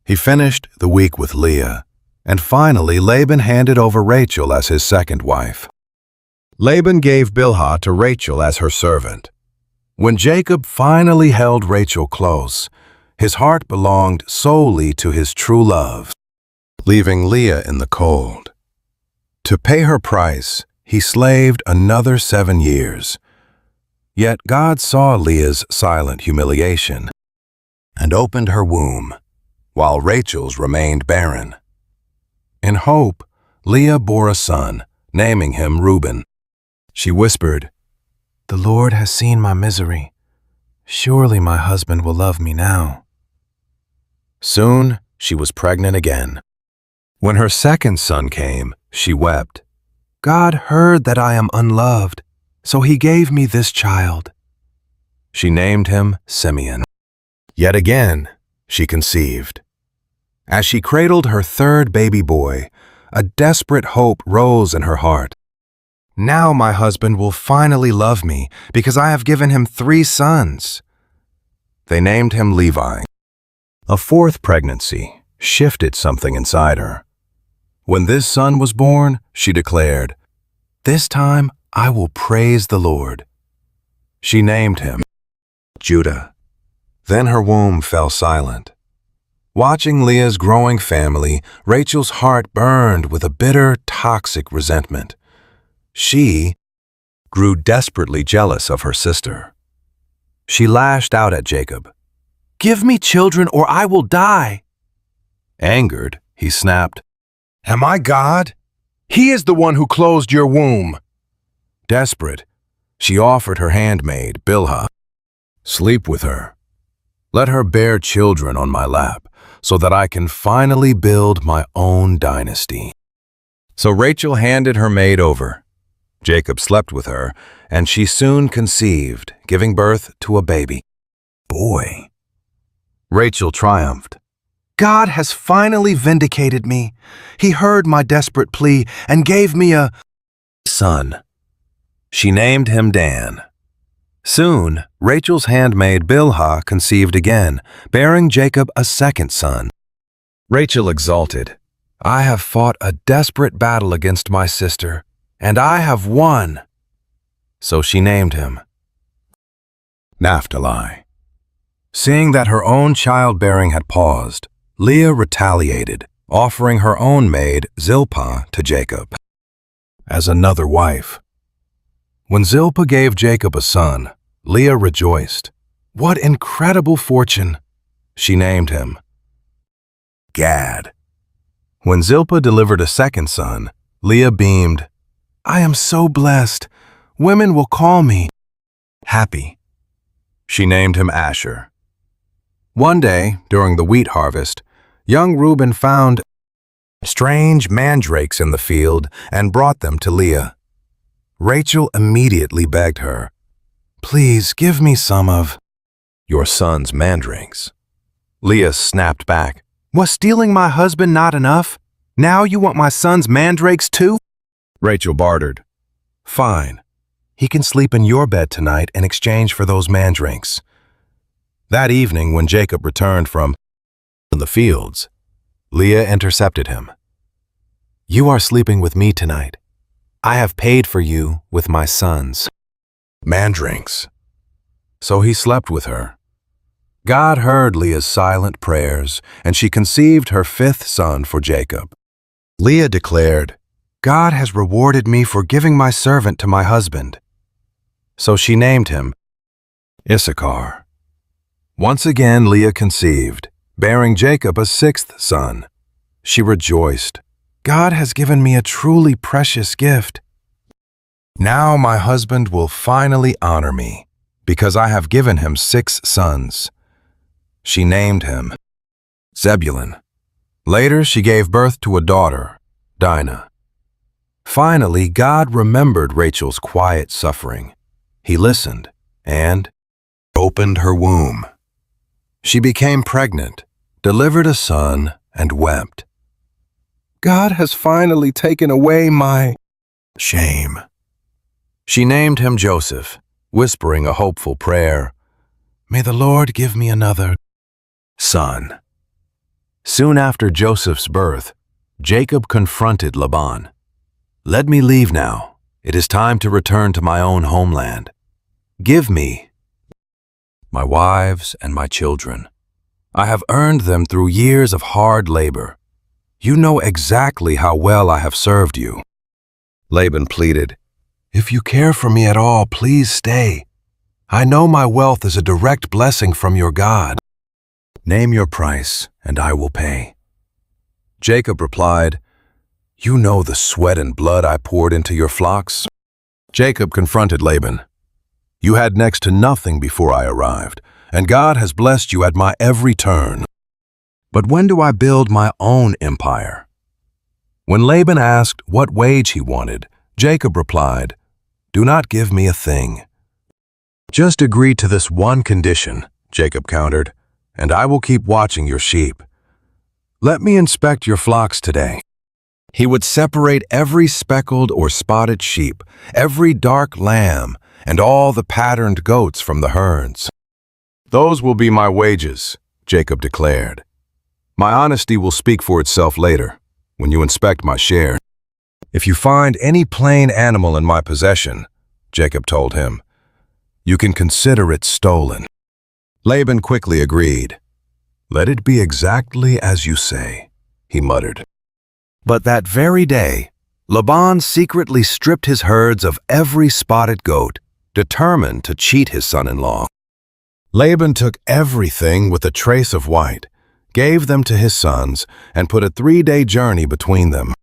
He finished the week with Leah, and finally Laban handed over Rachel as his second wife. Laban gave Bilhah to Rachel as her servant. When Jacob finally held Rachel close, his heart belonged solely to his true love, leaving Leah in the cold. To pay her price, he slaved another 7 years. Yet God saw Leah's silent humiliation and opened her womb, while Rachel's remained barren. In hope, Leah bore a son, naming him Reuben. She whispered, "The Lord has seen my misery. Surely my husband will love me now." Soon, she was pregnant again. When her second son came, she wept. "God heard that I am unloved, so he gave me this child." She named him Simeon. Yet again, she conceived. As she cradled her third baby boy, a desperate hope rose in her heart. "Now my husband will finally love me because I have given him 3 sons." They named him Levi. A fourth pregnancy shifted something inside her. When this son was born, she declared, "This time I will praise the Lord. She named him Judah. Then her womb fell silent. Watching Leah's growing family, Rachel's heart burned with a bitter, toxic resentment. She grew desperately jealous of her sister. She lashed out at Jacob. "Give me children or I will die." Angered, he snapped, "Am I God? He is the one who closed your womb." Desperate, she offered her handmaid, Bilhah, "Sleep with her. Let her bear children on my lap, so that I can finally build my own dynasty." So Rachel handed her maid over. Jacob slept with her, and she soon conceived, giving birth to a baby boy. Rachel triumphed. "God has finally vindicated me. He heard my desperate plea and gave me a son." She named him Dan. Soon, Rachel's handmaid Bilhah conceived again, bearing Jacob a second son. Rachel exulted, "I have fought a desperate battle against my sister, and I have won." So she named him Naphtali. Seeing that her own childbearing had paused, Leah retaliated, offering her own maid, Zilpah, to Jacob as another wife. When Zilpah gave Jacob a son, Leah rejoiced. "What incredible fortune!" She named him Gad. When Zilpah delivered a second son, Leah beamed, "I am so blessed. Women will call me happy." She named him Asher. One day, during the wheat harvest, young Reuben found strange mandrakes in the field and brought them to Leah. Rachel immediately begged her, "Please give me some of your son's mandrakes." Leah snapped back, "Was stealing my husband not enough? Now you want my son's mandrakes too?" Rachel bartered, "Fine. He can sleep in your bed tonight in exchange for those mandrakes." That evening, when Jacob returned from the fields, Leah intercepted him. "You are sleeping with me tonight. I have paid for you with my sons' mandrakes." So he slept with her. God heard Leah's silent prayers, and she conceived her fifth son for Jacob. Leah declared, "God has rewarded me for giving my servant to my husband." So she named him Issachar. Once again Leah conceived, bearing Jacob a sixth son. She rejoiced, "God has given me a truly precious gift. Now my husband will finally honor me, because I have given him 6 sons." She named him Zebulun. Later she gave birth to a daughter, Dinah. Finally, God remembered Rachel's quiet suffering. He listened and opened her womb. She became pregnant, delivered a son, and wept. "God has finally taken away my shame." She named him Joseph, whispering a hopeful prayer, "May the Lord give me another son." Soon after Joseph's birth, Jacob confronted Laban. "Let me leave now. It is time to return to my own homeland. Give me my wives and my children. I have earned them through years of hard labor. You know exactly how well I have served you." Laban pleaded, "If you care for me at all, please stay. I know my wealth is a direct blessing from your God. Name your price, and I will pay." Jacob replied, "You know the sweat and blood I poured into your flocks." Jacob confronted Laban. "You had next to nothing before I arrived, and God has blessed you at my every turn. But when do I build my own empire?" When Laban asked what wage he wanted, Jacob replied, "Do not give me a thing." "Just agree to this one condition," Jacob countered, "and I will keep watching your sheep. Let me inspect your flocks today." He would separate every speckled or spotted sheep, every dark lamb, and all the patterned goats from the herds. "Those will be my wages," Jacob declared. "My honesty will speak for itself later, when you inspect my share." "If you find any plain animal in my possession," Jacob told him, "you can consider it stolen." Laban quickly agreed. "Let it be exactly as you say," he muttered. But that very day, Laban secretly stripped his herds of every spotted goat, determined to cheat his son-in-law. Laban took everything with a trace of white, gave them to his sons, and put a 3-day journey between them.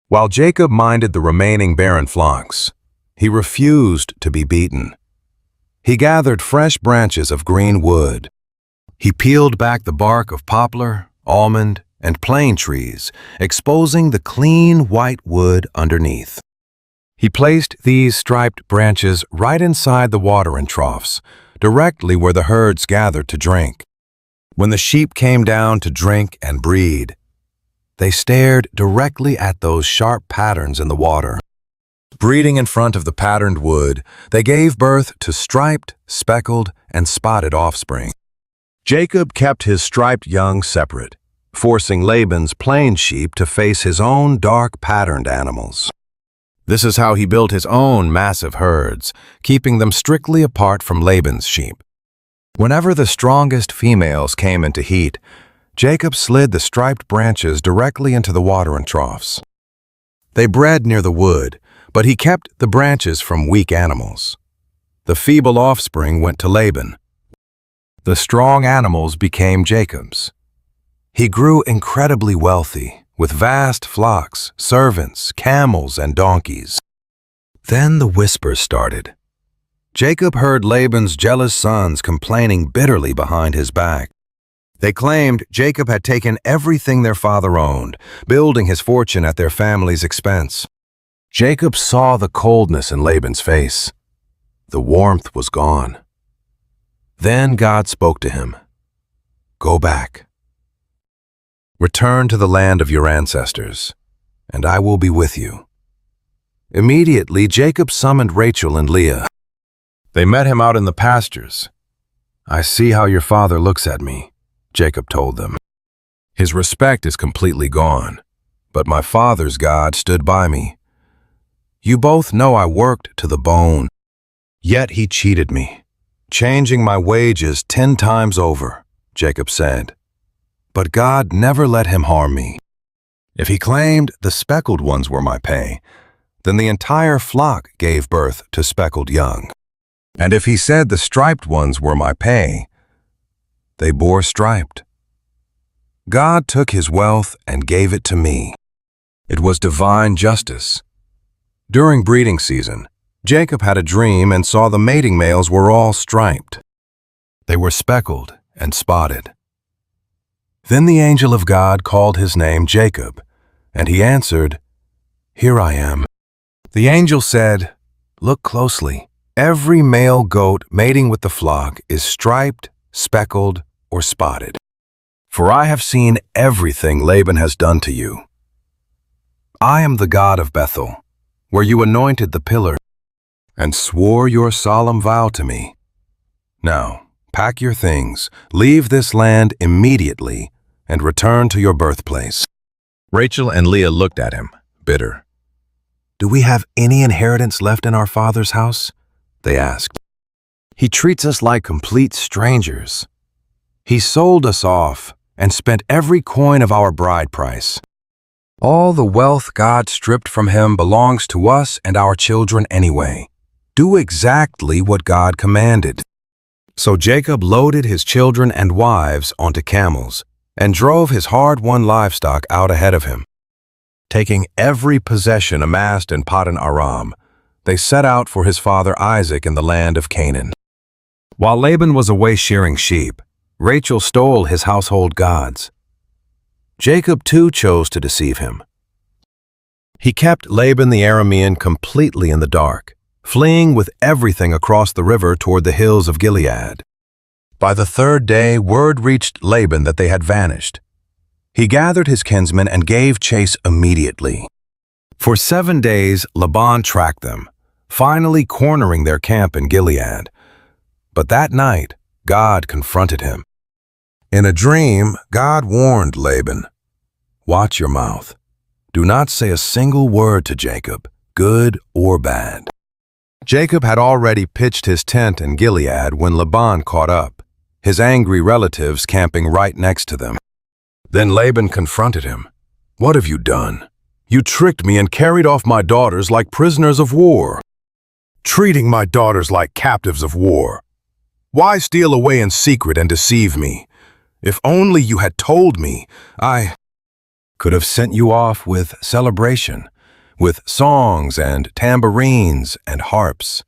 While Jacob minded the remaining barren flocks, he refused to be beaten. He gathered fresh branches of green wood. He peeled back the bark of poplar, almond, and plane trees, exposing the clean white wood underneath. He placed these striped branches right inside the watering troughs, directly where the herds gathered to drink. When the sheep came down to drink and breed, they stared directly at those sharp patterns in the water. Breeding in front of the patterned wood, they gave birth to striped, speckled, and spotted offspring. Jacob kept his striped young separate, forcing Laban's plain sheep to face his own dark patterned animals. This is how he built his own massive herds, keeping them strictly apart from Laban's sheep. Whenever the strongest females came into heat, Jacob slid the striped branches directly into the watering troughs. They bred near the wood, but he kept the branches from weak animals. The feeble offspring went to Laban. The strong animals became Jacob's. He grew incredibly wealthy, with vast flocks, servants, camels, and donkeys. Then the whispers started. Jacob heard Laban's jealous sons complaining bitterly behind his back. They claimed Jacob had taken everything their father owned, building his fortune at their family's expense. Jacob saw the coldness in Laban's face. The warmth was gone. Then God spoke to him. "Go back. Return to the land of your ancestors, and I will be with you." Immediately, Jacob summoned Rachel and Leah. They met him out in the pastures. "I see how your father looks at me," Jacob told them. "His respect is completely gone, but my father's God stood by me. You both know I worked to the bone, yet he cheated me, changing my wages 10 times over," Jacob said. "But God never let him harm me. If he claimed the speckled ones were my pay, then the entire flock gave birth to speckled young. And if he said the striped ones were my pay, they bore striped. God took his wealth and gave it to me. It was divine justice." During breeding season, Jacob had a dream and saw the mating males were all striped. They were speckled and spotted. Then the angel of God called his name Jacob, and he answered, "Here I am." The angel said, "Look closely. Every male goat mating with the flock is striped, speckled, or spotted. For I have seen everything Laban has done to you. I am the God of Bethel, where you anointed the pillar and swore your solemn vow to me. Now, pack your things, leave this land immediately, and return to your birthplace." Rachel and Leah looked at him, bitter. "Do we have any inheritance left in our father's house?" they asked. "He treats us like complete strangers. He sold us off and spent every coin of our bride price. All the wealth God stripped from him belongs to us and our children anyway. Do exactly what God commanded." So Jacob loaded his children and wives onto camels and drove his hard-won livestock out ahead of him. Taking every possession amassed in Paddan Aram, they set out for his father Isaac in the land of Canaan. While Laban was away shearing sheep, Rachel stole his household gods. Jacob too chose to deceive him. He kept Laban the Aramean completely in the dark, fleeing with everything across the river toward the hills of Gilead. By the 3rd day, word reached Laban that they had vanished. He gathered his kinsmen and gave chase immediately. For 7 days, Laban tracked them, finally cornering their camp in Gilead. But that night, God confronted him. In a dream, God warned Laban, "Watch your mouth. Do not say a single word to Jacob, good or bad." Jacob had already pitched his tent in Gilead when Laban caught up, his angry relatives camping right next to them. Then Laban confronted him. "What have you done? You tricked me and carried off my daughters like prisoners of war, treating my daughters like captives of war. Why steal away in secret and deceive me? If only you had told me, I could have sent you off with celebration, with songs and tambourines and harps.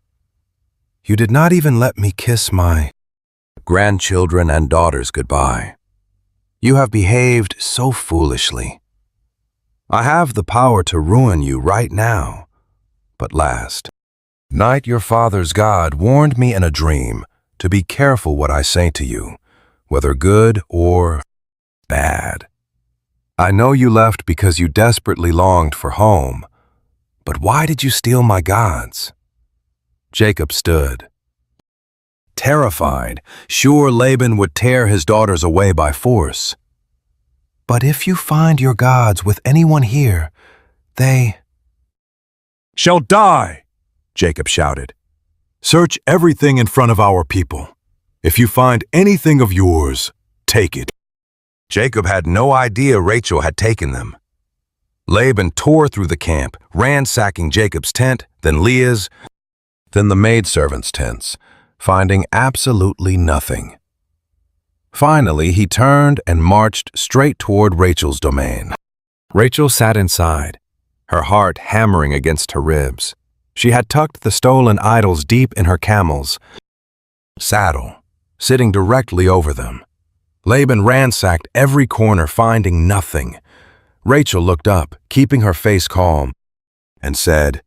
You did not even let me kiss my grandchildren and daughters goodbye. You have behaved so foolishly. I have the power to ruin you right now. But last night your father's God warned me in a dream to be careful what I say to you, whether good or bad. I know you left because you desperately longed for home, but why did you steal my gods?" Jacob stood, terrified, sure Laban would tear his daughters away by force. "But if you find your gods with anyone here, they shall die," Jacob shouted. "Search everything in front of our people. If you find anything of yours, take it." Jacob had no idea Rachel had taken them. Laban tore through the camp, ransacking Jacob's tent, then Leah's, then the maidservants' tents, finding absolutely nothing. Finally, he turned and marched straight toward Rachel's domain. Rachel sat inside, her heart hammering against her ribs. She had tucked the stolen idols deep in her camel's saddle, sitting directly over them. Laban ransacked every corner, finding nothing. Rachel looked up, keeping her face calm, and said,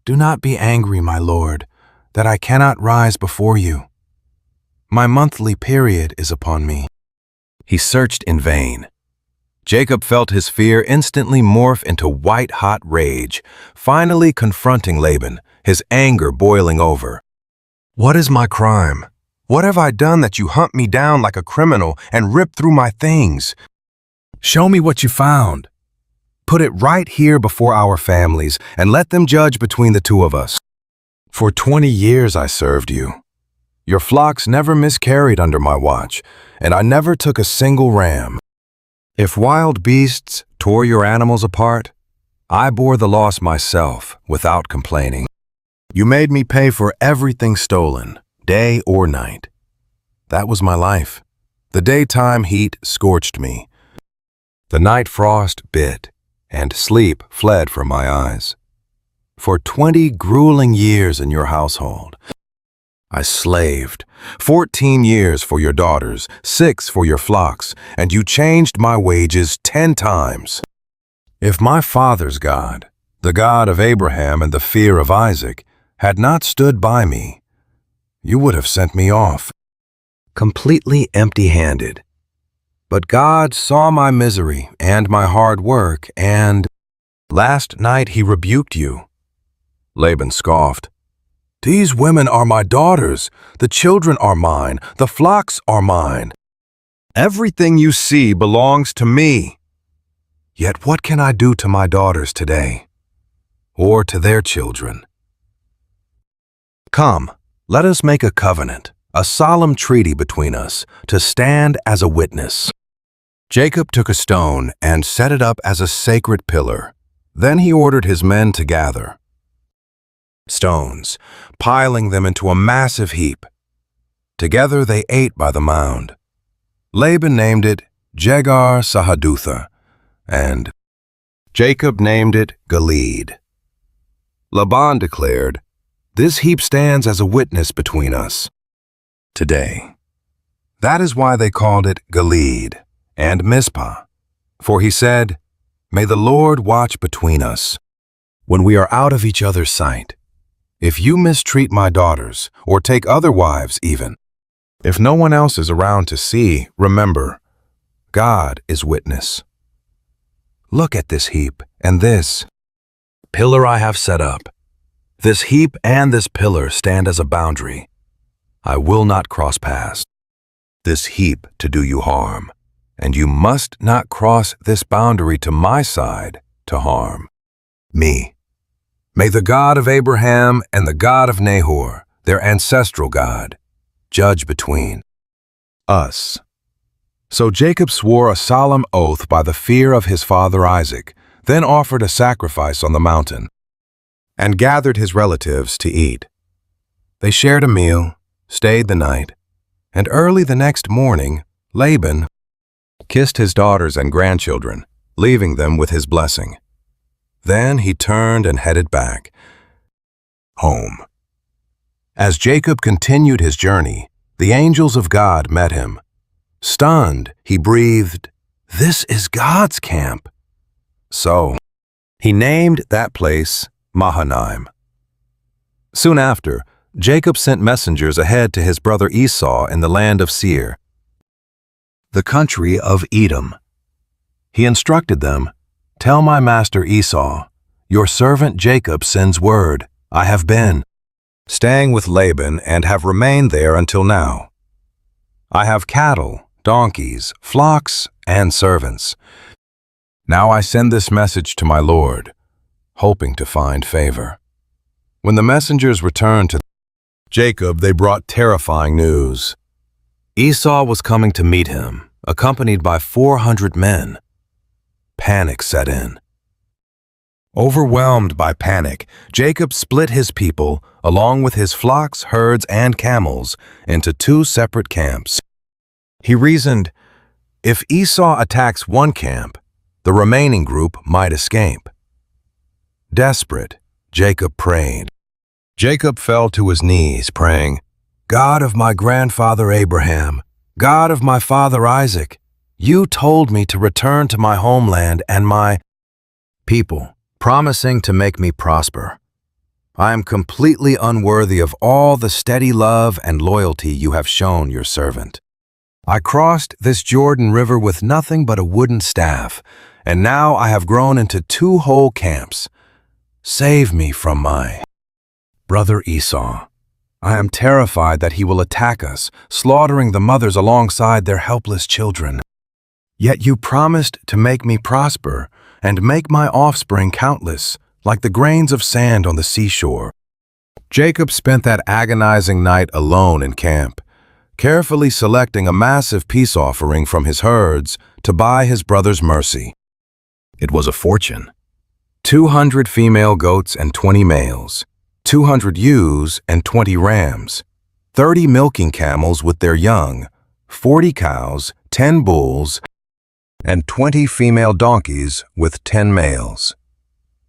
"Do not be angry, my lord, that I cannot rise before you. My monthly period is upon me." He searched in vain. Jacob felt his fear instantly morph into white-hot rage, finally confronting Laban, his anger boiling over. "What is my crime? What have I done that you hunt me down like a criminal and rip through my things? Show me what you found. Put it right here before our families and let them judge between the two of us. For 20 years I served you. Your flocks never miscarried under my watch, and I never took a single ram. If wild beasts tore your animals apart, I bore the loss myself without complaining. You made me pay for everything stolen, day or night. That was my life. The daytime heat scorched me. The night frost bit, and sleep fled from my eyes. For 20 grueling years in your household, I slaved. 14 years for your daughters, 6 for your flocks, and you changed my wages 10 times. If my father's God, the God of Abraham and the fear of Isaac, had not stood by me, you would have sent me off, completely empty-handed. But God saw my misery and my hard work, and last night he rebuked you." Laban scoffed. "These women are my daughters, the children are mine, the flocks are mine. Everything you see belongs to me. Yet what can I do to my daughters today, or to their children? Come, let us make a covenant, a solemn treaty between us, to stand as a witness." Jacob took a stone and set it up as a sacred pillar. Then he ordered his men to gather stones, piling them into a massive heap. Together they ate by the mound. Laban named it Jegar Sahadutha, and Jacob named it Gilead. Laban declared, "This heap stands as a witness between us today." That is why they called it Gilead and Mizpah, for he said, "May the Lord watch between us when we are out of each other's sight. If you mistreat my daughters, or take other wives even, if no one else is around to see, remember, God is witness. Look at this heap and this pillar I have set up. This heap and this pillar stand as a boundary. I will not cross past this heap to do you harm, and you must not cross this boundary to my side to harm me. May the God of Abraham and the God of Nahor, their ancestral God, judge between us." So Jacob swore a solemn oath by the fear of his father Isaac, then offered a sacrifice on the mountain, and gathered his relatives to eat. They shared a meal, stayed the night, and early the next morning, Laban kissed his daughters and grandchildren, leaving them with his blessing. Then he turned and headed back home. As Jacob continued his journey, the angels of God met him. Stunned, he breathed, "This is God's camp." So he named that place Mahanaim. Soon after, Jacob sent messengers ahead to his brother Esau in the land of Seir, the country of Edom. He instructed them, "Tell my master Esau, your servant Jacob sends word, I have been staying with Laban and have remained there until now. I have cattle, donkeys, flocks, and servants. Now I send this message to my lord, hoping to find favor." When the messengers returned to Jacob, they brought terrifying news. Esau was coming to meet him, accompanied by 400 men. Panic set in. Overwhelmed by panic, Jacob split his people, along with his flocks, herds, and camels, into 2 separate camps. He reasoned, if Esau attacks one camp, the remaining group might escape. Desperate, Jacob prayed. Jacob fell to his knees, praying, "God of my grandfather Abraham, God of my father Isaac, you told me to return to my homeland and my people, promising to make me prosper. I am completely unworthy of all the steady love and loyalty you have shown your servant. I crossed this Jordan River with nothing but a wooden staff, and now I have grown into 2 whole camps. Save me from my brother Esau. I am terrified that he will attack us, slaughtering the mothers alongside their helpless children. Yet you promised to make me prosper and make my offspring countless, like the grains of sand on the seashore." Jacob spent that agonizing night alone in camp, carefully selecting a massive peace offering from his herds to buy his brother's mercy. It was a fortune. 200 female goats and 20 males, 200 ewes and 20 rams, 30 milking camels with their young, 40 cows, 10 bulls, and 20 female donkeys with 10 males.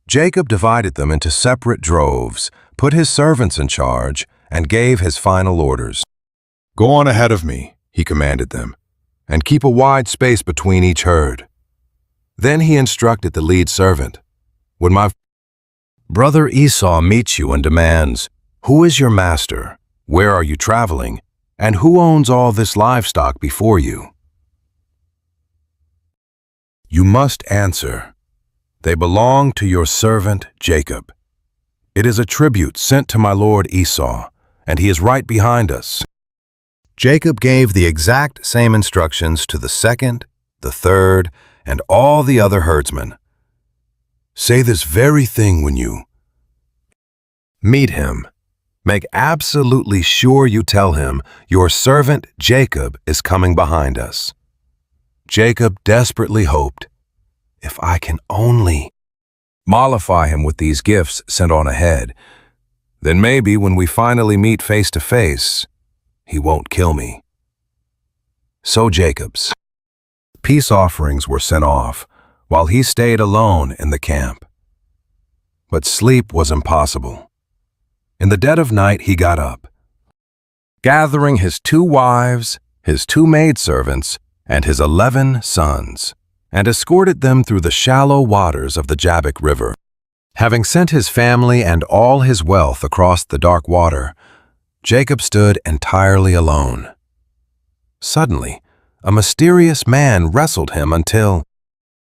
Jacob divided them into separate droves, put his servants in charge, and gave his final orders. "Go on ahead of me," he commanded them, "and keep a wide space between each herd." Then he instructed the lead servant, "When my brother Esau meets you and demands, 'Who is your master? Where are you traveling? And who owns all this livestock before you?' You must answer, 'They belong to your servant Jacob. It is a tribute sent to my lord Esau, and he is right behind us.'" Jacob gave the exact same instructions to the second, the third, and all the other herdsmen. "Say this very thing when you meet him. Make absolutely sure you tell him your servant Jacob is coming behind us." Jacob desperately hoped, "If I can only mollify him with these gifts sent on ahead, then maybe when we finally meet face to face, he won't kill me." So Jacob's peace offerings were sent off, while he stayed alone in the camp. But sleep was impossible. In the dead of night he got up, gathering his 2 wives, his 2 maidservants, and his 11 sons, and escorted them through the shallow waters of the Jabbok River. Having sent his family and all his wealth across the dark water, Jacob stood entirely alone. Suddenly, a mysterious man wrestled him until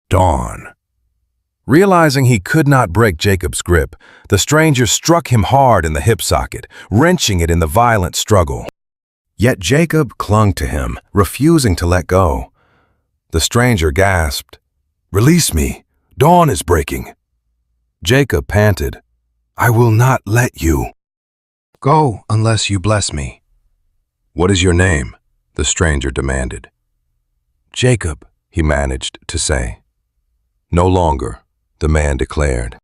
dawn. Realizing he could not break Jacob's grip, the stranger struck him hard in the hip socket, wrenching it in the violent struggle. Yet Jacob clung to him, refusing to let go. The stranger gasped, "Release me! Dawn is breaking. Jacob panted, I will not let you. Go unless you bless me. What is your name? The stranger demanded. Jacob, he managed to say. No longer, the man declared.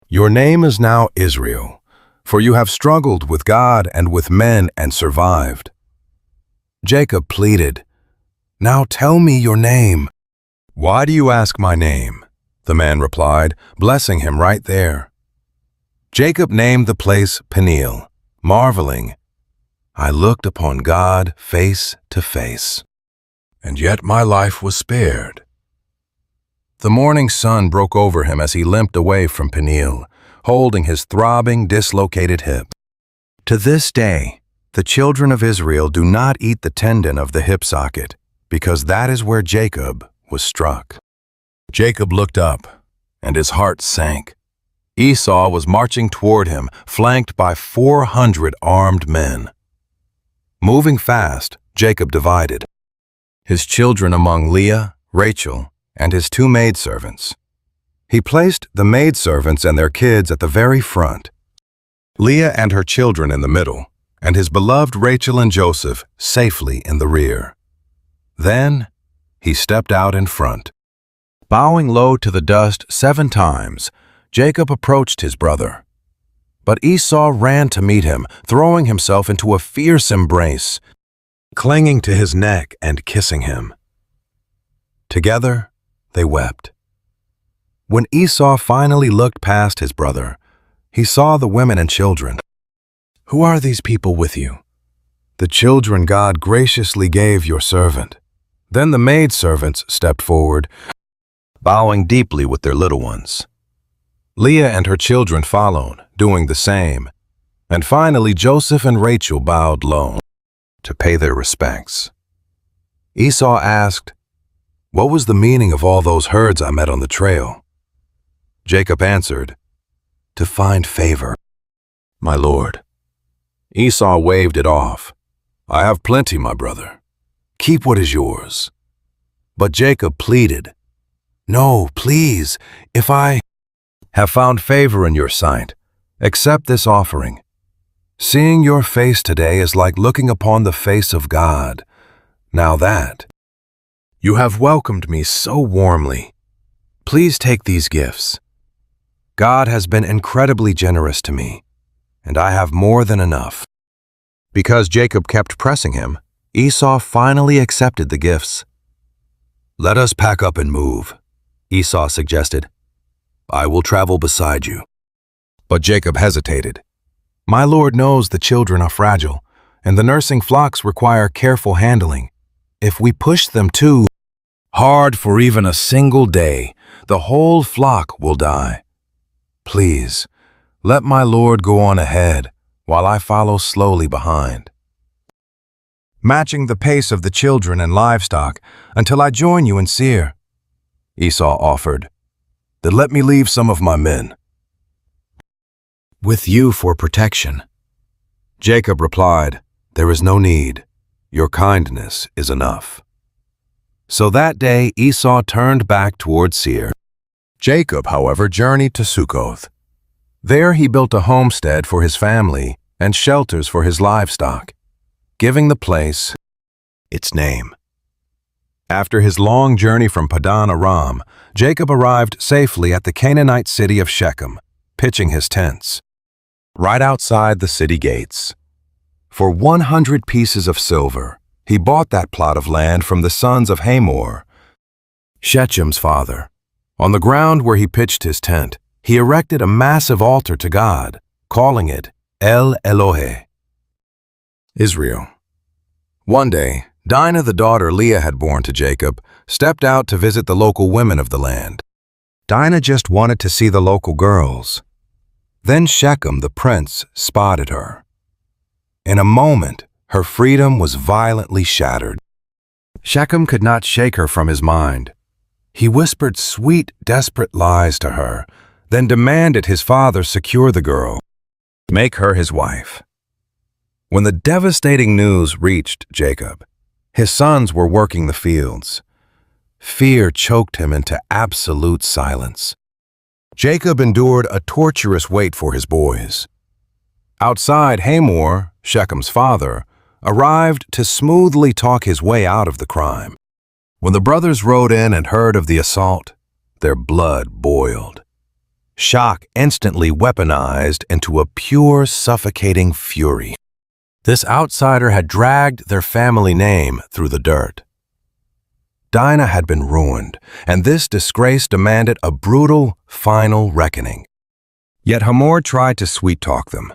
Your name is now Israel, for you have struggled with God and with men and survived. Jacob pleaded, Now tell me your name. Why do you ask my name? The man replied, blessing him right there. Jacob named the place Peniel, marveling, I looked upon God face to face, and yet my life was spared. The morning sun broke over him as he limped away from Peniel, holding his throbbing, dislocated hip. To this day, the children of Israel do not eat the tendon of the hip socket, because that is where Jacob was struck. Jacob looked up, and his heart sank. Esau was marching toward him, flanked by 400 armed men. Moving fast, Jacob divided his children among Leah, Rachel, and his 2 maidservants. He placed the maidservants and their kids at the very front, Leah and her children in the middle, and his beloved Rachel and Joseph safely in the rear. Then he stepped out in front. Bowing low to the dust 7 times, Jacob approached his brother. But Esau ran to meet him, throwing himself into a fierce embrace, clinging to his neck and kissing him. Together, they wept. When Esau finally looked past his brother, he saw the women and children. Who are these people with you? The children God graciously gave your servant. Then the maidservants stepped forward, bowing deeply with their little ones. Leah and her children followed, doing the same, and finally Joseph and Rachel bowed low to pay their respects. Esau asked, What was the meaning of all those herds I met on the trail? Jacob answered, To find favor, my lord. Esau waved it off. I have plenty, my brother. Keep what is yours. But Jacob pleaded, No, please, if I have found favor in your sight, accept this offering. Seeing your face today is like looking upon the face of God. Now that you have welcomed me so warmly, please take these gifts. God has been incredibly generous to me, and I have more than enough. Because Jacob kept pressing him, Esau finally accepted the gifts. Let us pack up and move, Esau suggested. I will travel beside you. But Jacob hesitated. My lord knows the children are fragile, and the nursing flocks require careful handling. If we push them too hard for even a single day, the whole flock will die. Please, let my lord go on ahead, while I follow slowly behind, matching the pace of the children and livestock until I join you in Seir. Esau offered. Then let me leave some of my men with you for protection. Jacob replied, There is no need. Your kindness is enough. So that day Esau turned back toward Seir. Jacob, however, journeyed to Succoth. There he built a homestead for his family and shelters for his livestock, giving the place its name. After his long journey from Padan Aram, Jacob arrived safely at the Canaanite city of Shechem, pitching his tents right outside the city gates. For 100 pieces of silver, he bought that plot of land from the sons of Hamor, Shechem's father. On the ground where he pitched his tent, he erected a massive altar to God, calling it El Elohe, Israel. One day, Dinah, the daughter Leah had borne to Jacob, stepped out to visit the local women of the land. Dinah just wanted to see the local girls. Then Shechem, the prince, spotted her. In a moment, her freedom was violently shattered. Shechem could not shake her from his mind. He whispered sweet, desperate lies to her, then demanded his father secure the girl, make her his wife. When the devastating news reached Jacob, his sons were working the fields. Fear choked him into absolute silence. Jacob endured a torturous wait for his boys. Outside, Hamor, Shechem's father, arrived to smoothly talk his way out of the crime. When the brothers rode in and heard of the assault, their blood boiled. Shock instantly weaponized into a pure, suffocating fury. This outsider had dragged their family name through the dirt. Dinah had been ruined, and this disgrace demanded a brutal, final reckoning. Yet Hamor tried to sweet-talk them.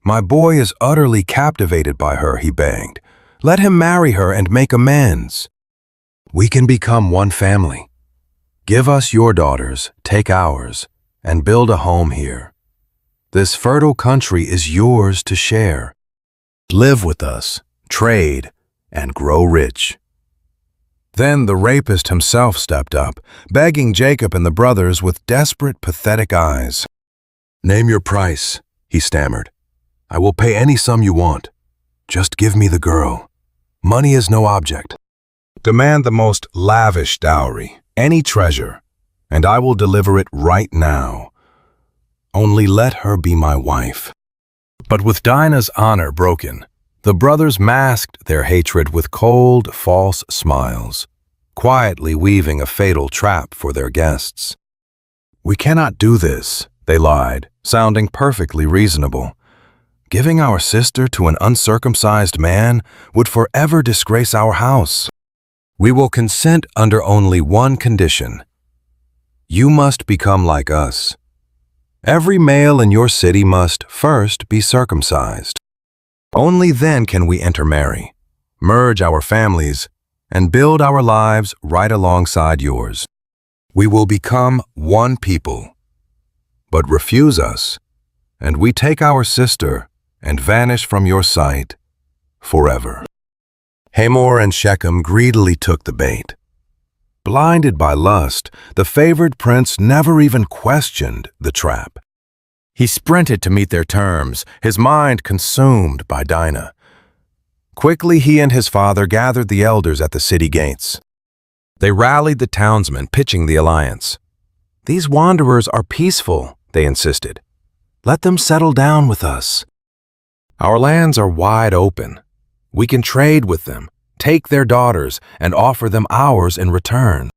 "My boy is utterly captivated by her," he begged. "Let him marry her and make amends. We can become one family. Give us your daughters, take ours, and build a home here. This fertile country is yours to share. Live with us, trade, and grow rich." Then the rapist himself stepped up, begging Jacob and the brothers with desperate, pathetic eyes. "Name your price," he stammered. "I will pay any sum you want. Just give me the girl. Money is no object. Demand the most lavish dowry, any treasure, and I will deliver it right now. Only let her be my wife." But with Dinah's honor broken, the brothers masked their hatred with cold, false smiles, quietly weaving a fatal trap for their guests. "We cannot do this," they lied, sounding perfectly reasonable. "Giving our sister to an uncircumcised man would forever disgrace our house. We will consent under only one condition. You must become like us. Every male in your city must first be circumcised. Only then can we intermarry, merge our families, and build our lives right alongside yours. We will become one people. But refuse us, and we take our sister and vanish from your sight forever." Hamor and Shechem greedily took the bait. Blinded by lust, the favored prince never even questioned the trap. He sprinted to meet their terms, his mind consumed by Dinah. Quickly he and his father gathered the elders at the city gates. They rallied the townsmen, pitching the alliance. "These wanderers are peaceful," they insisted. "Let them settle down with us. Our lands are wide open. We can trade with them, take their daughters, and offer them ours in return.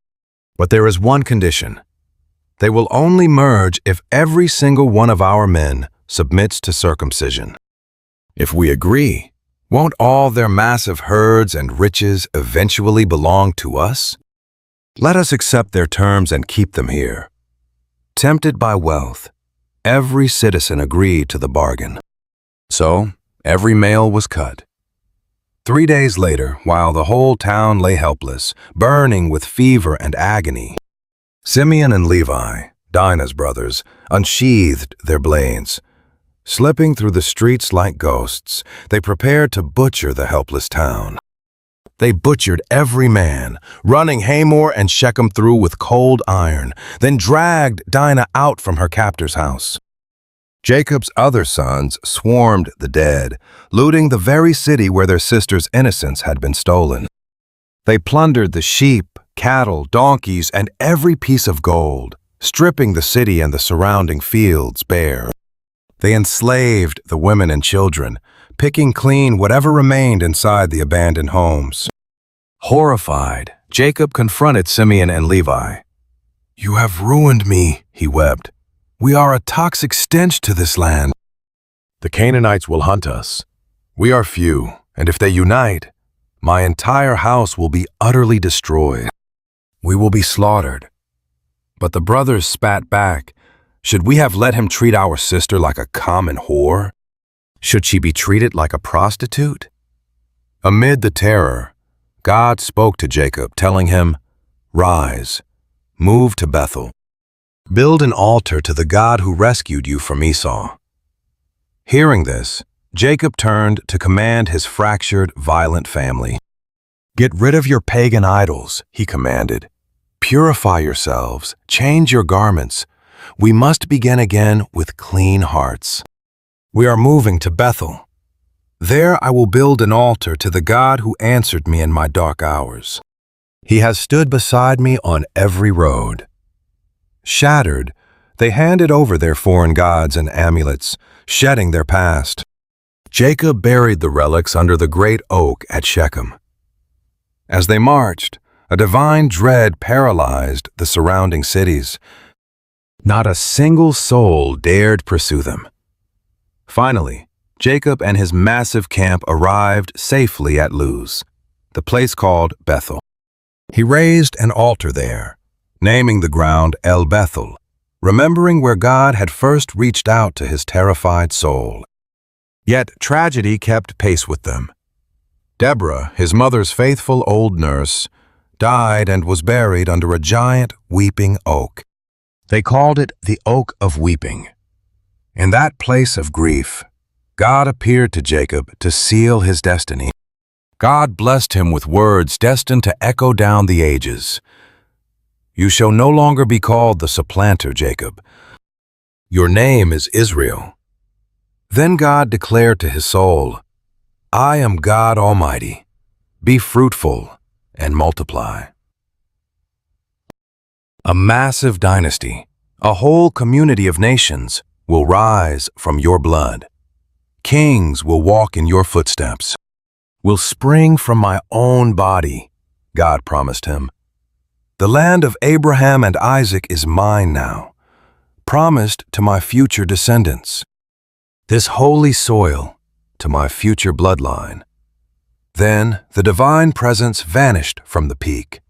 But there is one condition. They will only merge if every single one of our men submits to circumcision. If we agree, won't all their massive herds and riches eventually belong to us? Let us accept their terms and keep them here." Tempted by wealth, every citizen agreed to the bargain. So, every male was cut. 3 days later, while the whole town lay helpless, burning with fever and agony, Simeon and Levi, Dinah's brothers, unsheathed their blades. Slipping through the streets like ghosts, they prepared to butcher the helpless town. They butchered every man, running Hamor and Shechem through with cold iron, then dragged Dinah out from her captor's house. Jacob's other sons swarmed the dead, looting the very city where their sister's innocence had been stolen. They plundered the sheep, cattle, donkeys, and every piece of gold, stripping the city and the surrounding fields bare. They enslaved the women and children, picking clean whatever remained inside the abandoned homes. Horrified, Jacob confronted Simeon and Levi. "You have ruined me," he wept. "We are a toxic stench to this land. The Canaanites will hunt us. We are few, and if they unite, my entire house will be utterly destroyed. We will be slaughtered." But the brothers spat back. "Should we have let him treat our sister like a common whore? Should she be treated like a prostitute?" Amid the terror, God spoke to Jacob, telling him, "Rise, move to Bethel. Build an altar to the God who rescued you from Esau." Hearing this, Jacob turned to command his fractured, violent family. "Get rid of your pagan idols," he commanded. "Purify yourselves, change your garments. We must begin again with clean hearts. We are moving to Bethel. There I will build an altar to the God who answered me in my dark hours." He has stood beside me on every road. Shattered, they handed over their foreign gods and amulets, shedding their past. Jacob buried the relics under the great oak at Shechem. As they marched, a divine dread paralyzed the surrounding cities. Not a single soul dared pursue them. Finally, Jacob and his massive camp arrived safely at Luz, the place called Bethel. He raised an altar there, naming the ground El Bethel, remembering where God had first reached out to his terrified soul. Yet tragedy kept pace with them. Deborah, his mother's faithful old nurse, died and was buried under a giant weeping oak. They called it the Oak of Weeping. In that place of grief, God appeared to Jacob to seal his destiny. God blessed him with words destined to echo down the ages. You shall no longer be called the supplanter, Jacob. Your name is Israel. Then God declared to his soul, I am God Almighty. Be fruitful and multiply. A massive dynasty, a whole community of nations, will rise from your blood. Kings will walk in your footsteps, will spring from my own body, God promised him. The land of Abraham and Isaac is mine now, promised to my future descendants. This holy soil to my future bloodline. Then the divine presence vanished from the peak.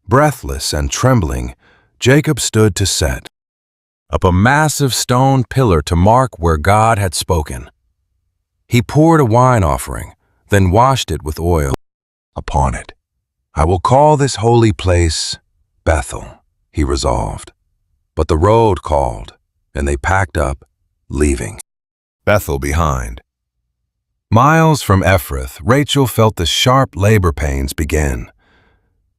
Breathless and trembling, Jacob stood to set up a massive stone pillar to mark where God had spoken. He poured a wine offering, then washed it with oil upon it. I will call this holy place Bethel, he resolved. But the road called, and they packed up, leaving Bethel behind. Miles from Ephrath, Rachel felt the sharp labor pains begin.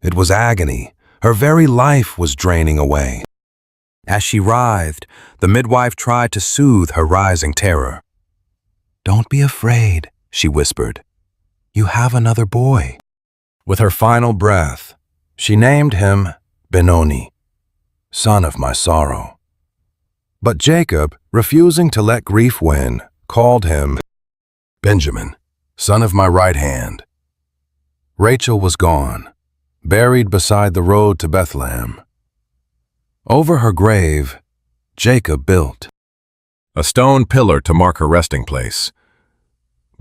It was agony. Her very life was draining away. As she writhed, the midwife tried to soothe her rising terror. Don't be afraid, she whispered. You have another boy. With her final breath, she named him Benoni, son of my sorrow. But Jacob, refusing to let grief win, called him Benjamin, son of my right hand. Rachel was gone, buried beside the road to Bethlehem. Over her grave, Jacob built a stone pillar to mark her resting place.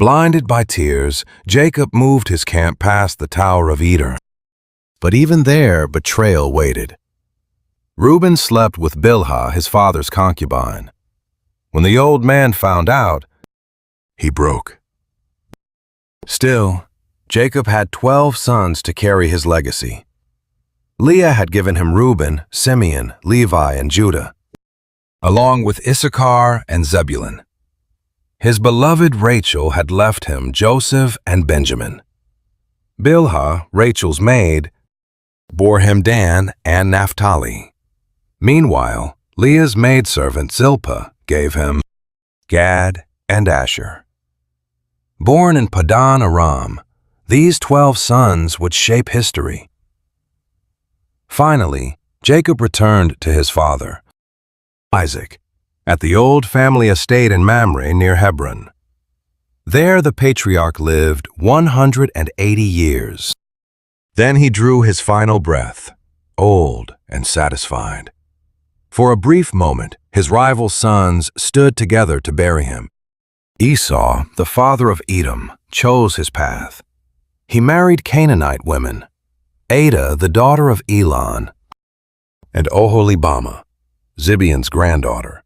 Blinded by tears, Jacob moved his camp past the Tower of Eder. But even there, betrayal waited. Reuben slept with Bilhah, his father's concubine. When the old man found out, he broke. Still, Jacob had 12 sons to carry his legacy. Leah had given him Reuben, Simeon, Levi, and Judah, along with Issachar and Zebulun. His beloved Rachel had left him Joseph and Benjamin. Bilhah, Rachel's maid, bore him Dan and Naphtali. Meanwhile, Leah's maidservant Zilpah gave him Gad and Asher. Born in Padan Aram, these 12 sons would shape history. Finally, Jacob returned to his father, Isaac, at the old family estate in Mamre near Hebron. There the patriarch lived 180 years. Then he drew his final breath, old and satisfied. For a brief moment, his rival sons stood together to bury him. Esau, the father of Edom, chose his path. He married Canaanite women, Adah, the daughter of Elon, and Oholibamah, Zibeon's granddaughter.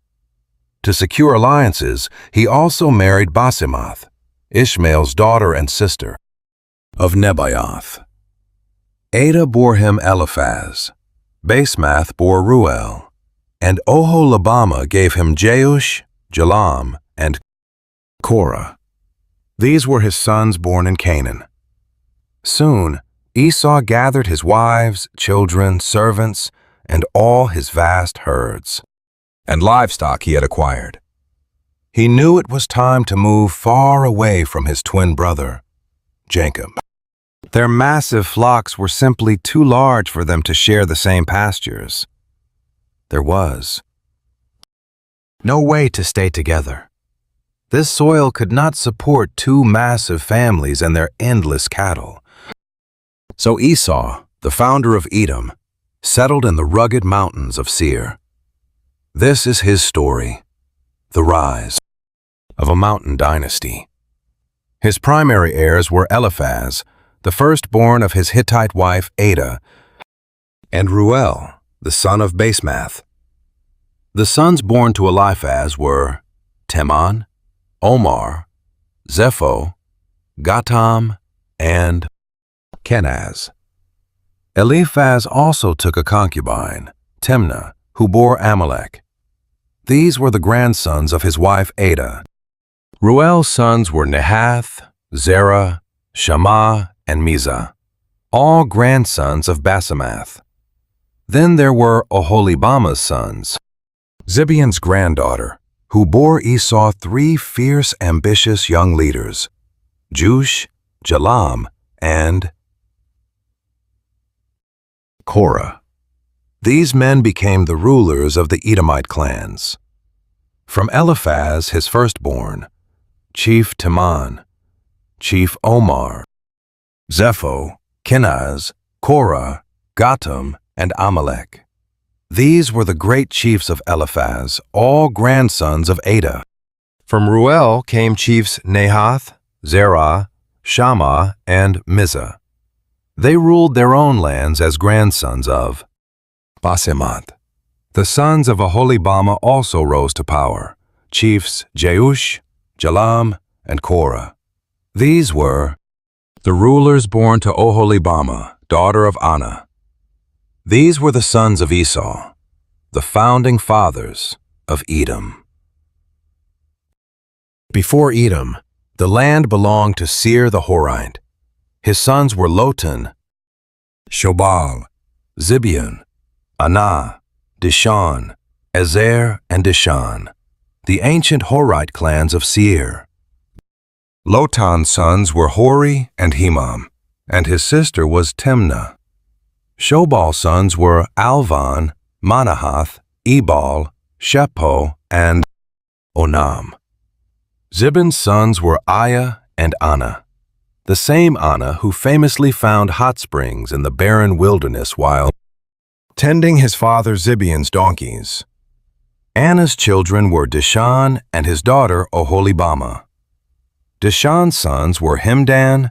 To secure alliances, he also married Basemath, Ishmael's daughter and sister of Nebaioth. Adah bore him Eliphaz, Basemath bore Ruel, and Oholibamah gave him Jeush, Jalam, and Korah. These were his sons born in Canaan. Soon, Esau gathered his wives, children, servants, and all his vast herds and livestock he had acquired. He knew it was time to move far away from his twin brother, Jacob. Their massive flocks were simply too large for them to share the same pastures. There was no way to stay together. This soil could not support two massive families and their endless cattle. So Esau, the founder of Edom, settled in the rugged mountains of Seir. This is his story, the rise of a mountain dynasty. His primary heirs were Eliphaz, the firstborn of his Hittite wife Ada, and Ruel, the son of Basemath. The sons born to Eliphaz were Teman, Omar, Zepho, Gatam, and Kenaz. Eliphaz also took a concubine, Timnah, who bore Amalek. These were the grandsons of his wife Ada. Ruel's sons were Nahath, Zerah, Shammah, and Mizah, all grandsons of Basemath. Then there were Oholibama's sons, Zibeon's granddaughter, who bore Esau three fierce, ambitious young leaders, Jush, Jalam, and Korah. These men became the rulers of the Edomite clans. From Eliphaz, his firstborn, Chief Teman, Chief Omar, Zepho, Kenaz, Korah, Gatam, and Amalek. These were the great chiefs of Eliphaz, all grandsons of Ada. From Ruel came chiefs Nahath, Zerah, Shammah, and Mizah. They ruled their own lands as grandsons of Basemath. The sons of Oholibama also rose to power, chiefs Jeush, Jalam, and Korah. These were the rulers born to Oholibama, daughter of Anna. These were the sons of Esau, the founding fathers of Edom. Before Edom, the land belonged to Seir the Horite. His sons were Lotan, Shobal, Zibeon, Anah, Dishan, Ezer, and Dishan, the ancient Horite clans of Seir. Lotan's sons were Hori and Hemam, and his sister was Timnah. Shobal's sons were Alvan, Manahath, Ebal, Shepho, and Onam. Zibeon's sons were Aya and Anna, the same Anna who famously found hot springs in the barren wilderness while tending his father Zibeon's donkeys. Anna's children were Dishan and his daughter Oholibama. Dishan's sons were Hemdan,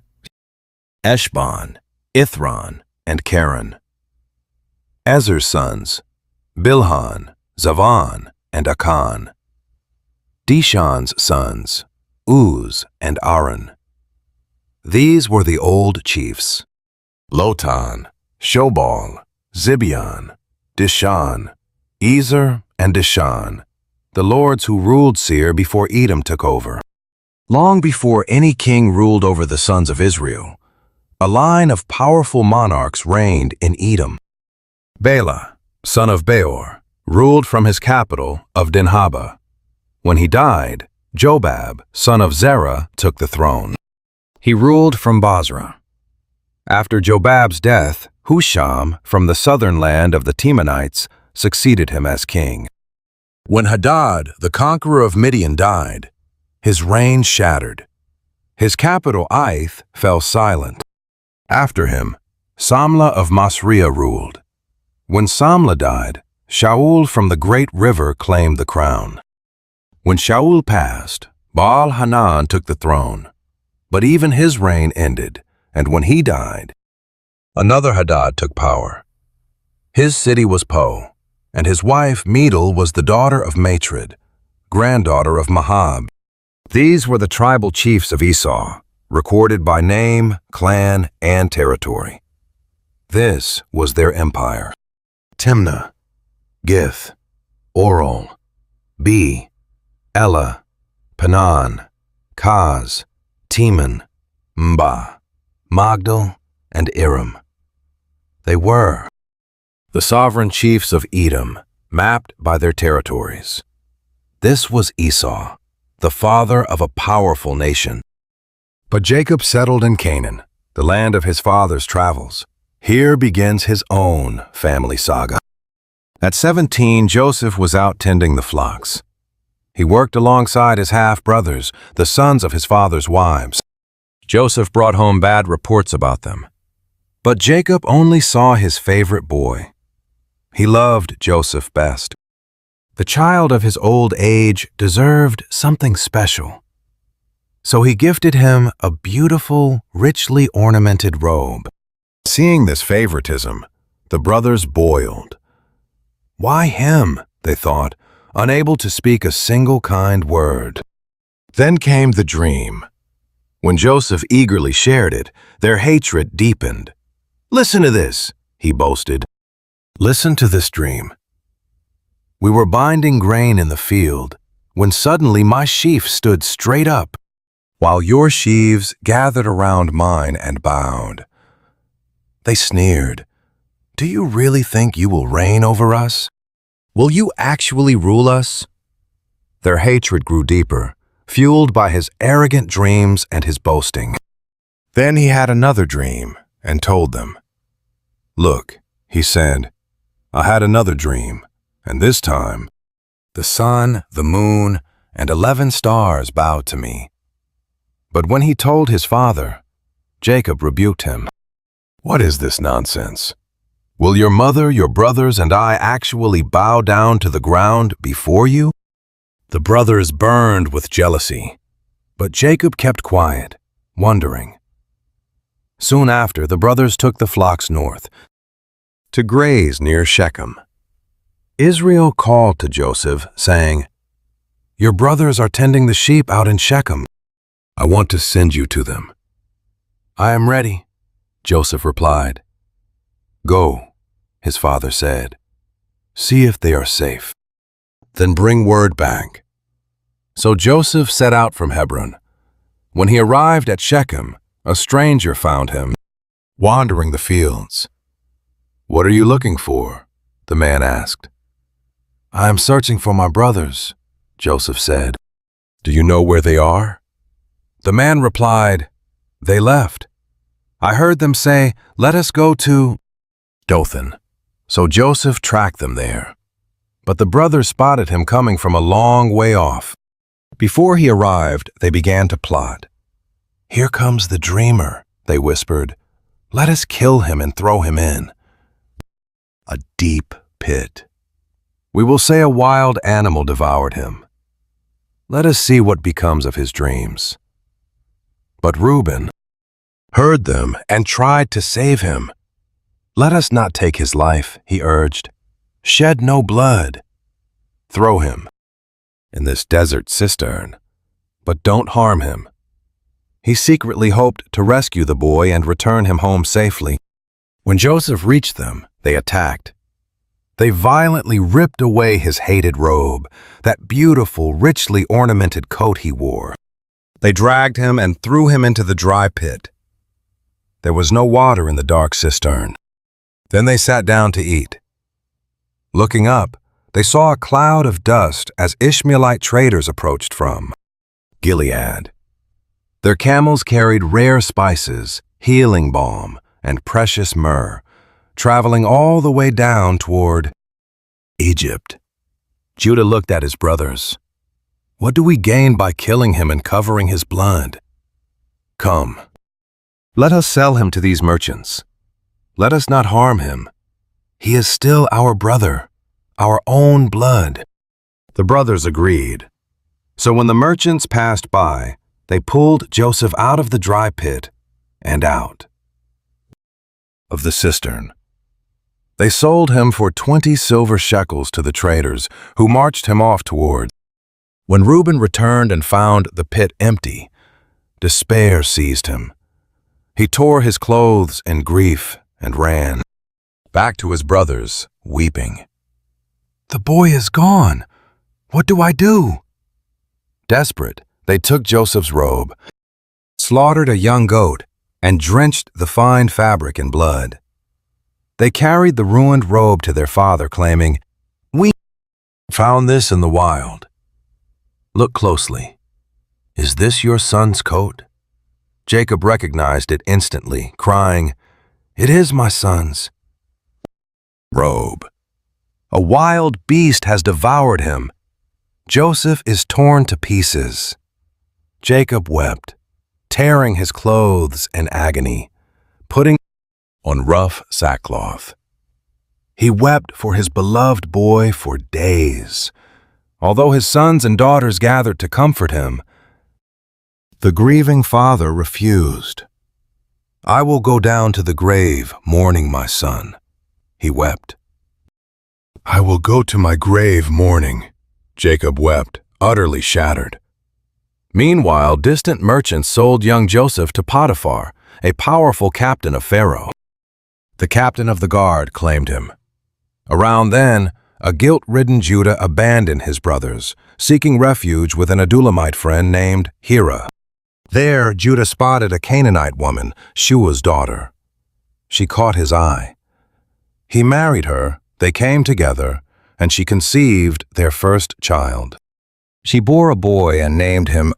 Eshban, Ithran, and Karen. Ezer's sons, Bilhan, Zavan, and Akan. Dishan's sons, Uz and Aaron. These were the old chiefs: Lotan, Shobal, Zibeon, Dishan, Ezer, and Dishan, the lords who ruled Seir before Edom took over. Long before any king ruled over the sons of Israel, a line of powerful monarchs reigned in Edom. Bela, son of Beor, ruled from his capital of Dinhaba. When he died, Jobab, son of Zerah, took the throne. He ruled from Basra. After Jobab's death, Husham, from the southern land of the Temanites, succeeded him as king. When Hadad, the conqueror of Midian, died, his reign shattered. His capital, Aith, fell silent. After him, Samlah of Masreh ruled. When Samlah died, Shaul from the great river claimed the crown. When Shaul passed, Baal-Hanan took the throne. But even his reign ended, and when he died, another Hadad took power. His city was Po, and his wife Medal was the daughter of Matred, granddaughter of Mahab. These were the tribal chiefs of Esau, recorded by name, clan, and territory. This was their empire: Timnah, Gith, Orol, Be, Ela, Panan, Kaz, Teman, Mba, Magdal, and Iram. They were the sovereign chiefs of Edom, mapped by their territories. This was Esau, the father of a powerful nation. But Jacob settled in Canaan, the land of his father's travels. Here begins his own family saga. At 17, Joseph was out tending the flocks. He worked alongside his half-brothers, the sons of his father's wives. Joseph brought home bad reports about them. But Jacob only saw his favorite boy. He loved Joseph best. The child of his old age deserved something special. So he gifted him a beautiful, richly ornamented robe. Seeing this favoritism, the brothers boiled. Why him, they thought, unable to speak a single kind word. Then came the dream. When Joseph eagerly shared it, their hatred deepened. "Listen to this," he boasted. "Listen to this dream. We were binding grain in the field when suddenly my sheaf stood straight up, while your sheaves gathered around mine and bowed. They sneered, 'Do you really think you will reign over us? Will you actually rule us?' Their hatred grew deeper, fueled by his arrogant dreams and his boasting. Then he had another dream and told them. "Look," he said, "I had another dream, and this time the sun, the moon, and 11 stars bowed to me." But when he told his father, Jacob rebuked him. "What is this nonsense? Will your mother, your brothers, and I actually bow down to the ground before you?" The brothers burned with jealousy, but Jacob kept quiet, wondering. Soon after, the brothers took the flocks north to graze near Shechem. Israel called to Joseph, saying, "Your brothers are tending the sheep out in Shechem. I want to send you to them." "I am ready," Joseph replied. "Go," his father said. "See if they are safe. Then bring word back." So Joseph set out from Hebron. When he arrived at Shechem, a stranger found him, wandering the fields. "What are you looking for?" the man asked. "I am searching for my brothers," Joseph said. "Do you know where they are?" The man replied, "They left. I heard them say, 'Let us go to Dothan.'" So Joseph tracked them there. But the brothers spotted him coming from a long way off. Before he arrived, they began to plot. "Here comes the dreamer," they whispered. "Let us kill him and throw him in a deep pit. We will say a wild animal devoured him. Let us see what becomes of his dreams." But Reuben heard them and tried to save him. "Let us not take his life," he urged. "Shed no blood. Throw him in this desert cistern, but don't harm him." He secretly hoped to rescue the boy and return him home safely. When Joseph reached them, they attacked. They violently ripped away his hated robe, that beautiful, richly ornamented coat he wore. They dragged him and threw him into the dry pit. There was no water in the dark cistern. Then they sat down to eat. Looking up, they saw a cloud of dust as Ishmaelite traders approached from Gilead. Their camels carried rare spices, healing balm, and precious myrrh, traveling all the way down toward Egypt. Judah looked at his brothers. "What do we gain by killing him and covering his blood? Come, let us sell him to these merchants. Let us not harm him. He is still our brother, our own blood." The brothers agreed. So when the merchants passed by, they pulled Joseph out of the dry pit and out of the cistern. They sold him for 20 silver shekels to the traders, who marched him off toward. When Reuben returned and found the pit empty, despair seized him. He tore his clothes in grief and ran back to his brothers, weeping. "The boy is gone. What do I do?" Desperate, they took Joseph's robe, slaughtered a young goat, and drenched the fine fabric in blood. They carried the ruined robe to their father, claiming, "We found this in the wild. Look closely. Is this your son's coat?" Jacob recognized it instantly, crying, "It is my son's robe. A wild beast has devoured him. Joseph is torn to pieces." Jacob wept, tearing his clothes in agony, putting on rough sackcloth. He wept for his beloved boy for days. Although his sons and daughters gathered to comfort him, the grieving father refused. "I will go down to the grave mourning my son," he wept. "I will go to my grave mourning," Jacob wept, utterly shattered. Meanwhile, distant merchants sold young Joseph to Potiphar, a powerful captain of Pharaoh. The captain of the guard claimed him. Around then, a guilt-ridden Judah abandoned his brothers, seeking refuge with an Adullamite friend named Hira. There, Judah spotted a Canaanite woman, Shua's daughter. She caught his eye. He married her, they came together, and she conceived their first child. She bore a boy and named him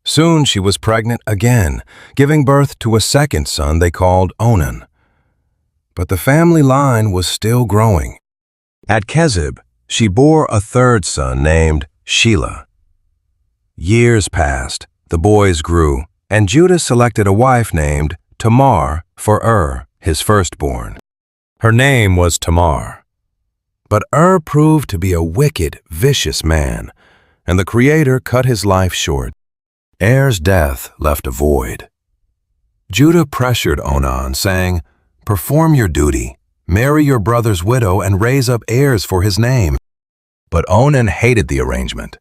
Soon she was pregnant again, giving birth to a second son they called Onan. But the family line was still growing. At Kezib, she bore a third son named Shelah. Years passed, the boys grew, and Judah selected a wife named Tamar for his firstborn. Her name was Tamar. But proved to be a wicked, vicious man, and the Creator cut his life short. Death left a void. Judah pressured Onan, saying, "Perform your duty, marry your brother's widow, and raise up heirs for his name." But Onan hated the arrangement.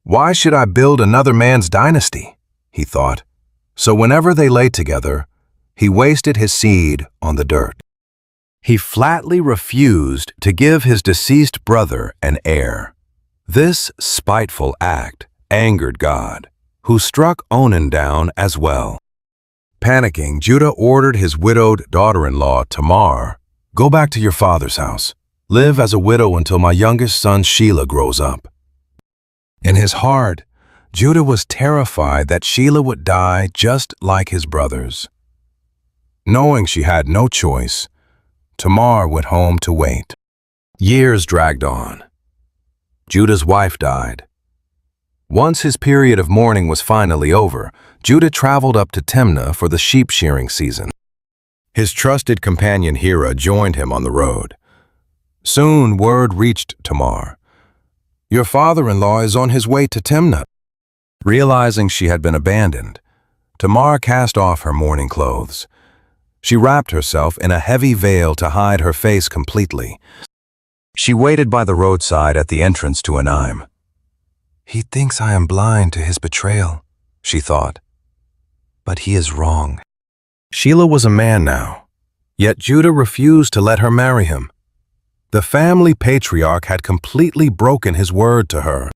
"Why should I build another man's dynasty?" he thought. So whenever they lay together, he wasted his seed on the dirt. He flatly refused to give his deceased brother an heir. This spiteful act angered God, who struck Onan down as well. Panicking, Judah ordered his widowed daughter-in-law, Tamar, "Go back to your father's house. Live as a widow until my youngest son Shelah grows up." In his heart, Judah was terrified that Shelah would die just like his brothers. Knowing she had no choice, Tamar went home to wait. Years dragged on. Judah's wife died. Once his period of mourning was finally over, Judah traveled up to Timnah for the sheep shearing season. His trusted companion Hira joined him on the road. Soon word reached Tamar, "Your father-in-law is on his way to Timnah." Realizing she had been abandoned, Tamar cast off her mourning clothes. She wrapped herself in a heavy veil to hide her face completely. She waited by the roadside at the entrance to Enaim. "He thinks I am blind to his betrayal," she thought. But he is wrong. Shelah was a man now, yet Judah refused to let her marry him. The family patriarch had completely broken his word to her.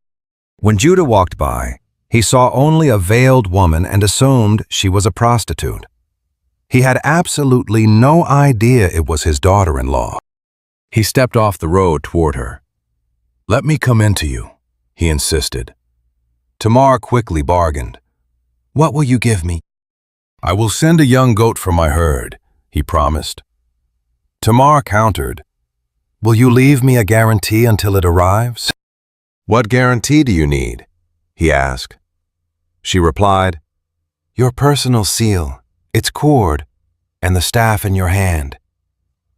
When Judah walked by, he saw only a veiled woman and assumed she was a prostitute. He had absolutely no idea it was his daughter-in-law. He stepped off the road toward her. "Let me come into you," he insisted. Tamar quickly bargained. "What will you give me?" "I will send a young goat from my herd," he promised. Tamar countered, "Will you leave me a guarantee until it arrives?" "What guarantee do you need?" he asked. She replied, "Your personal seal, its cord, and the staff in your hand."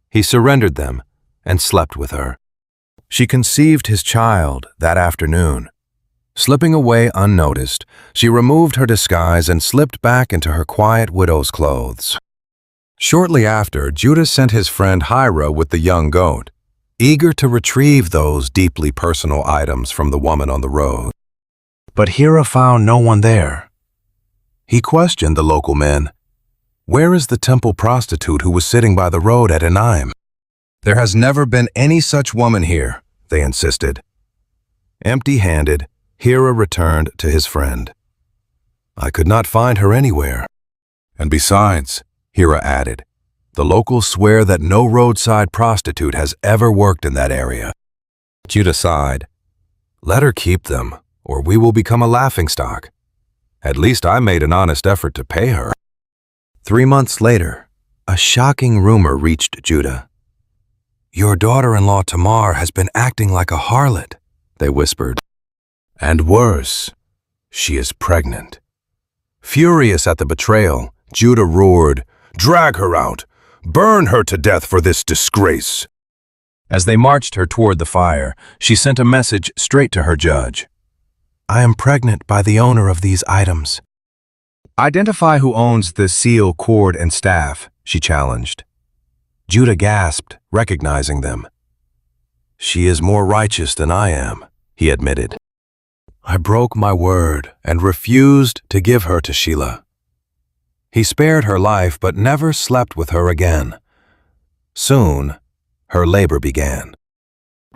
He surrendered them and slept with her. She conceived his child that afternoon. Slipping away unnoticed, she removed her disguise and slipped back into her quiet widow's clothes. Shortly after, Judah sent his friend Hira with the young goat, eager to retrieve those deeply personal items from the woman on the road. But Hira found no one there. He questioned the local men. "Where is the temple prostitute who was sitting by the road at Enaim?" "There has never been any such woman here," they insisted. Empty-handed, Hira returned to his friend. "I could not find her anywhere. And besides," Hira added, "the locals swear that no roadside prostitute has ever worked in that area." Judah sighed. "Let her keep them, or we will become a laughingstock." At least I made an honest effort to pay her. 3 months later, a shocking rumor reached Judah. "Your daughter-in-law Tamar has been acting like a harlot," they whispered. "And worse, she is pregnant." Furious at the betrayal, Judah roared, "Drag her out! Burn her to death for this disgrace!" As they marched her toward the fire, she sent a message straight to her judge. "I am pregnant by the owner of these items." "Identify who owns the seal, cord, and staff," she challenged. Judah gasped, recognizing them. "She is more righteous than I am," he admitted. "I broke my word and refused to give her to Sheila." He spared her life but never slept with her again. Soon, her labor began.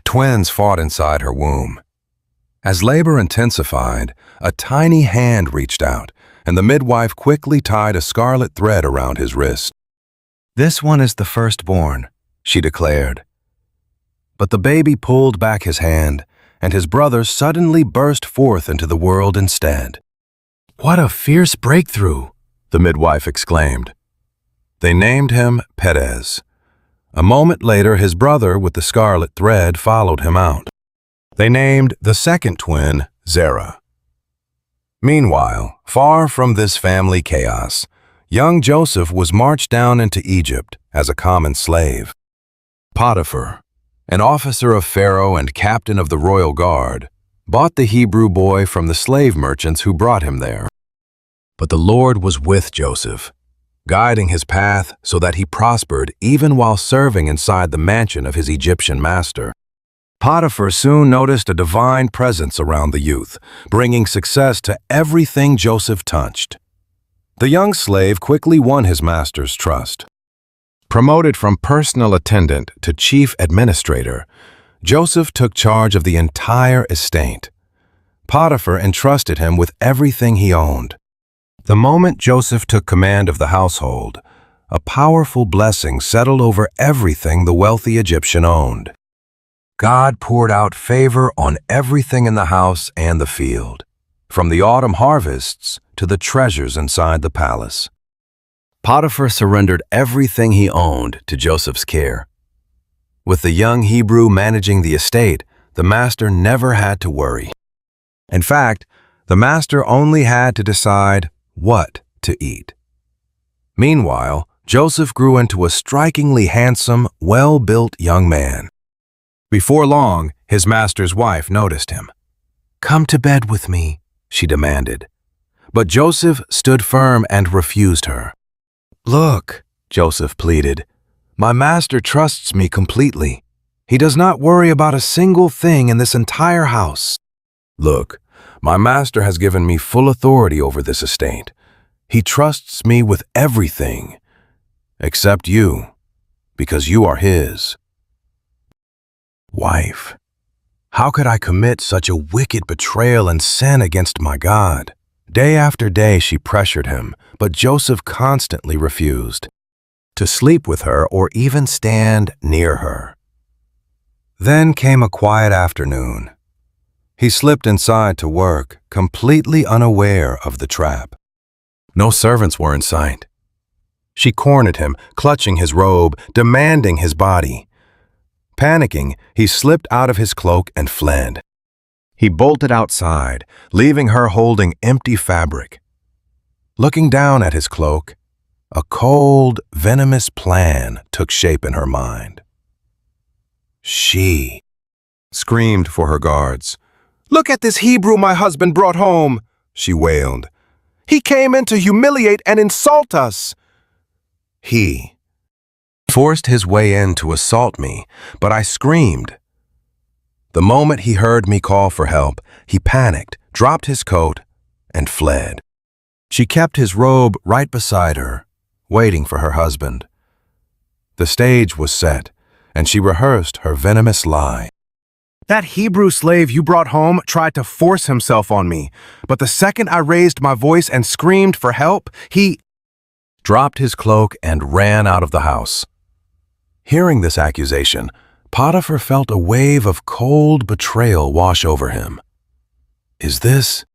Twins fought inside her womb. As labor intensified, a tiny hand reached out, and the midwife quickly tied a scarlet thread around his wrist. "This one is the firstborn," she declared. But the baby pulled back his hand, and his brother suddenly burst forth into the world instead. "What a fierce breakthrough!" the midwife exclaimed. They named him Perez. A moment later, his brother with the scarlet thread followed him out. They named the second twin Zerah. Meanwhile, far from this family chaos, young Joseph was marched down into Egypt as a common slave. Potiphar, an officer of Pharaoh and captain of the royal guard, bought the Hebrew boy from the slave merchants who brought him there. But the Lord was with Joseph, guiding his path so that he prospered even while serving inside the mansion of his Egyptian master. Potiphar soon noticed a divine presence around the youth, bringing success to everything Joseph touched. The young slave quickly won his master's trust. Promoted from personal attendant to chief administrator, Joseph took charge of the entire estate. Potiphar entrusted him with everything he owned. The moment Joseph took command of the household, a powerful blessing settled over everything the wealthy Egyptian owned. God poured out favor on everything in the house and the field, from the autumn harvests to the treasures inside the palace. Potiphar surrendered everything he owned to Joseph's care. With the young Hebrew managing the estate, the master never had to worry. In fact, the master only had to decide what to eat. Meanwhile, Joseph grew into a strikingly handsome, well-built young man. Before long, his master's wife noticed him. "Come to bed with me," she demanded. But Joseph stood firm and refused her. "Look," Joseph pleaded, "my master trusts me completely. He does not worry about a single thing in this entire house. Look, my master has given me full authority over this estate. He trusts me with everything, except you, because you are his." Wife, how could I commit such a wicked betrayal and sin against my God? Day after day she pressured him, but Joseph constantly refused to sleep with her or even stand near her. Then came a quiet afternoon. He slipped inside to work, completely unaware of the trap. No servants were in sight. She cornered him, clutching his robe, demanding his body. Panicking, he slipped out of his cloak and fled. He bolted outside, leaving her holding empty fabric. Looking down at his cloak, a cold, venomous plan took shape in her mind. She screamed for her guards. "Look at this Hebrew my husband brought home," she wailed. "He came in to humiliate and insult us." He forced his way in to assault me, but I screamed. The moment he heard me call for help, he panicked, dropped his coat, and fled. She kept his robe right beside her, waiting for her husband. The stage was set, and she rehearsed her venomous lie. "That Hebrew slave you brought home tried to force himself on me, but the second I raised my voice and screamed for help, he dropped his cloak and ran out of the house." Hearing this accusation, Potiphar felt a wave of cold betrayal wash over him. Is this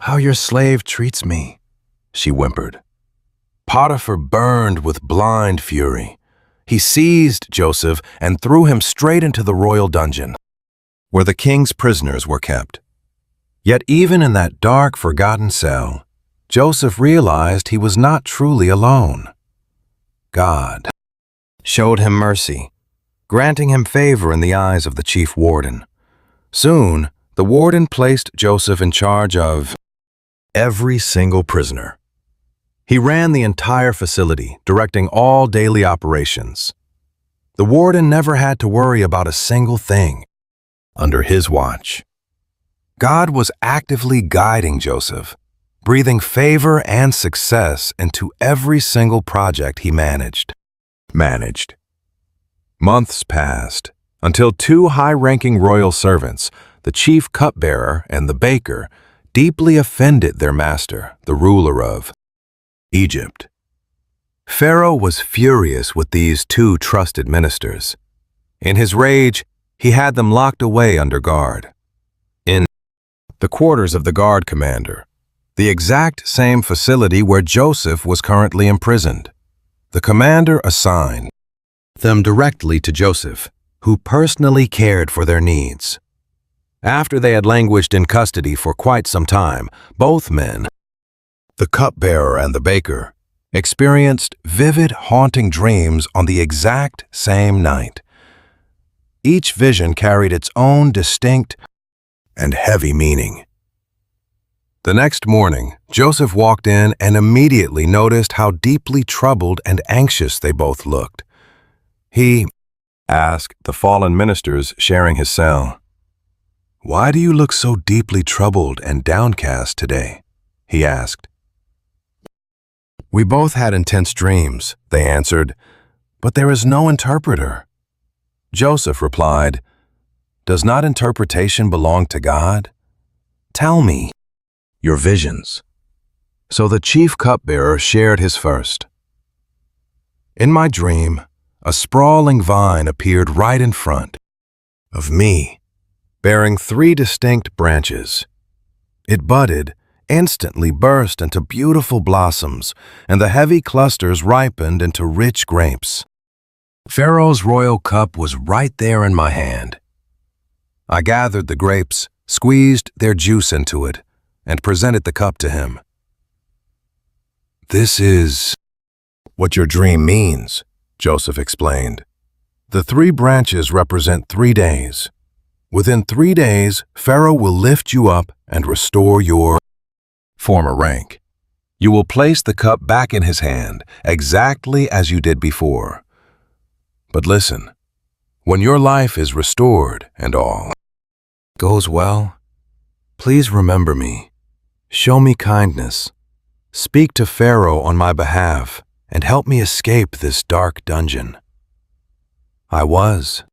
"How your slave treats me," she whimpered. Potiphar burned with blind fury. He seized Joseph and threw him straight into the royal dungeon, where the king's prisoners were kept. Yet even in that dark, forgotten cell, Joseph realized he was not truly alone. God showed him mercy, granting him favor in the eyes of the chief warden. Soon, the warden placed Joseph in charge of every single prisoner. He ran the entire facility, directing all daily operations. The warden never had to worry about a single thing under his watch. God was actively guiding Joseph, breathing favor and success into every single project he managed. Months passed until two high-ranking royal servants, the chief cupbearer and the baker, deeply offended their master, the ruler of Egypt. Pharaoh was furious with these two trusted ministers. In his rage, he had them locked away under guard in the quarters of the guard commander, the exact same facility where Joseph was currently imprisoned. The commander assigned them directly to Joseph, who personally cared for their needs. After they had languished in custody for quite some time, both men, the cupbearer and the baker, experienced vivid, haunting dreams on the exact same night. Each vision carried its own distinct and heavy meaning. The next morning, Joseph walked in and immediately noticed how deeply troubled and anxious they both looked. He asked the fallen ministers sharing his cell, "Why do you look so deeply troubled and downcast today?" he asked. "We both had intense dreams," they answered, "but there is no interpreter." Joseph replied, "Does not interpretation belong to God? Tell me your visions." So the chief cupbearer shared his first. "In my dream, a sprawling vine appeared right in front of me, bearing 3 distinct branches. It budded, instantly burst into beautiful blossoms, and the heavy clusters ripened into rich grapes. Pharaoh's royal cup was right there in my hand. I gathered the grapes, squeezed their juice into it, and presented the cup to him. "This is what your dream means," Joseph explained. "The 3 branches represent 3 days. Within 3 days, Pharaoh will lift you up and restore your former rank. You will place the cup back in his hand, exactly as you did before. But listen, when your life is restored and all goes well, please remember me. Show me kindness. Speak to Pharaoh on my behalf and help me escape this dark dungeon. I was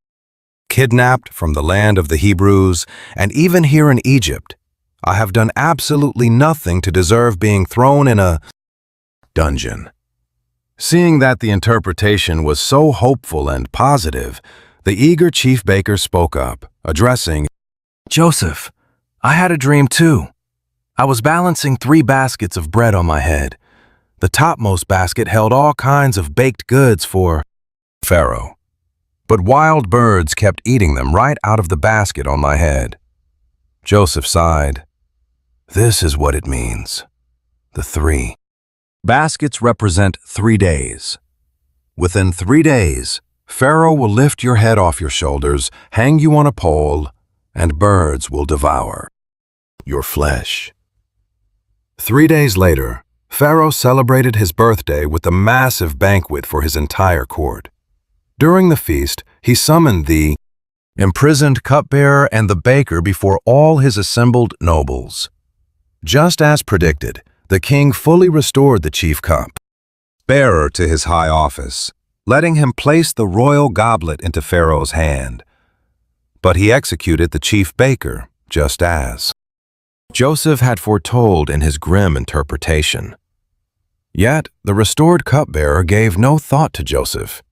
kidnapped from the land of the Hebrews, and even here in Egypt, I have done absolutely nothing to deserve being thrown in a dungeon." Seeing that the interpretation was so hopeful and positive, the eager chief baker spoke up, addressing Joseph. "I had a dream too. I was balancing 3 baskets of bread on my head. The topmost basket held all kinds of baked goods for Pharaoh, but wild birds kept eating them right out of the basket on my head." Joseph sighed. "This is what it means. The 3 baskets represent 3 days. Within 3 days, Pharaoh will lift your head off your shoulders, hang you on a pole, and birds will devour your flesh." 3 days later, Pharaoh celebrated his birthday with a massive banquet for his entire court. During the feast, he summoned the imprisoned cupbearer and the baker before all his assembled nobles. Just as predicted, the king fully restored the chief cup-bearer to his high office, letting him place the royal goblet into Pharaoh's hand. But he executed the chief baker, just as Joseph had foretold in his grim interpretation. Yet the restored cupbearer gave no thought to Joseph.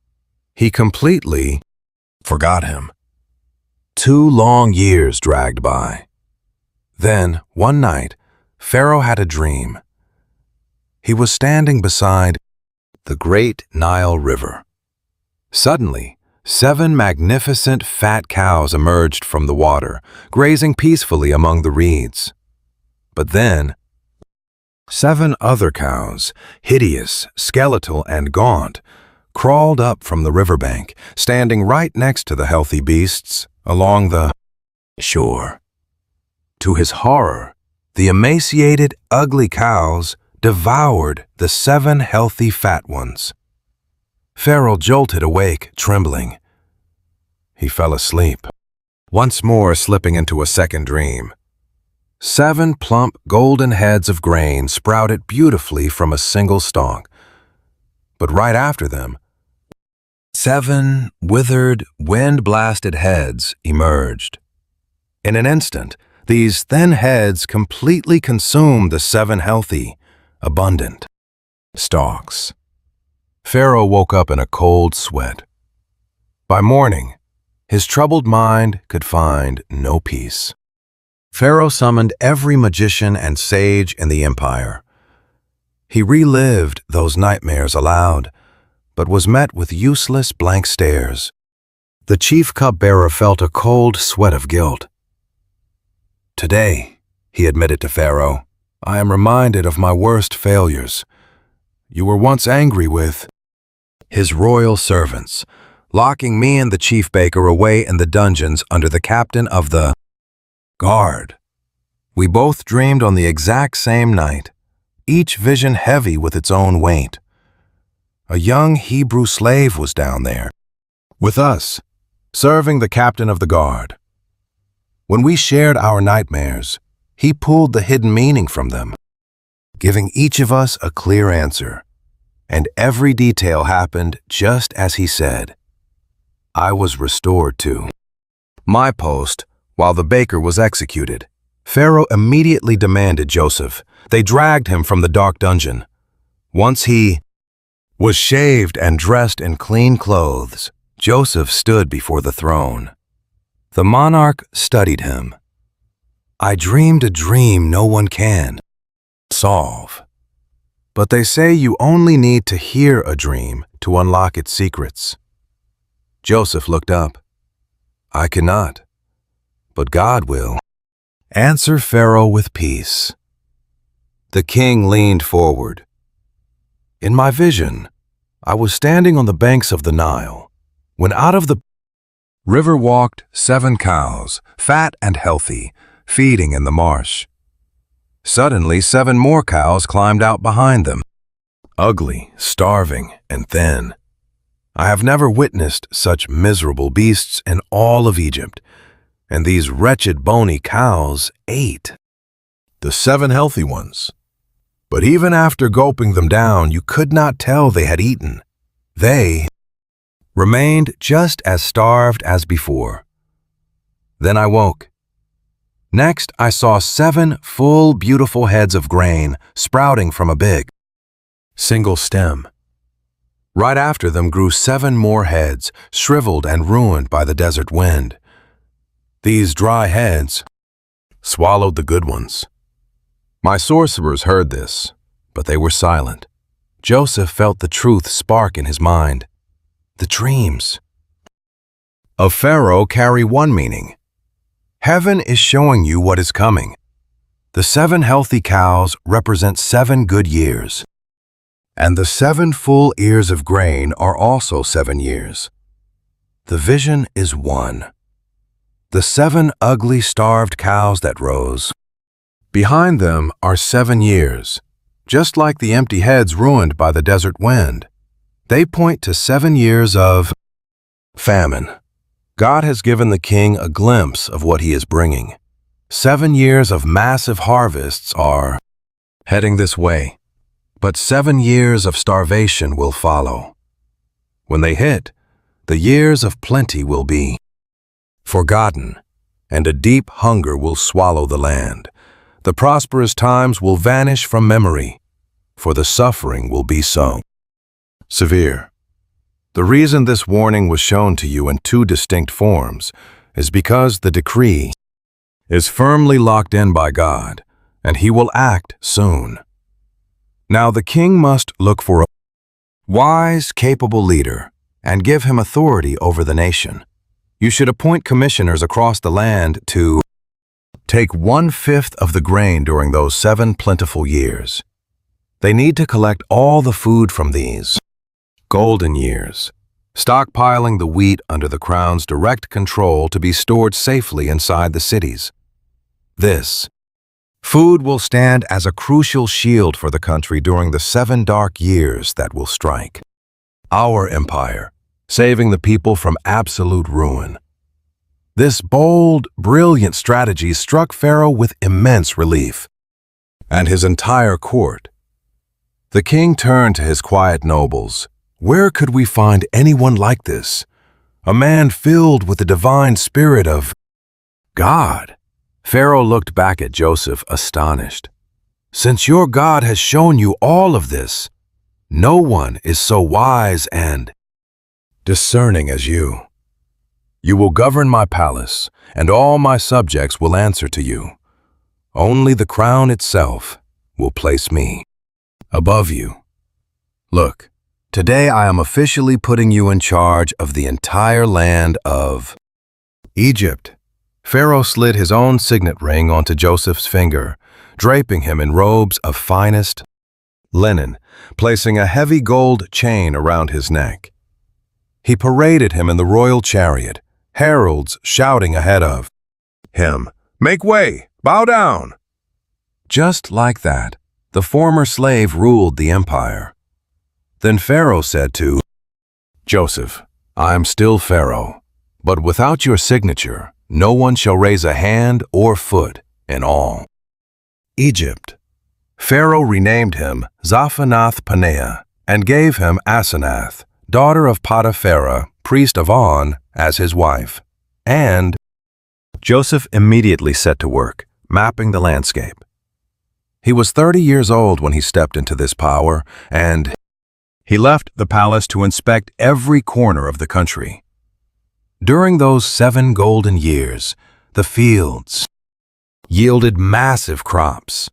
He completely forgot him. 2 long years dragged by. Then, one night, Pharaoh had a dream. He was standing beside the great Nile River. Suddenly, 7 magnificent fat cows emerged from the water, grazing peacefully among the reeds. But then, 7 other cows, hideous, skeletal, and gaunt, crawled up from the riverbank, standing right next to the healthy beasts along the shore. To his horror, the emaciated, ugly cows devoured the 7 healthy fat ones. Pharaoh jolted awake, trembling. He fell asleep, once more slipping into a second dream. 7 plump, golden heads of grain sprouted beautifully from a single stalk. But right after them, 7 withered, wind-blasted heads emerged. In an instant, these thin heads completely consumed the 7 healthy, abundant stalks. Pharaoh woke up in a cold sweat. By morning, his troubled mind could find no peace. Pharaoh summoned every magician and sage in the empire. He relived those nightmares aloud, but was met with useless blank stares. The chief cupbearer felt a cold sweat of guilt. "Today," he admitted to Pharaoh, "I am reminded of my worst failures. You were once angry with his royal servants, locking me and the chief baker away in the dungeons under the captain of the guard. We both dreamed on the exact same night, each vision heavy with its own weight. A young Hebrew slave was down there, with us, serving the captain of the guard. When we shared our nightmares, he pulled the hidden meaning from them, giving each of us a clear answer, and every detail happened just as he said. I was restored to my post while the baker was executed. Pharaoh immediately demanded Joseph. They dragged him from the dark dungeon. Once he was shaved and dressed in clean clothes, Joseph stood before the throne. The monarch studied him. I dreamed a dream no one can solve. But they say you only need to hear a dream to unlock its secrets. Joseph looked up. I cannot, but God will. Answer Pharaoh with peace. The king leaned forward. In my vision, I was standing on the banks of the Nile, when out of the river walked 7 cows, fat and healthy, feeding in the marsh. Suddenly, 7 more cows climbed out behind them, ugly, starving, and thin. I have never witnessed such miserable beasts in all of Egypt, and these wretched bony cows ate the 7 healthy ones. But even after gulping them down, you could not tell they had eaten. They remained just as starved as before. Then I woke. Next, I saw 7 full, beautiful heads of grain sprouting from a big, single stem. Right after them grew 7 more heads, shriveled and ruined by the desert wind. These dry heads swallowed the good ones. My sorcerers heard this, but they were silent. Joseph felt the truth spark in his mind. The dreams of Pharaoh carry one meaning. Heaven is showing you what is coming. The 7 healthy cows represent 7 good years, and the 7 full ears of grain are also 7 years. The vision is one. The 7 ugly, starved cows that rose. Behind them are 7 years, just like the empty heads ruined by the desert wind. They point to 7 years of famine. God has given the king a glimpse of what he is bringing. 7 years of massive harvests are heading this way, but 7 years of starvation will follow. When they hit, the years of plenty will be forgotten, and a deep hunger will swallow the land. The prosperous times will vanish from memory, for the suffering will be so severe. The reason this warning was shown to you in 2 distinct forms is because the decree is firmly locked in by God, and he will act soon. Now the king must look for a wise, capable leader and give him authority over the nation. You should appoint commissioners across the land to take 1/5 of the grain during those 7 plentiful years. They need to collect all the food from these golden years, stockpiling the wheat under the crown's direct control to be stored safely inside the cities. This food will stand as a crucial shield for the country during the 7 dark years that will strike our empire, saving the people from absolute ruin. This bold, brilliant strategy struck Pharaoh with immense relief, and his entire court. The king turned to his quiet nobles. Where could we find anyone like this? A man filled with the divine spirit of God. Pharaoh looked back at Joseph, astonished. Since your God has shown you all of this, no one is so wise and discerning as you. You will govern my palace, and all my subjects will answer to you. Only the crown itself will place me above you. Look, today I am officially putting you in charge of the entire land of Egypt. Pharaoh slid his own signet ring onto Joseph's finger, draping him in robes of finest linen, placing a heavy gold chain around his neck. He paraded him in the royal chariot, heralds shouting ahead of him, "Make way! Bow down!" Just like that, the former slave ruled the empire. Then Pharaoh said to Joseph, "I am still Pharaoh, but without your signature, no one shall raise a hand or foot in all Egypt." Pharaoh renamed him Zaphanath-Paneah and gave him Asenath, daughter of Potipharah, priest of On, as his wife. And Joseph immediately set to work, mapping the landscape. He was 30 years old when he stepped into this power, and he left the palace to inspect every corner of the country. During those 7 golden years, the fields yielded massive crops.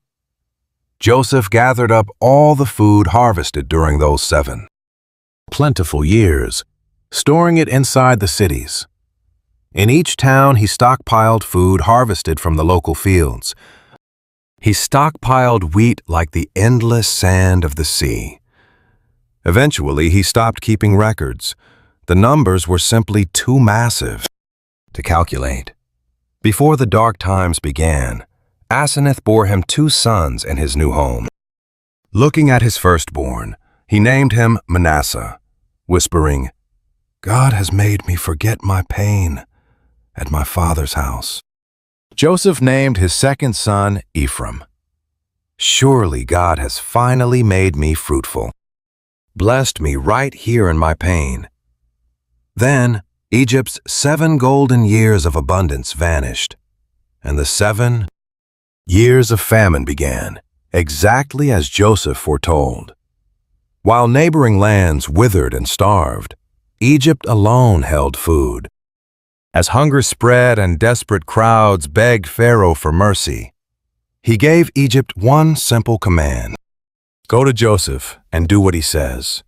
Joseph gathered up all the food harvested during those 7 plentiful years, storing it inside the cities. In each town, he stockpiled food harvested from the local fields. He stockpiled wheat like the endless sand of the sea. Eventually, he stopped keeping records. The numbers were simply too massive to calculate. Before the dark times began, Asenath bore him 2 sons in his new home. Looking at his firstborn, he named him Manasseh, whispering, "God has made me forget my pain at my father's house." Joseph named his second son Ephraim. "Surely God has finally made me fruitful, blessed me right here in my pain." Then Egypt's 7 golden years of abundance vanished, and the 7 years of famine began, exactly as Joseph foretold. While neighboring lands withered and starved, Egypt alone held food. As hunger spread and desperate crowds begged Pharaoh for mercy, he gave Egypt one simple command: go to Joseph and do what he says.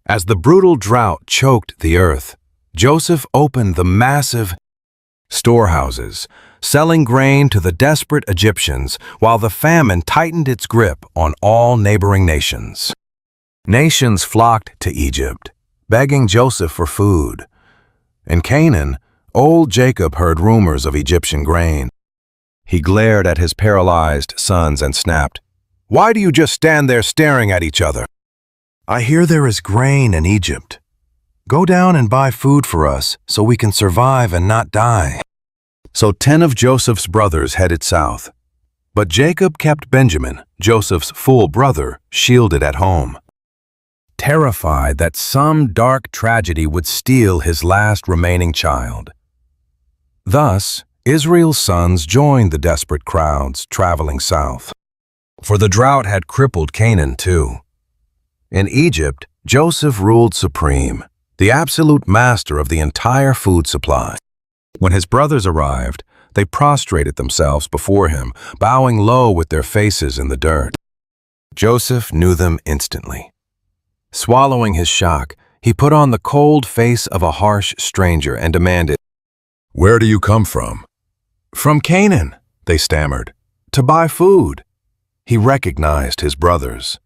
As the brutal drought choked the earth, Joseph opened the massive storehouses, selling grain to the desperate Egyptians while the famine tightened its grip on all neighboring nations. Nations flocked to Egypt, begging Joseph for food. In Canaan, old Jacob heard rumors of Egyptian grain. He glared at his paralyzed sons and snapped, "Why do you just stand there staring at each other? I hear there is grain in Egypt. Go down and buy food for us so we can survive and not die." So 10 of Joseph's brothers headed south. But Jacob kept Benjamin, Joseph's full brother, shielded at home, terrified that some dark tragedy would steal his last remaining child. Thus, Israel's sons joined the desperate crowds traveling south. For the drought had crippled Canaan too. In Egypt, Joseph ruled supreme, the absolute master of the entire food supply. When his brothers arrived, They prostrated themselves before him, bowing low with their faces in the dirt. Joseph knew them instantly. Swallowing his shock, he put on the cold face of a harsh stranger and demanded, "Where do you come from?" "From Canaan," they stammered, "to buy food." He recognized his brothers.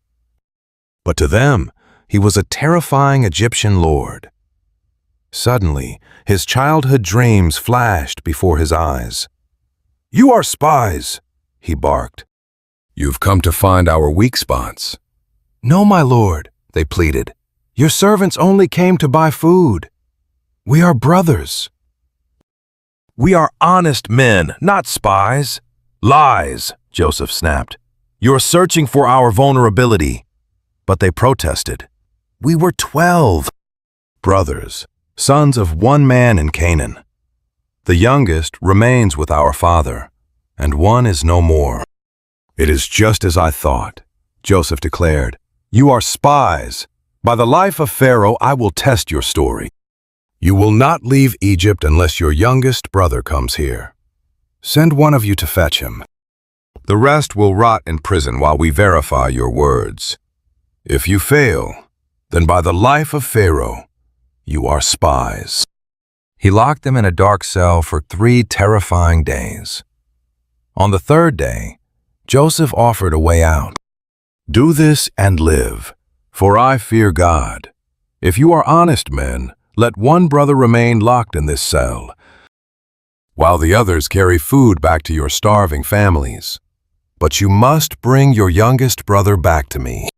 But to them, he was a terrifying Egyptian lord. Suddenly, his childhood dreams flashed before his eyes. "You are spies," he barked. "You've come to find our weak spots." "No, my lord," they pleaded. "Your servants only came to buy food. We are brothers." "We are honest men, not spies." "Lies," Joseph snapped. "You're searching for our vulnerability." But they protested. "We were 12 brothers, sons of one man in Canaan. The youngest remains with our father, and one is no more." "It is just as I thought," Joseph declared. "You are spies. By the life of Pharaoh, I will test your story. You will not leave Egypt unless your youngest brother comes here. Send one of you to fetch him. The rest will rot in prison while we verify your words. If you fail, then by the life of Pharaoh, you are spies." He locked them in a dark cell for 3 terrifying days. On the 3rd day, Joseph offered a way out. "Do this and live, for I fear God. If you are honest men, let one brother remain locked in this cell, while the others carry food back to your starving families. But you must bring your youngest brother back to me,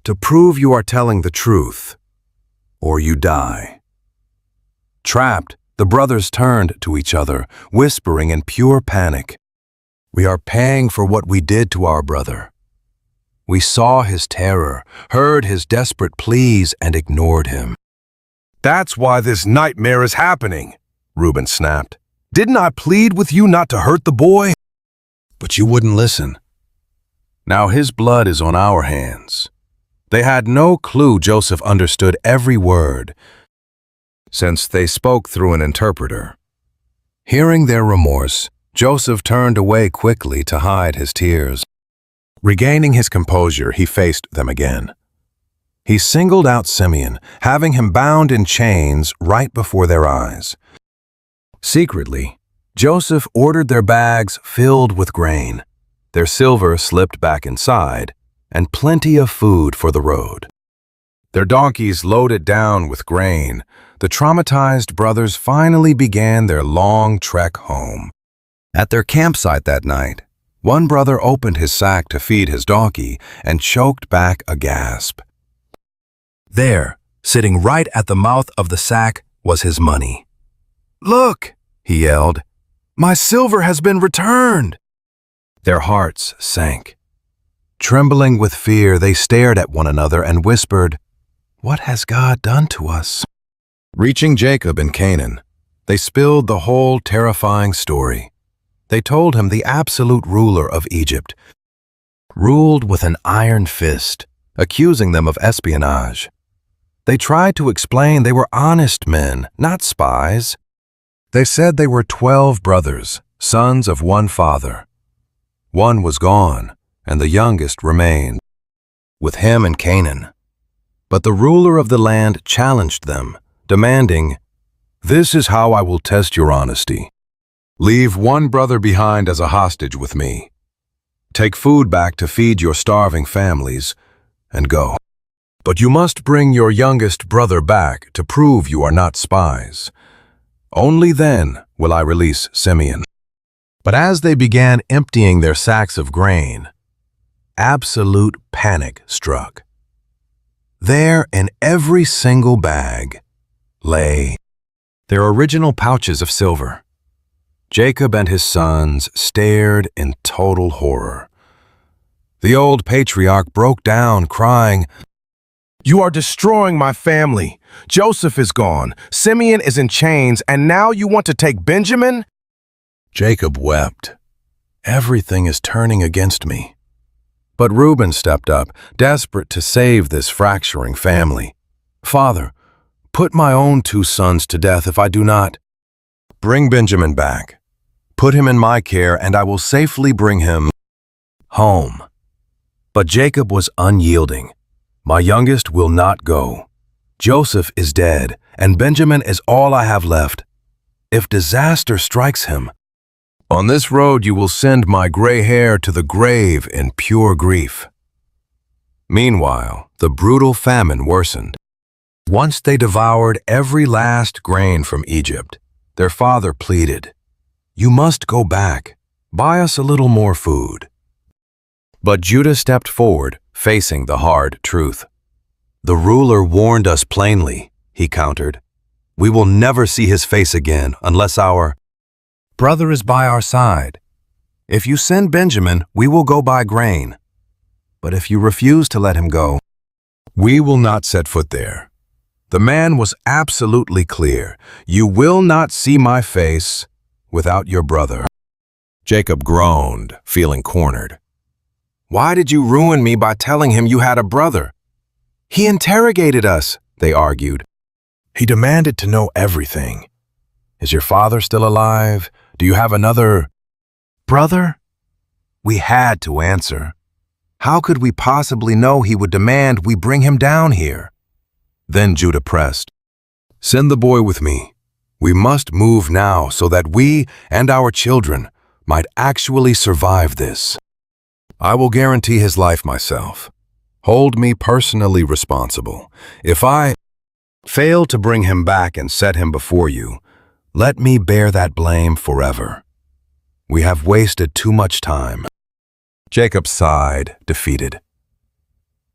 to prove you are telling the truth, or you die." Trapped, the brothers turned to each other, whispering in pure panic, "We are paying for what we did to our brother. We saw his terror, heard his desperate pleas, and ignored him." "That's why this nightmare is happening," Reuben snapped. "Didn't I plead with you not to hurt the boy? But you wouldn't listen. Now his blood is on our hands." They had no clue Joseph understood every word, since they spoke through an interpreter. Hearing their remorse, Joseph turned away quickly to hide his tears. Regaining his composure, he faced them again. He singled out Simeon, having him bound in chains right before their eyes. Secretly, Joseph ordered their bags filled with grain, their silver slipped back inside, and plenty of food for the road. Their donkeys loaded down with grain, the traumatized brothers finally began their long trek home. At their campsite that night, one brother opened his sack to feed his donkey and choked back a gasp. There, sitting right at the mouth of the sack, was his money. "Look," he yelled, "my silver has been returned." Their hearts sank. Trembling with fear, they stared at one another and whispered, "What has God done to us?" Reaching Jacob in Canaan, they spilled the whole terrifying story. They told him the absolute ruler of Egypt ruled with an iron fist, accusing them of espionage. They tried to explain they were honest men, not spies. They said they were 12 brothers, sons of one father. One was gone, and the youngest remained with him in Canaan. But the ruler of the land challenged them, demanding, "This is how I will test your honesty. Leave one brother behind as a hostage with me. Take food back to feed your starving families, and go. But you must bring your youngest brother back to prove you are not spies. Only then will I release Simeon." But as they began emptying their sacks of grain, absolute panic struck. There, in every single bag, lay their original pouches of silver. Jacob and his sons stared in total horror. The old patriarch broke down, crying, "You are destroying my family. Joseph is gone, Simeon is in chains, and now you want to take Benjamin?" Jacob wept. "Everything is turning against me." But Reuben stepped up, desperate to save this fracturing family. "Father, put my own 2 sons to death if I do not. Bring Benjamin back. Put him in my care, and I will safely bring him home." But Jacob was unyielding. "My youngest will not go. Joseph is dead, and Benjamin is all I have left. If disaster strikes him, on this road you will send my gray hair to the grave in pure grief." Meanwhile, the brutal famine worsened. Once they devoured every last grain from Egypt, their father pleaded, "You must go back. Buy us a little more food." But Judah stepped forward, facing the hard truth. "The ruler warned us plainly," he countered. "We will never see his face again unless our brother is by our side. If you send Benjamin, we will go buy grain. But if you refuse to let him go, we will not set foot there." The man was absolutely clear. "You will not see my face without your brother." Jacob groaned, feeling cornered. "Why did you ruin me by telling him you had a brother?" "He interrogated us," they argued. "He demanded to know everything. Is your father still alive? Do you have another brother?" We had to answer. How could we possibly know he would demand we bring him down here? Then Judah pressed, "Send the boy with me. We must move now so that we and our children might actually survive this. I will guarantee his life myself. Hold me personally responsible. If I fail to bring him back and set him before you, let me bear that blame forever. We have wasted too much time." Jacob sighed, defeated.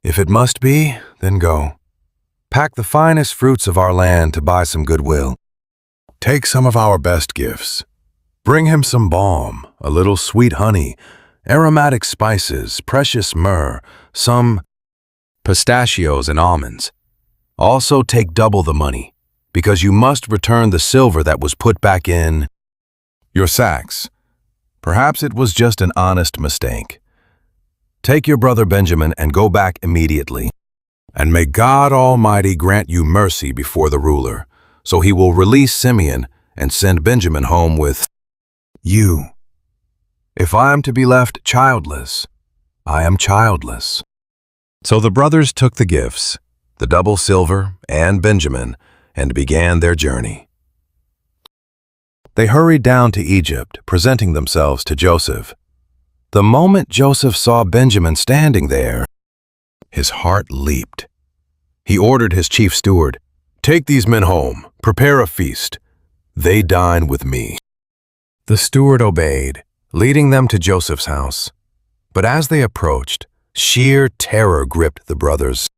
"If it must be, then go. Pack the finest fruits of our land to buy some goodwill. Take some of our best gifts. Bring him some balm, a little sweet honey, aromatic spices, precious myrrh, some pistachios and almonds. Also take double the money, because you must return the silver that was put back in your sacks. Perhaps it was just an honest mistake. Take your brother Benjamin and go back immediately. And may God Almighty grant you mercy before the ruler, so he will release Simeon and send Benjamin home with you. If I am to be left childless, I am childless." So the brothers took the gifts, the double silver and Benjamin, and began their journey. They hurried down to Egypt, presenting themselves to Joseph. The moment Joseph saw Benjamin standing there, his heart leaped. He ordered his chief steward, "Take these men home, prepare a feast. They dine with me." The steward obeyed, leading them to Joseph's house. But as they approached, sheer terror gripped the brothers.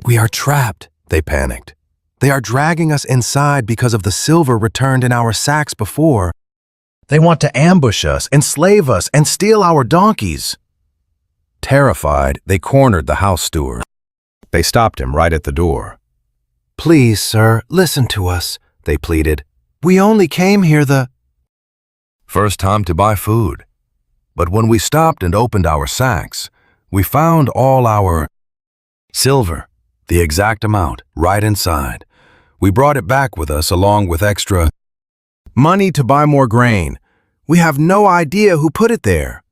"We are trapped," they panicked. "They are dragging us inside because of the silver returned in our sacks before. They want to ambush us, enslave us, and steal our donkeys." Terrified, they cornered the house steward. They stopped him right at the door. "Please, sir, listen to us," they pleaded. "We only came here the first time to buy food. But when we stopped and opened our sacks, we found all our silver, the exact amount, right inside. We brought it back with us along with extra money to buy more grain. We have no idea who put it there."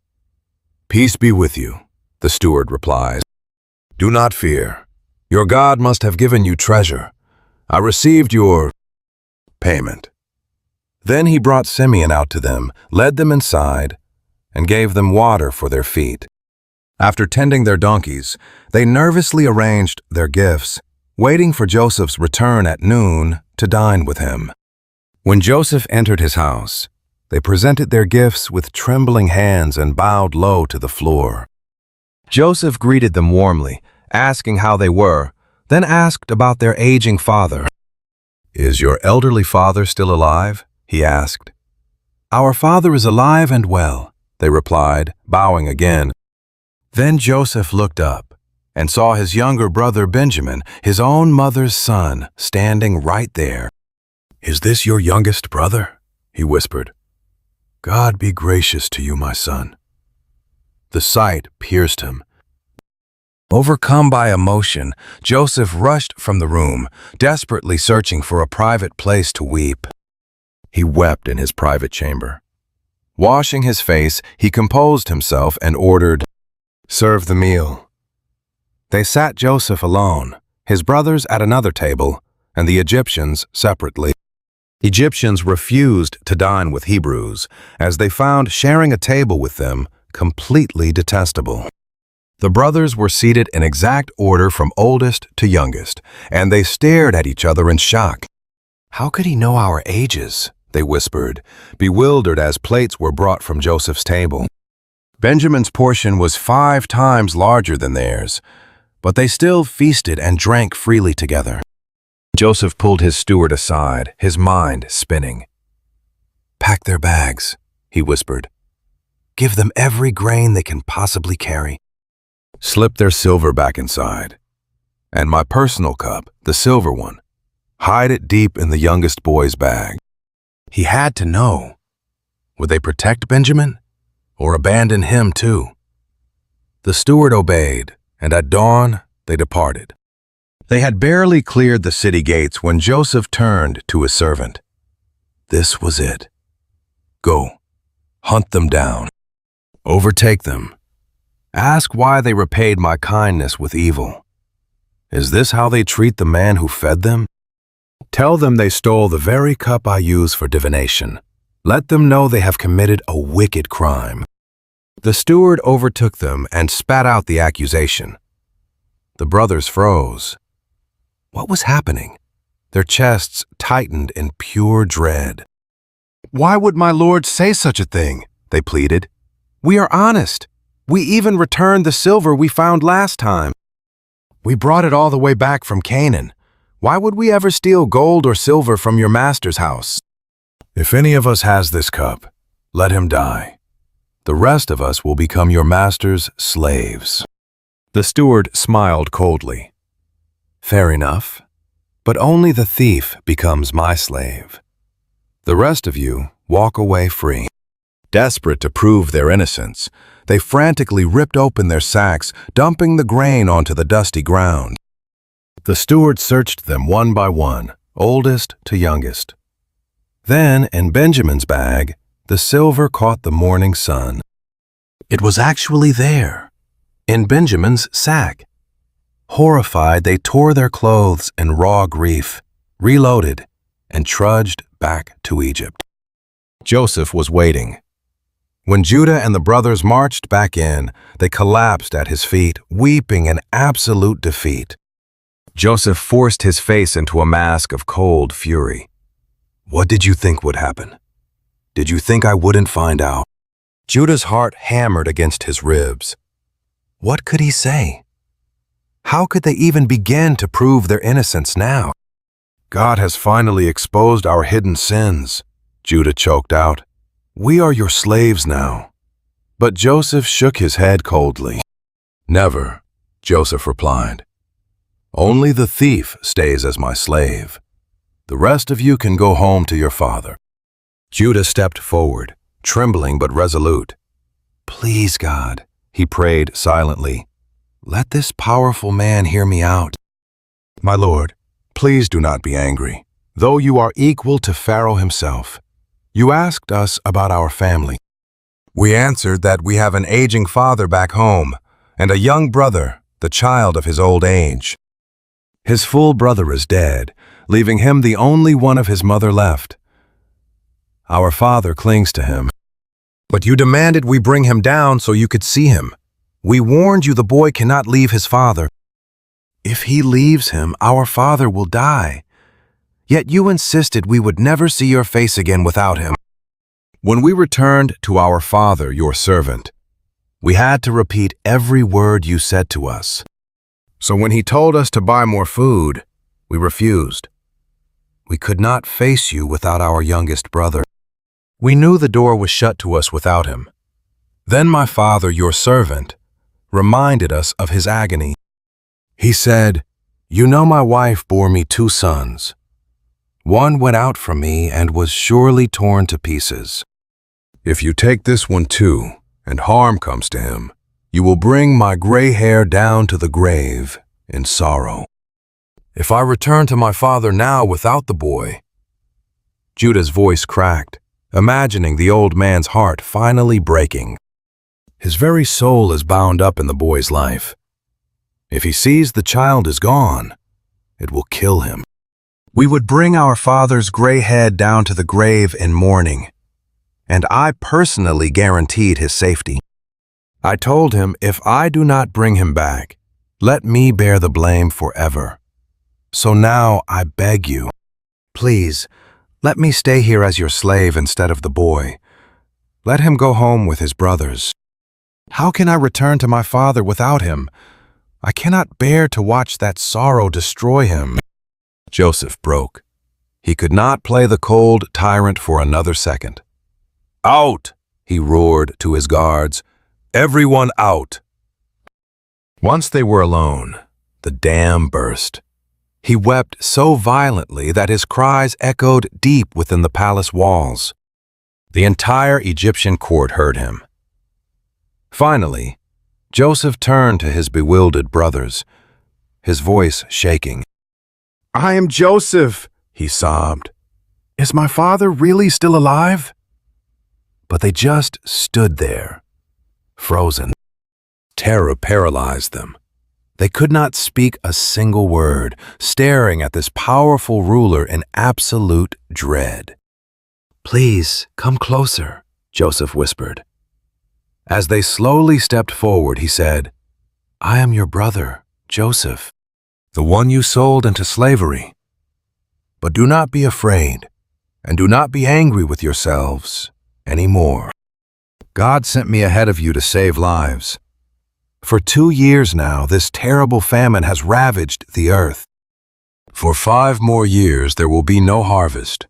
"Peace be with you," the steward replies. "Do not fear. Your God must have given you treasure. I received your payment." Then he brought Simeon out to them, led them inside, and gave them water for their feet. After tending their donkeys, they nervously arranged their gifts, waiting for Joseph's return at noon to dine with him. When Joseph entered his house, they presented their gifts with trembling hands and bowed low to the floor. Joseph greeted them warmly, asking how they were, then asked about their aging father. "Is your elderly father still alive?" he asked. "Our father is alive and well," they replied, bowing again. Then Joseph looked up and saw his younger brother Benjamin, his own mother's son, standing right there. "Is this your youngest brother?" he whispered. "God be gracious to you, my son." The sight pierced him. Overcome by emotion, Joseph rushed from the room, desperately searching for a private place to weep. He wept in his private chamber. Washing his face, he composed himself and ordered, "Serve the meal." They sat Joseph alone, his brothers at another table, and the Egyptians separately. Egyptians refused to dine with Hebrews, as they found sharing a table with them completely detestable. The brothers were seated in exact order from oldest to youngest, and they stared at each other in shock. "How could he know our ages?" they whispered, bewildered as plates were brought from Joseph's table. Benjamin's portion was 5 times larger than theirs, but they still feasted and drank freely together. Joseph pulled his steward aside, his mind spinning. "Pack their bags," he whispered. "Give them every grain they can possibly carry. Slip their silver back inside. And my personal cup, the silver one, hide it deep in the youngest boy's bag." He had to know. Would they protect Benjamin or abandon him too? The steward obeyed, and at dawn they departed. They had barely cleared the city gates when Joseph turned to his servant. This was it. "Go, hunt them down. Overtake them. Ask why they repaid my kindness with evil. Is this how they treat the man who fed them? Tell them they stole the very cup I use for divination. Let them know they have committed a wicked crime." The steward overtook them and spat out the accusation. The brothers froze. What was happening? Their chests tightened in pure dread. "Why would my lord say such a thing?" they pleaded. "We are honest. We even returned the silver we found last time. We brought it all the way back from Canaan. Why would we ever steal gold or silver from your master's house? If any of us has this cup, let him die. The rest of us will become your master's slaves." The steward smiled coldly. "Fair enough, but only the thief becomes my slave. The rest of you walk away free." Desperate to prove their innocence, they frantically ripped open their sacks, dumping the grain onto the dusty ground. The steward searched them one by one, oldest to youngest. Then, in Benjamin's bag, the silver caught the morning sun. It was actually there, in Benjamin's sack. Horrified, they tore their clothes in raw grief, reloaded, and trudged back to Egypt. Joseph was waiting. When Judah and the brothers marched back in, they collapsed at his feet, weeping in absolute defeat. Joseph forced his face into a mask of cold fury. "What did you think would happen? Did you think I wouldn't find out?" Judah's heart hammered against his ribs. What could he say? How could they even begin to prove their innocence now? "God has finally exposed our hidden sins," Judah choked out. "We are your slaves now." But Joseph shook his head coldly. "Never," Joseph replied. "Only the thief stays as my slave. The rest of you can go home to your father." Judah stepped forward, trembling but resolute. "Please, God," he prayed silently, "let this powerful man hear me out. My lord, please do not be angry, though you are equal to Pharaoh himself. You asked us about our family. We answered that we have an aging father back home and a young brother, the child of his old age. His full brother is dead, leaving him the only one of his mother left. Our father clings to him. But you demanded we bring him down so you could see him. We warned you the boy cannot leave his father. If he leaves him, our father will die. Yet you insisted we would never see your face again without him. When we returned to our father, your servant, we had to repeat every word you said to us. So when he told us to buy more food, we refused. We could not face you without our youngest brother. We knew the door was shut to us without him. Then my father, your servant, reminded us of his agony. He said, 'You know my wife bore me 2 sons. One went out from me and was surely torn to pieces. If you take this one too, and harm comes to him, you will bring my gray hair down to the grave in sorrow. If I return to my father now without the boy,'" Judah's voice cracked, imagining the old man's heart finally breaking. His very soul is bound up in the boy's life. If he sees the child is gone, it will kill him. We would bring our father's gray head down to the grave in mourning, and I personally guaranteed his safety. I told him if I do not bring him back, let me bear the blame forever. So now I beg you, please, let me stay here as your slave instead of the boy. Let him go home with his brothers. How can I return to my father without him? I cannot bear to watch that sorrow destroy him. Joseph broke. He could not play the cold tyrant for another second. Out! He roared to his guards. Everyone out! Once they were alone, the dam burst. He wept so violently that his cries echoed deep within the palace walls. The entire Egyptian court heard him. Finally, Joseph turned to his bewildered brothers, his voice shaking. "I am Joseph," he sobbed. "Is my father really still alive?" But they just stood there, frozen. Terror paralyzed them. They could not speak a single word, staring at this powerful ruler in absolute dread. "Please, come closer," Joseph whispered. As they slowly stepped forward, he said, "I am your brother, Joseph, the one you sold into slavery. But do not be afraid, and do not be angry with yourselves anymore. God sent me ahead of you to save lives. For 2 years now, this terrible famine has ravaged the earth. For 5 more years, there will be no harvest.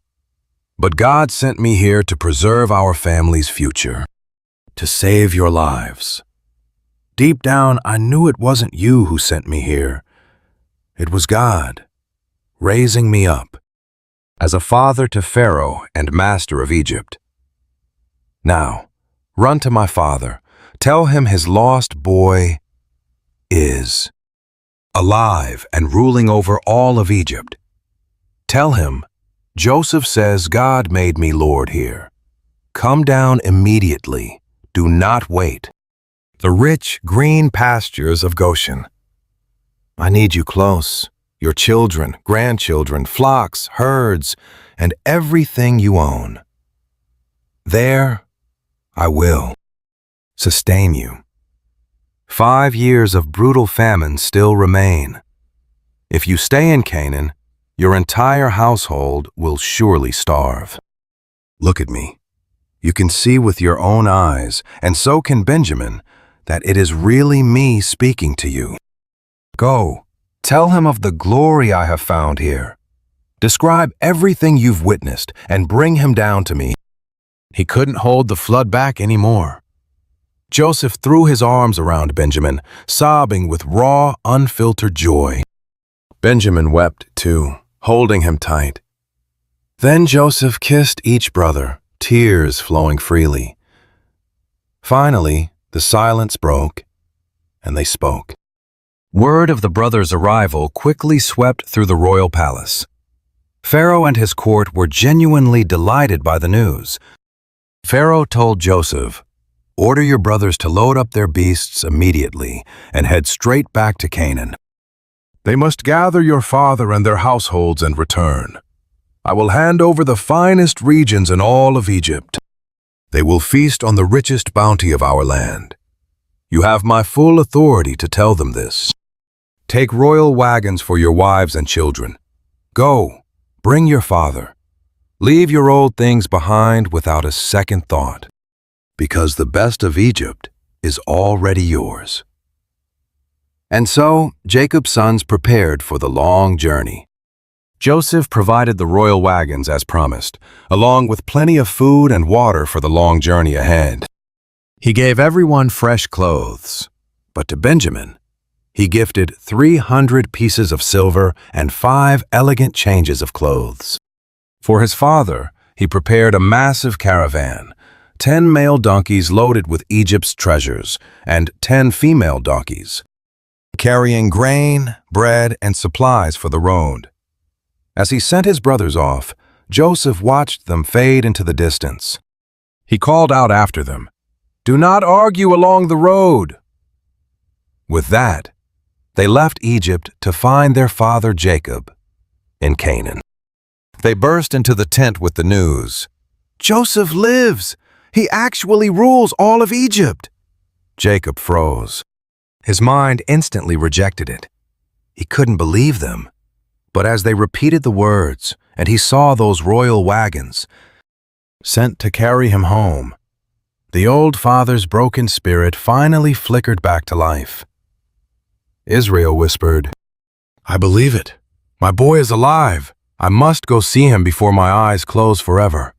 But God sent me here to preserve our family's future, to save your lives. Deep down, I knew it wasn't you who sent me here. It was God, raising me up as a father to Pharaoh and master of Egypt. Now, run to my father. Tell him his lost boy is alive and ruling over all of Egypt. Tell him, Joseph says God made me Lord here. Come down immediately. Do not wait. The rich, green pastures of Goshen. I need you close. Your children, grandchildren, flocks, herds, and everything you own. There, I will sustain you. 5 years of brutal famine still remain. If you stay in Canaan, your entire household will surely starve. Look at me. You can see with your own eyes, and so can Benjamin, that it is really me speaking to you. Go, tell him of the glory I have found here. Describe everything you've witnessed and bring him down to me." He couldn't hold the flood back anymore. Joseph threw his arms around Benjamin, sobbing with raw, unfiltered joy. Benjamin wept too, holding him tight. Then Joseph kissed each brother, tears flowing freely. Finally, the silence broke, and they spoke. Word of the brothers' arrival quickly swept through the royal palace. Pharaoh and his court were genuinely delighted by the news. Pharaoh told Joseph, "Order your brothers to load up their beasts immediately and head straight back to Canaan. They must gather your father and their households and return. I will hand over the finest regions in all of Egypt. They will feast on the richest bounty of our land. You have my full authority to tell them this. Take royal wagons for your wives and children. Go, bring your father. Leave your old things behind without a second thought, because the best of Egypt is already yours." And so Jacob's sons prepared for the long journey. Joseph provided the royal wagons as promised, along with plenty of food and water for the long journey ahead. He gave everyone fresh clothes, but to Benjamin, he gifted 300 pieces of silver and 5 elegant changes of clothes. For his father, he prepared a massive caravan, 10 male donkeys loaded with Egypt's treasures, and 10 female donkeys, carrying grain, bread, and supplies for the road. As he sent his brothers off, Joseph watched them fade into the distance. He called out after them, "Do not argue along the road." With that, they left Egypt to find their father Jacob in Canaan. They burst into the tent with the news. "Joseph lives! He actually rules all of Egypt!" Jacob froze. His mind instantly rejected it. He couldn't believe them. But as they repeated the words, and he saw those royal wagons sent to carry him home, the old father's broken spirit finally flickered back to life. Israel whispered, "I believe it. My boy is alive. I must go see him before my eyes close forever."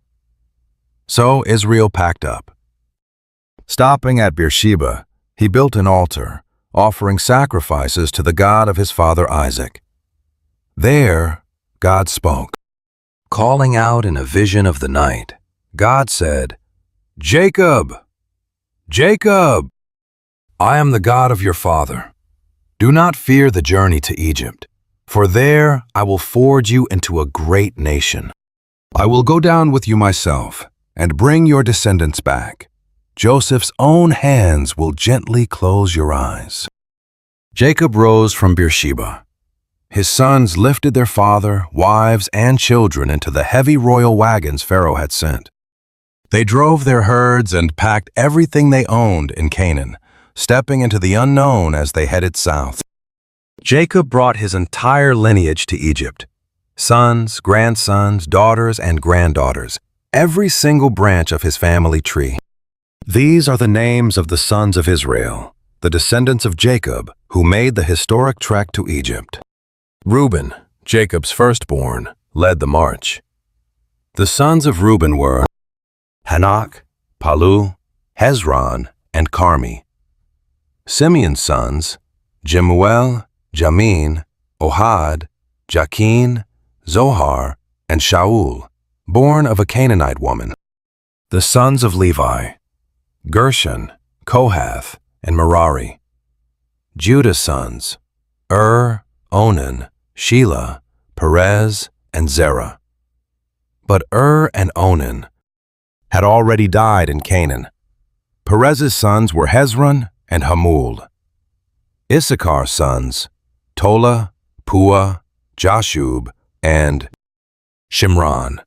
So Israel packed up. Stopping at Beersheba, he built an altar, offering sacrifices to the God of his father Isaac. There, God spoke. Calling out in a vision of the night, God said, "Jacob, Jacob, I am the God of your father. Do not fear the journey to Egypt, for there I will forge you into a great nation. I will go down with you myself and bring your descendants back. Joseph's own hands will gently close your eyes." Jacob rose from Beersheba. His sons lifted their father, wives, and children into the heavy royal wagons Pharaoh had sent. They drove their herds and packed everything they owned in Canaan, stepping into the unknown as they headed south. Jacob brought his entire lineage to Egypt. Sons, grandsons, daughters, and granddaughters, every single branch of his family tree. These are the names of the sons of Israel, the descendants of Jacob, who made the historic trek to Egypt. Reuben, Jacob's firstborn, led the march. The sons of Reuben were Enoch, Palu, Hezron, and Carmi. Simeon's sons, Jemuel, Jamin, Ohad, Jachin, Zohar, and Shaul, born of a Canaanite woman. The sons of Levi, Gershon, Kohath, and Merari. Judah's sons, Onan, Shelah, Perez, and Zerah. But and Onan had already died in Canaan. Perez's sons were Hezron and Hamul. Issachar's sons, Tola, Pua, Jashub, and Shimron.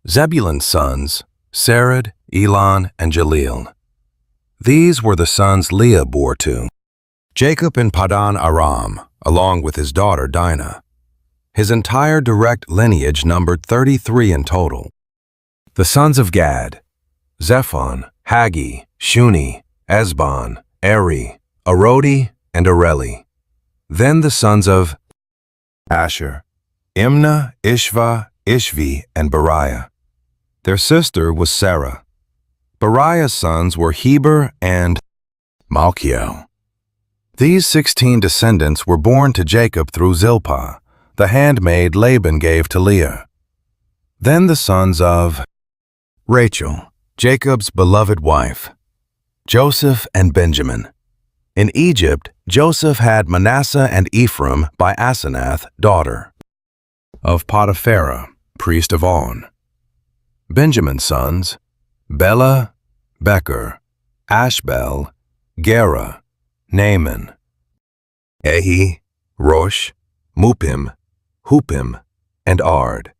Zebulun's sons, Sered, Elon, and Jaleel. These were the sons Leah bore to Jacob in Padan Aram, along with his daughter Dinah. His entire direct lineage numbered 33 in total. The sons of Gad, Zephon, Haggi, Shuni, Esbon, Eri, Arodi, and Areli. Then the sons of Asher, Imnah, Ishva, Ishvi, and Beriah. Their sister was Sarah. Beriah's sons were Heber and Malchiel. These 16 descendants were born to Jacob through Zilpah, the handmaid Laban gave to Leah. Then the sons of Rachel, Jacob's beloved wife, Joseph and Benjamin. In Egypt, Joseph had Manasseh and Ephraim by Asenath, daughter of Potipharah, priest of On. Benjamin's sons, Bela, Becher, Ashbel, Gera, Naaman, Ehi, Rosh, Mupim, Hupim, and Ard.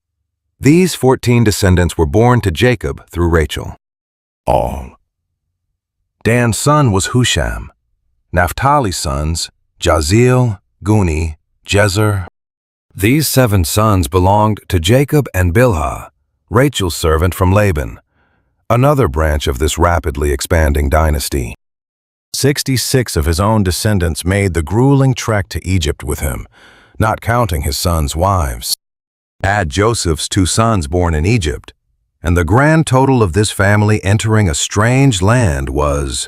These 14 descendants were born to Jacob through Rachel. All. Dan's son was Husham. Naphtali's sons, Jazeel, Guni, Jezer. These 7 sons belonged to Jacob and Bilhah, Rachel's servant from Laban, another branch of this rapidly expanding dynasty. 66 of his own descendants made the grueling trek to Egypt with him, not counting his sons' wives. Add Joseph's 2 sons born in Egypt, and the grand total of this family entering a strange land was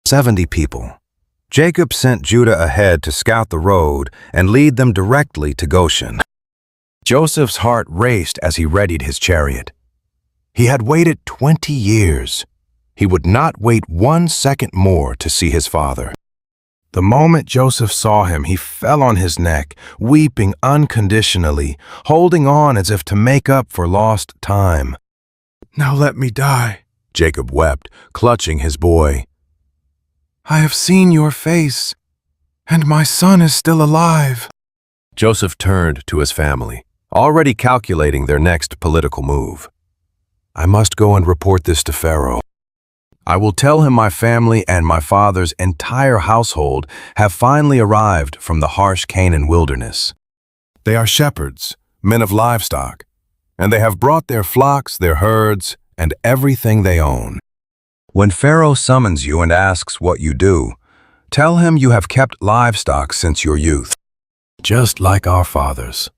70 people. Jacob sent Judah ahead to scout the road and lead them directly to Goshen. Joseph's heart raced as he readied his chariot. He had waited 20 years. He would not wait 1 second more to see his father. The moment Joseph saw him, he fell on his neck, weeping unconditionally, holding on as if to make up for lost time. "Now let me die," Jacob wept, clutching his boy. "I have seen your face, and my son is still alive." Joseph turned to his family, already calculating their next political move. "I must go and report this to Pharaoh. I will tell him my family and my father's entire household have finally arrived from the harsh Canaan wilderness. They are shepherds, men of livestock, and they have brought their flocks, their herds, and everything they own. When Pharaoh summons you and asks what you do, tell him you have kept livestock since your youth, just like our fathers.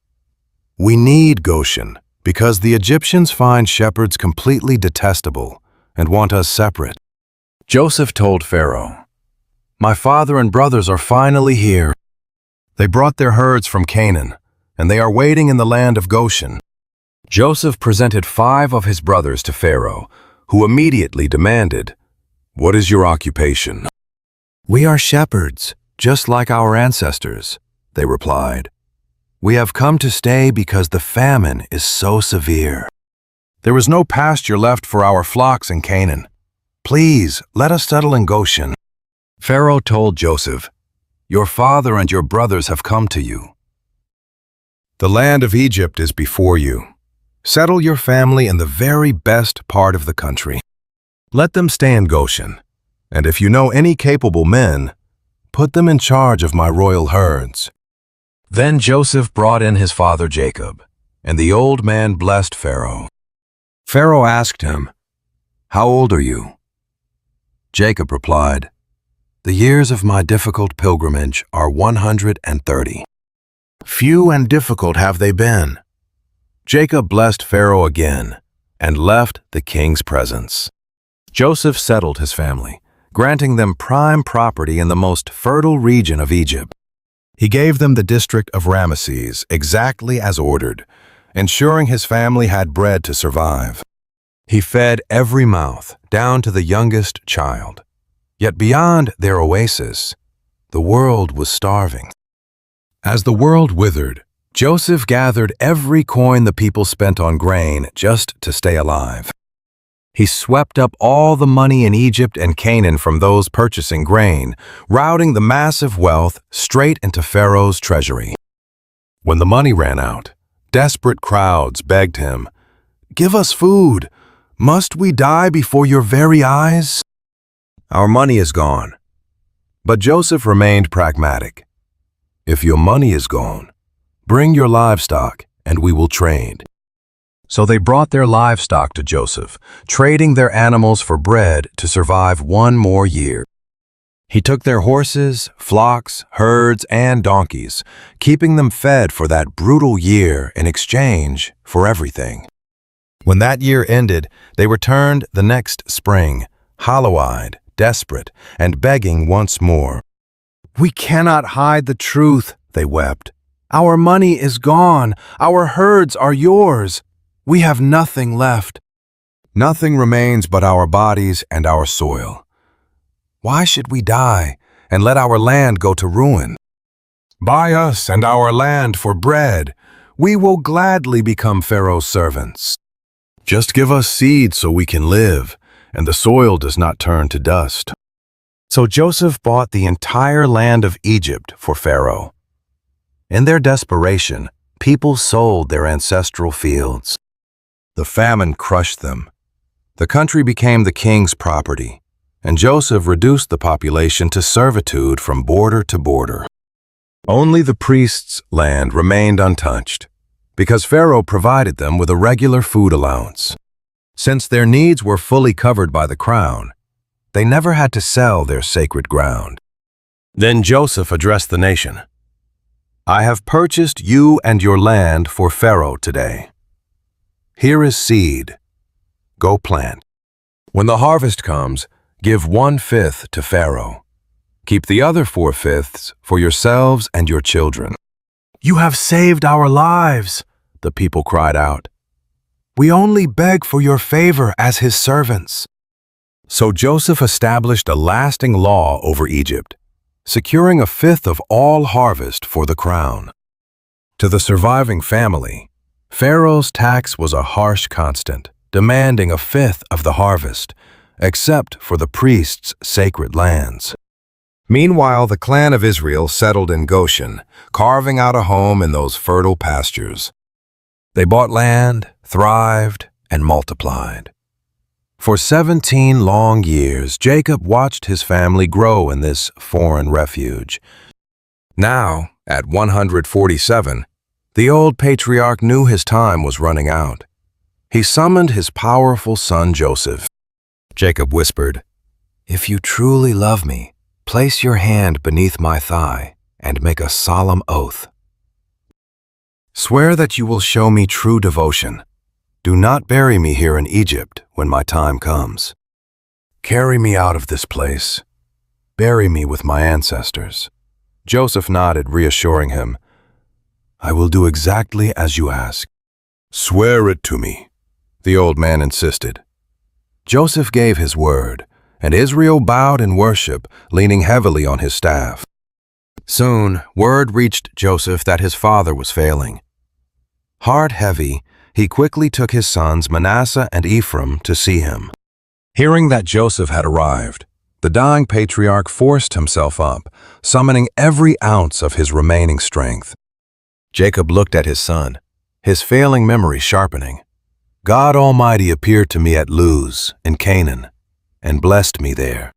We need Goshen because the Egyptians find shepherds completely detestable and want us separate." Joseph told Pharaoh, "My father and brothers are finally here. They brought their herds from Canaan, and they are waiting in the land of Goshen." Joseph presented 5 of his brothers to Pharaoh, who immediately demanded, "What is your occupation?" "We are shepherds, just like our ancestors," they replied. "We have come to stay because the famine is so severe. There is no pasture left for our flocks in Canaan. Please, let us settle in Goshen." Pharaoh told Joseph, "Your father and your brothers have come to you. The land of Egypt is before you. Settle your family in the very best part of the country. Let them stay in Goshen, and if you know any capable men, put them in charge of my royal herds." Then Joseph brought in his father Jacob, and the old man blessed Pharaoh. Pharaoh asked him, "How old are you?" Jacob replied, "The years of my difficult pilgrimage are 130. Few and difficult have they been." Jacob blessed Pharaoh again and left the king's presence. Joseph settled his family, granting them prime property in the most fertile region of Egypt. He gave them the district of Ramesses exactly as ordered, ensuring his family had bread to survive. He fed every mouth, down to the youngest child. Yet beyond their oasis, the world was starving. As the world withered, Joseph gathered every coin the people spent on grain just to stay alive. He swept up all the money in Egypt and Canaan from those purchasing grain, routing the massive wealth straight into Pharaoh's treasury. When the money ran out, desperate crowds begged him, "Give us food. Must we die before your very eyes?" "Our money is gone." But Joseph remained pragmatic. "If your money is gone, bring your livestock and we will trade." So they brought their livestock to Joseph, trading their animals for bread to survive one more year. He took their horses, flocks, herds, and donkeys, keeping them fed for that brutal year in exchange for everything. When that year ended, they returned the next spring, hollow-eyed, desperate, and begging once more. "We cannot hide the truth," they wept. "Our money is gone. Our herds are yours. We have nothing left. Nothing remains but our bodies and our soil. Why should we die and let our land go to ruin? Buy us and our land for bread. We will gladly become Pharaoh's servants. Just give us seed so we can live, and the soil does not turn to dust." So Joseph bought the entire land of Egypt for Pharaoh. In their desperation, people sold their ancestral fields. The famine crushed them. The country became the king's property, and Joseph reduced the population to servitude from border to border. Only the priests' land remained untouched, because Pharaoh provided them with a regular food allowance. Since their needs were fully covered by the crown, they never had to sell their sacred ground. Then Joseph addressed the nation. "I have purchased you and your land for Pharaoh today. Here is seed. Go plant. When the harvest comes, give 1/5 to Pharaoh. Keep the other 4/5 for yourselves and your children." "You have saved our lives," the people cried out. "We only beg for your favor as his servants." So Joseph established a lasting law over Egypt. securing a fifth of all harvest for the crown. To the surviving family, Pharaoh's tax was a harsh constant, demanding a fifth of the harvest, except for the priests' sacred lands. Meanwhile, the clan of Israel settled in Goshen, carving out a home in those fertile pastures. They bought land, thrived, and multiplied. For 17 long years, Jacob watched his family grow in this foreign refuge. Now, at 147, the old patriarch knew his time was running out. He summoned his powerful son Joseph. Jacob whispered, "If you truly love me, place your hand beneath my thigh and make a solemn oath. Swear that you will show me true devotion. Do not bury me here in Egypt when my time comes. Carry me out of this place. Bury me with my ancestors." Joseph nodded, reassuring him, "I will do exactly as you ask." "Swear it to me," the old man insisted. Joseph gave his word, and Israel bowed in worship, leaning heavily on his staff. Soon, word reached Joseph that his father was failing. Heart heavy, he quickly took his sons Manasseh and Ephraim to see him. Hearing that Joseph had arrived, the dying patriarch forced himself up, summoning every ounce of his remaining strength. Jacob looked at his son, his failing memory sharpening. "God Almighty appeared to me at Luz in Canaan and blessed me there.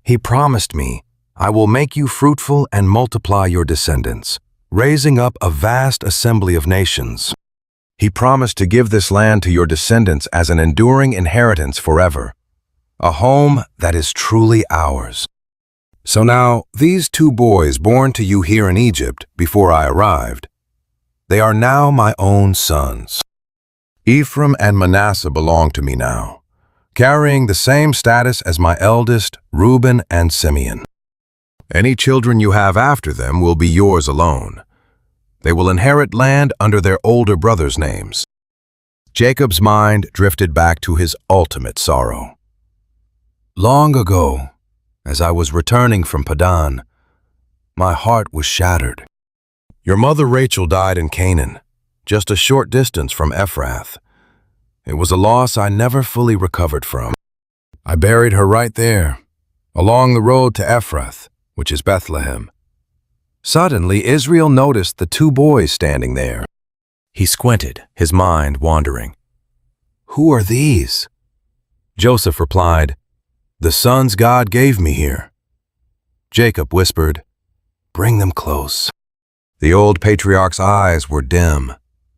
He promised me, 'I will make you fruitful and multiply your descendants, raising up a vast assembly of nations.' He promised to give this land to your descendants as an enduring inheritance forever, a home that is truly ours. So now, these two boys born to you here in Egypt before I arrived, they are now my own sons. Ephraim and Manasseh belong to me now, carrying the same status as my eldest, Reuben and Simeon. Any children you have after them will be yours alone. They will inherit land under their older brothers' names." Jacob's mind drifted back to his ultimate sorrow. "Long ago, as I was returning from Padan, my heart was shattered. Your mother Rachel died in Canaan, just a short distance from Ephrath. It was a loss I never fully recovered from. I buried her right there, along the road to Ephrath, which is Bethlehem." Suddenly, Israel noticed the two boys standing there. He squinted, his mind wandering. "Who are these?" Joseph replied, "The sons God gave me here." Jacob whispered, "Bring them close." The old patriarch's eyes were dim,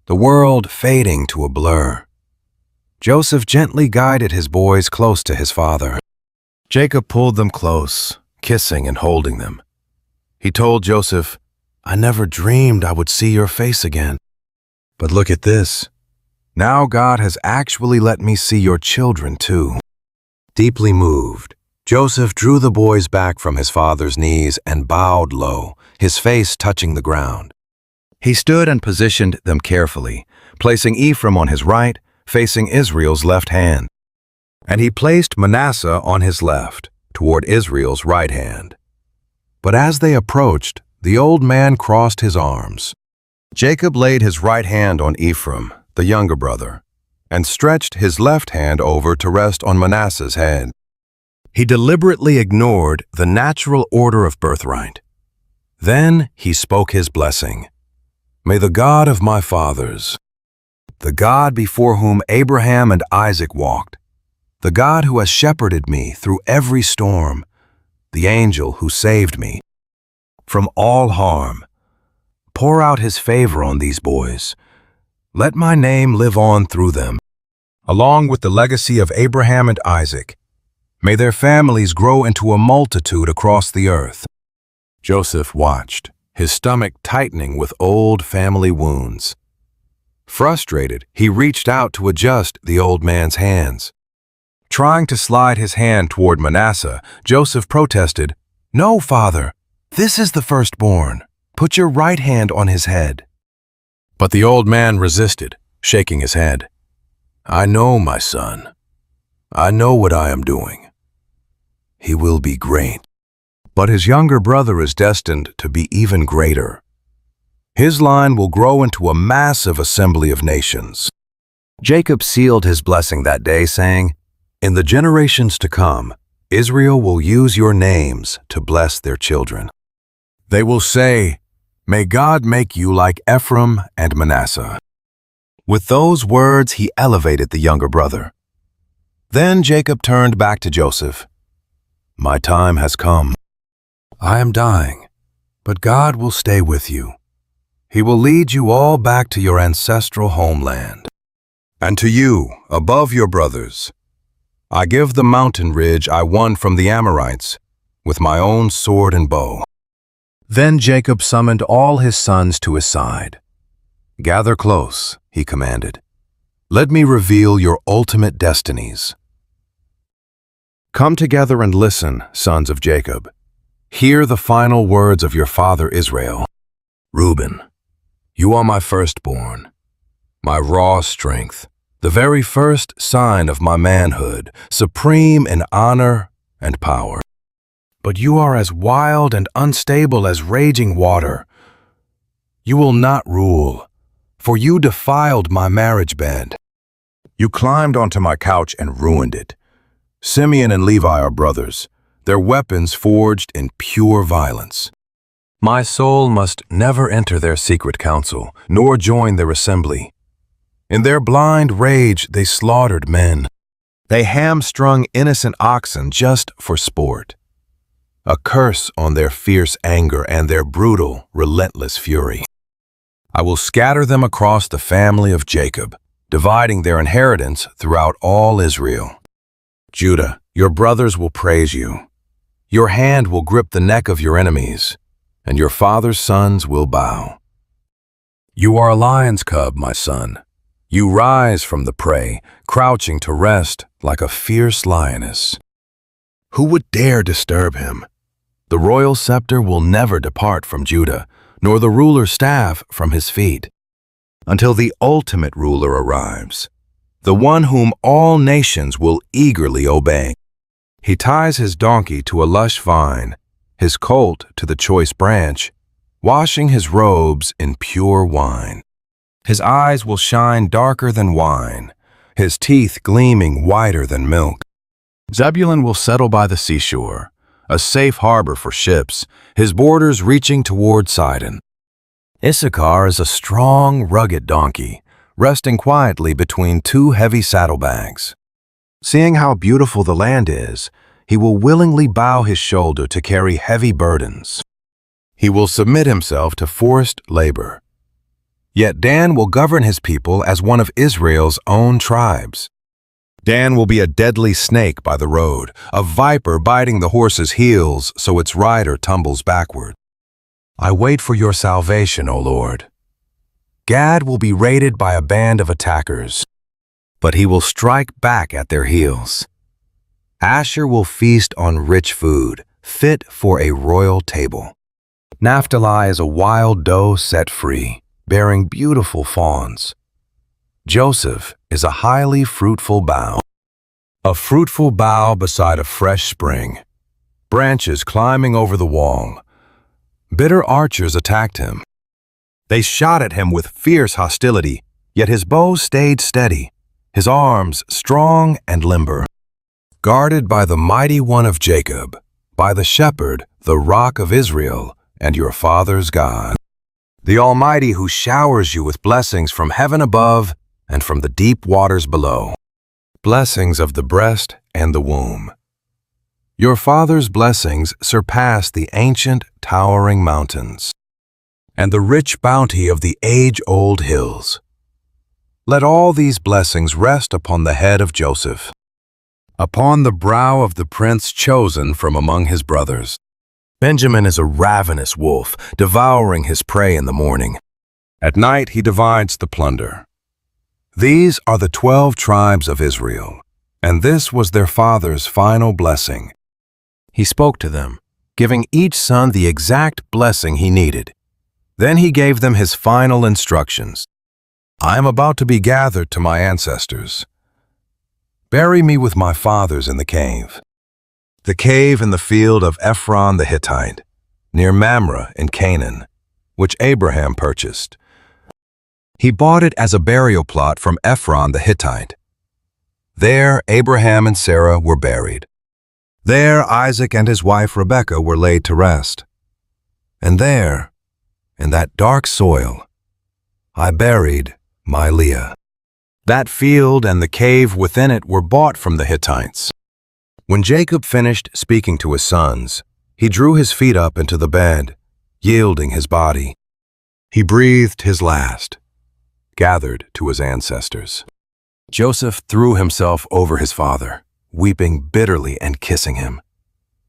the world fading to a blur. Joseph gently guided his boys close to his father. Jacob pulled them close, kissing and holding them. He told Joseph, "I never dreamed I would see your face again. But look at this. Now God has actually let me see your children too." Deeply moved, Joseph drew the boys back from his father's knees and bowed low, his face touching the ground. He stood and positioned them carefully, placing Ephraim on his right, facing Israel's left hand. And he placed Manasseh on his left, toward Israel's right hand. But as they approached, the old man crossed his arms. Jacob laid his right hand on Ephraim, the younger brother, and stretched his left hand over to rest on Manasseh's head. He deliberately ignored the natural order of birthright. Then he spoke his blessing. "May the God of my fathers, the God before whom Abraham and Isaac walked, the God who has shepherded me through every storm, the angel who saved me from all harm, pour out his favor on these boys. Let my name live on through them, along with the legacy of Abraham and Isaac. May their families grow into a multitude across the earth." Joseph watched, his stomach tightening with old family wounds. Frustrated, he reached out to adjust the old man's hands. Trying to slide his hand toward Manasseh, Joseph protested, "No, father, this is the firstborn. Put your right hand on his head." But the old man resisted, shaking his head. "I know, my son. I know what I am doing. He will be great." But his younger brother is destined to be even greater. His line will grow into a massive assembly of nations. Jacob sealed his blessing that day, saying, "In the generations to come, Israel will use your names to bless their children. They will say, 'May God make you like Ephraim and Manasseh.'" With those words, he elevated the younger brother. Then Jacob turned back to Joseph. "My time has come. I am dying, but God will stay with you. He will lead you all back to your ancestral homeland. And to you, above your brothers, I give the mountain ridge I won from the Amorites with my own sword and bow." Then Jacob summoned all his sons to his side. "Gather close," he commanded. "Let me reveal your ultimate destinies. Come together and listen, sons of Jacob. Hear the final words of your father Israel. Reuben, you are my firstborn, my raw strength, the very first sign of my manhood, supreme in honor and power. But you are as wild and unstable as raging water. You will not rule, for you defiled my marriage bed. You climbed onto my couch and ruined it. Simeon and Levi are brothers, their weapons forged in pure violence. My soul must never enter their secret council, nor join their assembly. In their blind rage they slaughtered men. They hamstrung innocent oxen just for sport. A curse on their fierce anger and their brutal, relentless fury. I will scatter them across the family of Jacob, dividing their inheritance throughout all Israel. Judah, your brothers will praise you. Your hand will grip the neck of your enemies, and your father's sons will bow. You are a lion's cub, my son. You rise from the prey, crouching to rest like a fierce lioness. Who would dare disturb him? The royal scepter will never depart from Judah, nor the ruler's staff from his feet, until the ultimate ruler arrives, the one whom all nations will eagerly obey. He ties his donkey to a lush vine, his colt to the choice branch, washing his robes in pure wine. His eyes will shine darker than wine, his teeth gleaming whiter than milk. Zebulun will settle by the seashore, a safe harbor for ships, his borders reaching toward Sidon. Issachar is a strong, rugged donkey, resting quietly between two heavy saddlebags. Seeing how beautiful the land is, he will willingly bow his shoulder to carry heavy burdens. He will submit himself to forced labor. Yet Dan will govern his people as one of Israel's own tribes. Dan will be a deadly snake by the road, a viper biting the horse's heels so its rider tumbles backward. I wait for your salvation, O Lord. Gad will be raided by a band of attackers, but he will strike back at their heels. Asher will feast on rich food, fit for a royal table. Naphtali is a wild doe set free, bearing beautiful fawns. Joseph is a highly fruitful bough. A fruitful bough beside a fresh spring, branches climbing over the wall. Bitter archers attacked him. They shot at him with fierce hostility, yet his bow stayed steady, his arms strong and limber. Guarded by the mighty one of Jacob, by the shepherd, the rock of Israel, and your father's God, the Almighty who showers you with blessings from heaven above and from the deep waters below, blessings of the breast and the womb. Your father's blessings surpass the ancient towering mountains and the rich bounty of the age-old hills. Let all these blessings rest upon the head of Joseph, upon the brow of the prince chosen from among his brothers. Benjamin is a ravenous wolf, devouring his prey in the morning. At night he divides the plunder. These are the 12 tribes of Israel, and this was their father's final blessing. He spoke to them, giving each son the exact blessing he needed. Then he gave them his final instructions. I am about to be gathered to my ancestors. Bury me with my fathers in the cave. the cave in the field of Ephron the Hittite, near Mamre in Canaan, which Abraham purchased. He bought it as a burial plot from Ephron the Hittite. There Abraham and Sarah were buried. There Isaac and his wife Rebekah were laid to rest. And there, in that dark soil, I buried my Leah. That field and the cave within it were bought from the Hittites. When Jacob finished speaking to his sons, he drew his feet up into the bed, yielding his body. He breathed his last, gathered to his ancestors. Joseph threw himself over his father, weeping bitterly and kissing him.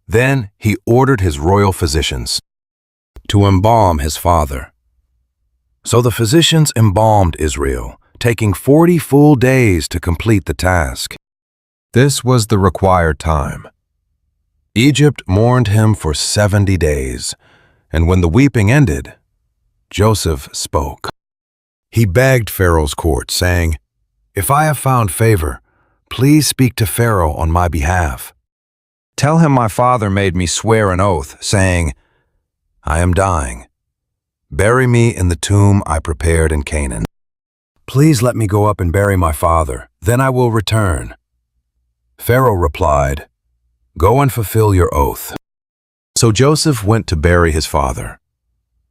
Then he ordered his royal physicians to embalm his father. So the physicians embalmed Israel, taking 40 full days to complete the task. This was the required time. Egypt mourned him for 70 days, and when the weeping ended, Joseph spoke. He begged Pharaoh's court, saying, "If I have found favor, please speak to Pharaoh on my behalf. Tell him my father made me swear an oath, saying, 'I am dying. Bury me in the tomb I prepared in Canaan. Please let me go up and bury my father, then I will return.' Pharaoh replied, 'Go and fulfill your oath.' So Joseph went to bury his father.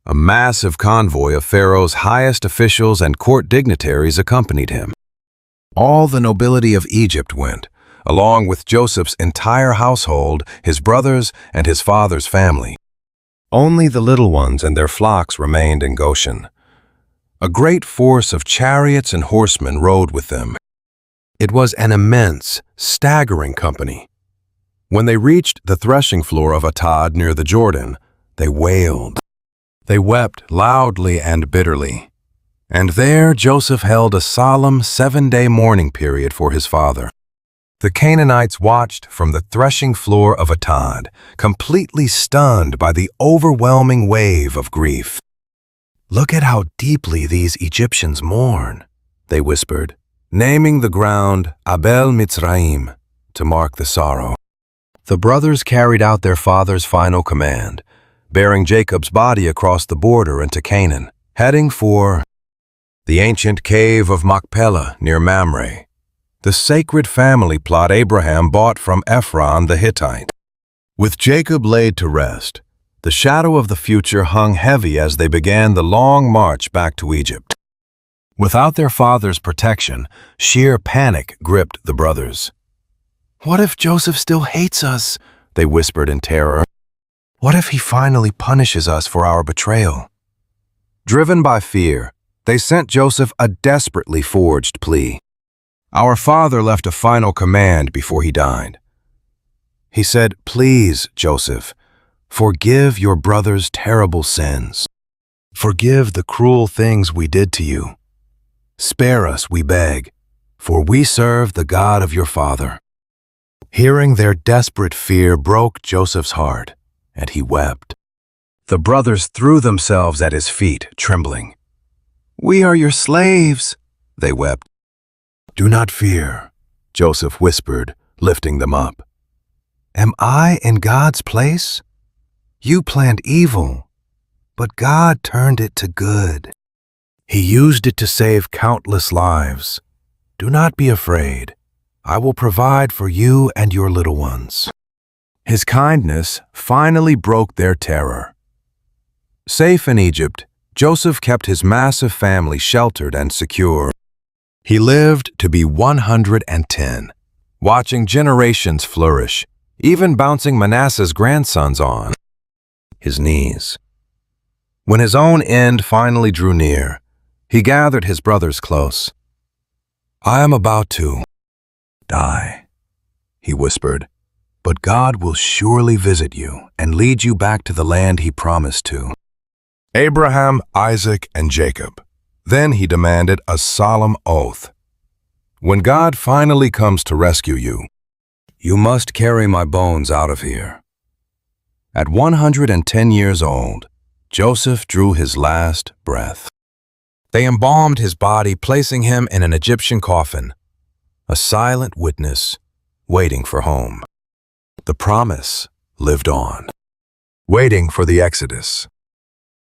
A massive convoy of Pharaoh's highest officials and court dignitaries accompanied him. All the nobility of Egypt went, along with Joseph's entire household, his brothers, and his father's family. Only the little ones and their flocks remained in Goshen. A great force of chariots and horsemen rode with them. It was an immense, staggering company. When they reached the threshing floor of Atad near the Jordan, they wailed. They wept loudly and bitterly. And there Joseph held a solemn 7-day mourning period for his father. The Canaanites watched from the threshing floor of Atad, completely stunned by the overwhelming wave of grief. "Look at how deeply these Egyptians mourn," they whispered, naming the ground Abel Mitzrayim to mark the sorrow. The brothers carried out their father's final command, bearing Jacob's body across the border into Canaan, heading for the ancient cave of Machpelah near Mamre, the sacred family plot Abraham bought from Ephron the Hittite. With Jacob laid to rest, the shadow of the future hung heavy as they began the long march back to Egypt. Without their father's protection, sheer panic gripped the brothers. "What if Joseph still hates us?" they whispered in terror. "What if he finally punishes us for our betrayal?" Driven by fear, they sent Joseph a desperately forged plea. Our father left a final command before he died. He said, "Please, Joseph, forgive your brother's terrible sins. Forgive the cruel things we did to you. Spare us, we beg, for we serve the God of your father." Hearing their desperate fear broke Joseph's heart, and he wept. The brothers threw themselves at his feet, trembling. "We are your slaves," they wept. "Do not fear," Joseph whispered, lifting them up. "Am I in God's place? You planned evil, but God turned it to good. He used it to save countless lives. Do not be afraid. I will provide for you and your little ones." His kindness finally broke their terror. Safe in Egypt, Joseph kept his massive family sheltered and secure. He lived to be 110, watching generations flourish, even bouncing Manasseh's grandsons on his knees. When his own end finally drew near, he gathered his brothers close. "I am about to die," he whispered, "but God will surely visit you and lead you back to the land he promised to." Abraham, Isaac, and Jacob. Then he demanded a solemn oath. "When God finally comes to rescue you, you must carry my bones out of here." At 110 years old, Joseph drew his last breath. They embalmed his body, placing him in an Egyptian coffin, a silent witness waiting for home. The promise lived on, waiting for the Exodus.